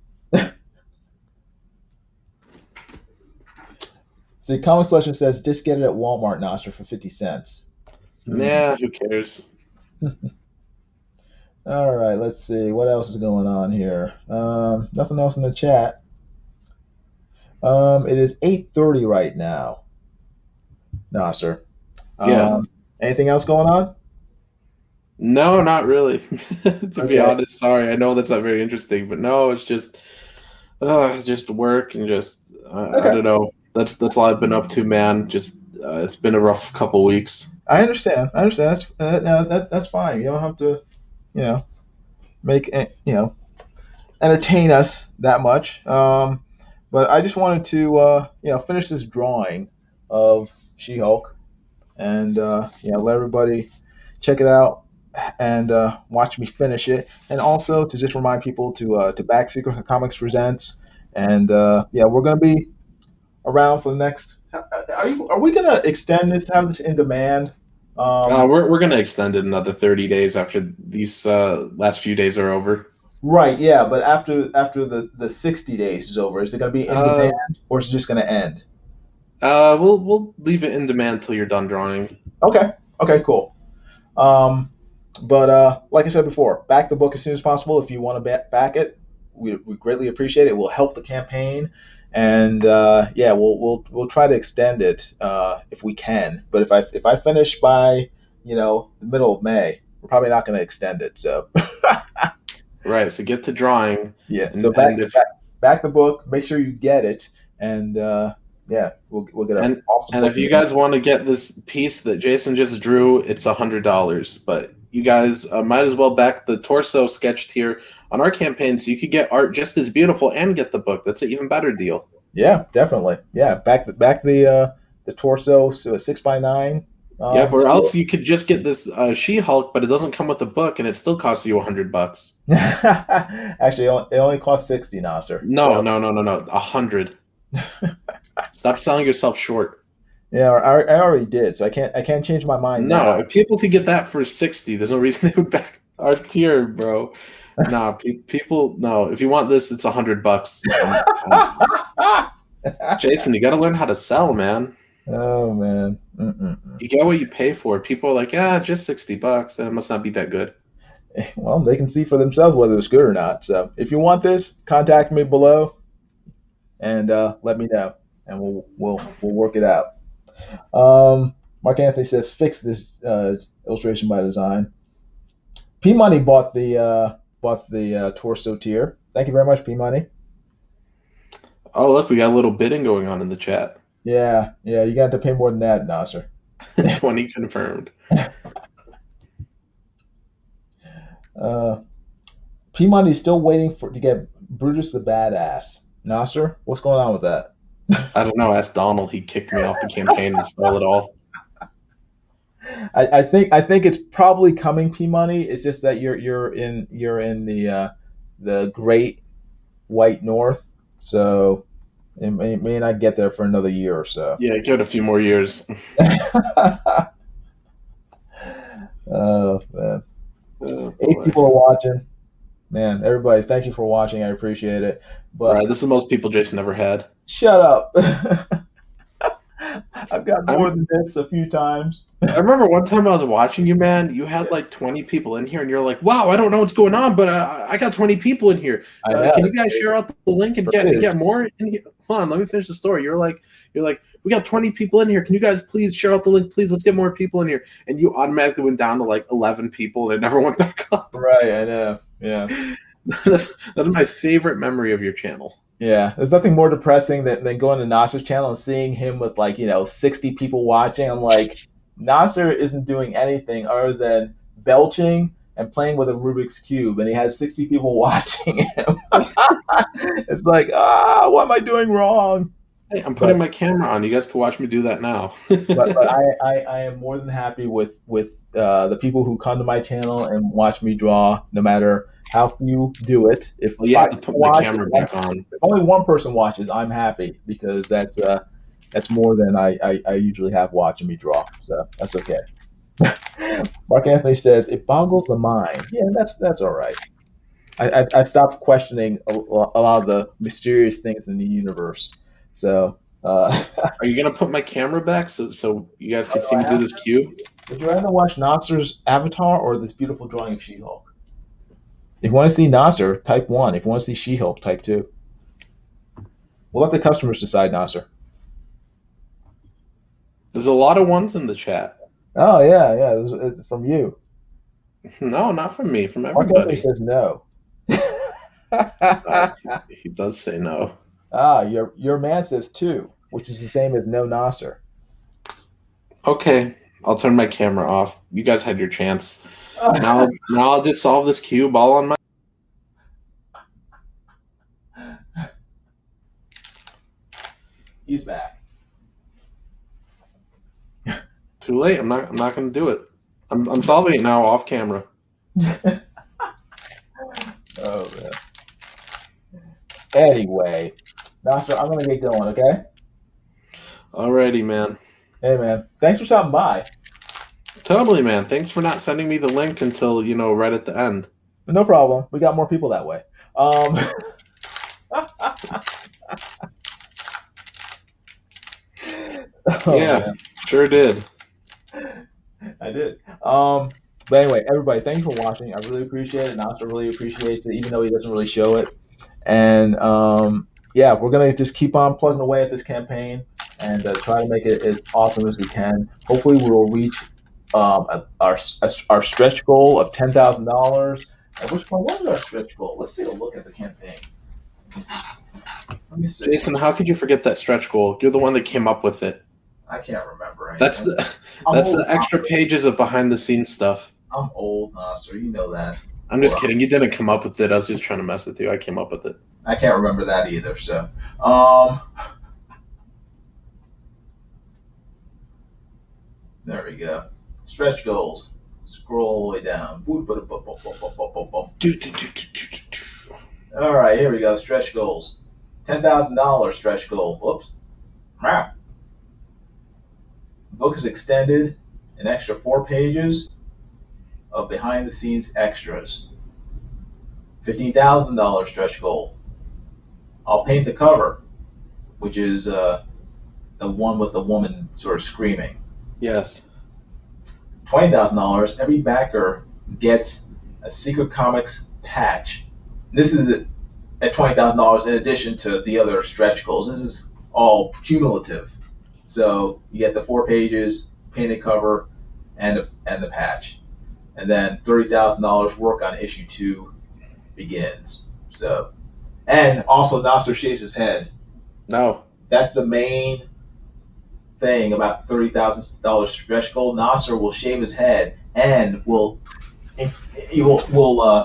See, Comics Legend says just get it at Walmart, Nostra, for 50 cents. Yeah, who cares? All right, let's see. What else is going on here? Nothing else in the chat. It is 8:30 right now. Nasser. Yeah. Anything else going on? No, not really. To be honest, sorry. I know that's not very interesting, but no, it's just work and just I don't know. That's all I've been up to, man. Just it's been a rough couple weeks. I understand. That's fine. You don't have to, make entertain us that much. But I just wanted to finish this drawing of She-Hulk, and let everybody check it out and watch me finish it, and also to just remind people to back Secret Comics Presents, and we're gonna be around for the next. Are we gonna extend this? Have this in demand? We're gonna extend it another 30 days after these last few days are over. Right. Yeah, but after the 60 days is over, is it gonna be in demand, or is it just gonna end? We'll leave it in demand till you're done drawing. Okay, cool. But like I said before, back the book as soon as possible. If you want to back it, we greatly appreciate it. It will help the campaign, and we'll try to extend it if we can. But if I finish by the middle of May, we're probably not going to extend it. So right. So get to drawing. Yeah. So back the book. Make sure you get it, and we'll get an awesome. And if you guys want to get this piece that Jason just drew, it's $100. But you guys might as well back the torso sketched here on our campaign, so you could get art just as beautiful and get the book. That's an even better deal. Yeah, definitely. Yeah, back the torso 6x9. Yep. Or else you could just get this She-Hulk, but it doesn't come with the book, and it still costs you $100. Actually, it only costs 60, Nasser. No, 100. Stop selling yourself short. Yeah, I already did, so I can't change my mind. No, if people could get that for 60, there's no reason they would back our tier, bro. No, people. No, if you want this, it's $100. Jason, you got to learn how to sell, man. Oh man. Mm-mm-mm. You get what you pay for. People are like, ah, just $60. That must not be that good. Well, they can see for themselves whether it's good or not. So if you want this, contact me below and let me know, and we'll work it out. Mark Anthony says fix this illustration by design. P Money bought the torso tier. Thank you very much, P Money. Oh, look, we got a little bidding going on in the chat. Yeah, yeah, you got to pay more than that, Nasser. 20 confirmed. P Money's still waiting to get Brutus the Badass. Nasser, what's going on with that? I don't know. Ask Donald. He kicked me off the campaign and stole it all. I think it's probably coming, P Money. It's just that you're in the Great White North, so it may not get there for another year or so. Yeah, give it a few more years. Oh man, Oh, 8 people are watching. Man, everybody, thank you for watching. I appreciate it. But Right, this is the most people Jason ever had. shut up. I've got more I'm, than this a few times. I remember one time I was watching you, man. You had like 20 people in here, and you're like, "Wow, I don't know what's going on, but I got 20 people in here. I know. Can you guys share out the link and It get more?" Hold on, let me finish the story. You're like, "We got 20 people in here. Can you guys please share out the link, please? Let's get more people in here." And you automatically went down to like 11 people, and it never went back up. Right, I know. Yeah. That's my favorite memory of your channel. Yeah, there's nothing more depressing than going to Nasser's channel and seeing him with 60 people watching. I'm like, Nasser isn't doing anything other than belching and playing with a Rubik's Cube, and he has 60 people watching him. It's like, what am I doing wrong? Hey, I'm putting my camera on. You guys can watch me do that now. But I am more than happy with the people who come to my channel and watch me draw, no matter how few do it. If Well, you have to put the camera back on. if only one person watches, I'm happy because that's more than I usually have watching me draw. So that's okay. Mark Anthony says it boggles the mind. Yeah, that's all right. I stopped questioning a lot of the mysterious things in the universe. So. Are you gonna put my camera back so you guys can see me do this cube? Would you rather watch Nasser's avatar or this beautiful drawing of She-Hulk? If you want to see Nasser, type 1. If you want to see She-Hulk, type 2. We'll let the customers decide, Nasser. There's a lot of ones in the chat. Oh, yeah. It's from you. No, not from me, from Mark everybody. Anthony says no. He does say no. Your man says 2, which is the same as no Nasser. Okay, I'll turn my camera off. You guys had your chance. Now I'll just solve this cube all on my. He's back. Too late. I'm not going to do it. I'm solving it now off camera. Oh man. Anyway, Nasser, I'm gonna get going. Okay. Alrighty, man. Hey man, thanks for stopping by. Totally, man. Thanks for not sending me the link until right at the end. No problem. We got more people that way. Oh, Yeah, man. sure did. I did. But anyway, everybody, thank you for watching. I really appreciate it. Nasser really appreciates it, even though he doesn't really show it. And yeah, we're gonna just keep on plugging away at this campaign and try to make it as awesome as we can. Hopefully, we'll reach our stretch goal of $10,000. What is our stretch goal? Let's take a look at the campaign. Let me see. Jason, how could you forget that stretch goal? You're the one that came up with it. I can't remember. That's the extra pages of behind the scenes stuff. I'm old, Nasser. You know that. I'm just kidding. You didn't come up with it. I was just trying to mess with you. I came up with it. I can't remember that either. So, there we go. Stretch goals. Scroll all the way down. All right, here we go. Stretch goals. $10,000 stretch goal. Whoops. Wow. The book is extended an extra 4 pages of behind the scenes extras. $15,000 stretch goal. I'll paint the cover, which is the one with the woman sort of screaming. Yes. $20,000, every backer gets a Secret Comics patch. This is at $20,000 in addition to the other stretch goals. This is all cumulative. So you get the 4 pages, painted cover, and the patch. And then $30,000 work on issue 2 begins. So, and also Nasser shaves his head. No. That's the main thing about the $30,000 stretch goal. Nasser will shave his head and will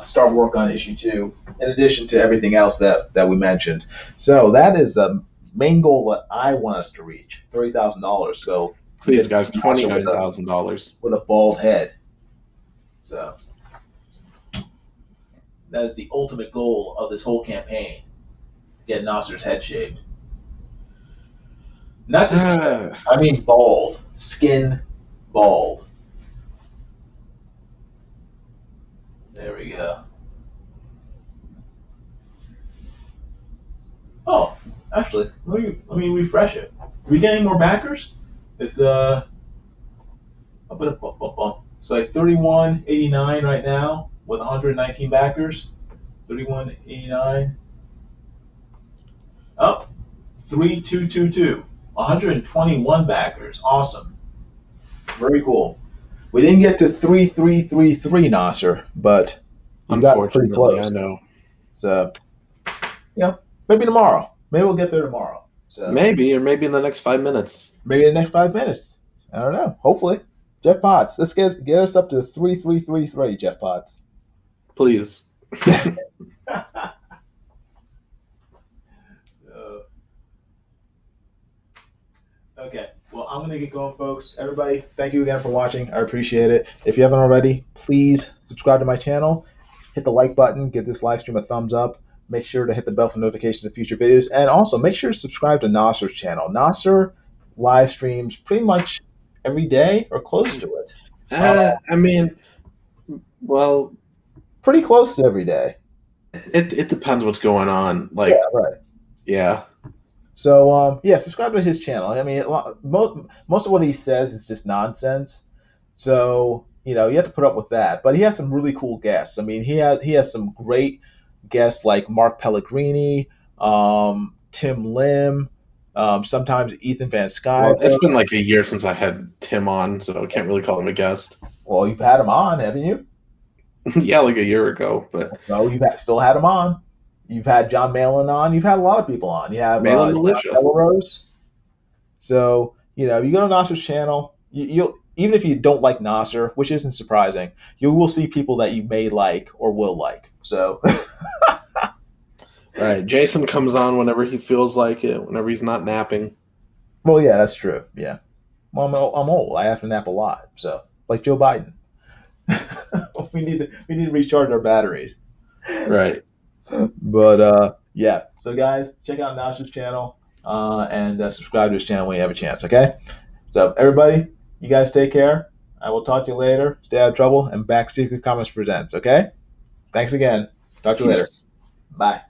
start work on issue 2 in addition to everything else that we mentioned. So that is the main goal that I want us to reach, $30,000. So please, guys, $29,000 with a bald head. So that is the ultimate goal of this whole campaign: get Nasser's head shaved. Not just, I mean bald, skin bald. There we go. Oh, actually, let me refresh it. Are we getting more backers? It's it's like 31.89 right now with 119 backers. 31.89. Up. 3222. 121 backers. Awesome. Very cool. We didn't get to 3333, Nasser, but we got pretty close. I know. So, maybe tomorrow. Maybe we'll get there tomorrow. So maybe in the next 5 minutes. Maybe in the next 5 minutes. I don't know. Hopefully. Jeff Potts. Let's get us up to 3333, Jeff Potts. Please. Okay. Well, I'm going to get going, folks. Everybody, thank you again for watching. I appreciate it. If you haven't already, please subscribe to my channel. Hit the like button. Give this live stream a thumbs up. Make sure to hit the bell for notifications of future videos. And also, make sure to subscribe to Nasser's channel. Nasser live streams pretty much every day or close to it. Pretty close to every day. It depends what's going on. Yeah, right. Yeah. So, subscribe to his channel. I mean, most of what he says is just nonsense. So, you have to put up with that. But he has some really cool guests. I mean, he has some great guests like Mark Pellegrini, Tim Lim, sometimes Ethan Van Sciver. Well, it's been like a year since I had Tim on, so I can't really call him a guest. Well, you've had him on, haven't you? Yeah, like a year ago. But no, you've still had him on. You've had John Malin on. You've had a lot of people on. You have Malin Militia. Rose. So, you go to Nasser's channel. You'll even if you don't like Nasser, which isn't surprising, you will see people that you may like or will like. So. Right. Jason comes on whenever he feels like it, whenever he's not napping. Well, yeah, that's true. Yeah. Well, I'm old. I have to nap a lot. So, like Joe Biden. we need to recharge our batteries. Right. But so guys, check out Nasser's channel and subscribe to his channel when you have a chance. Okay. So everybody, you guys take care. I will talk to you later. Stay out of trouble, and back Secret Comics Presents. Okay. Thanks again. Talk to you later. Bye.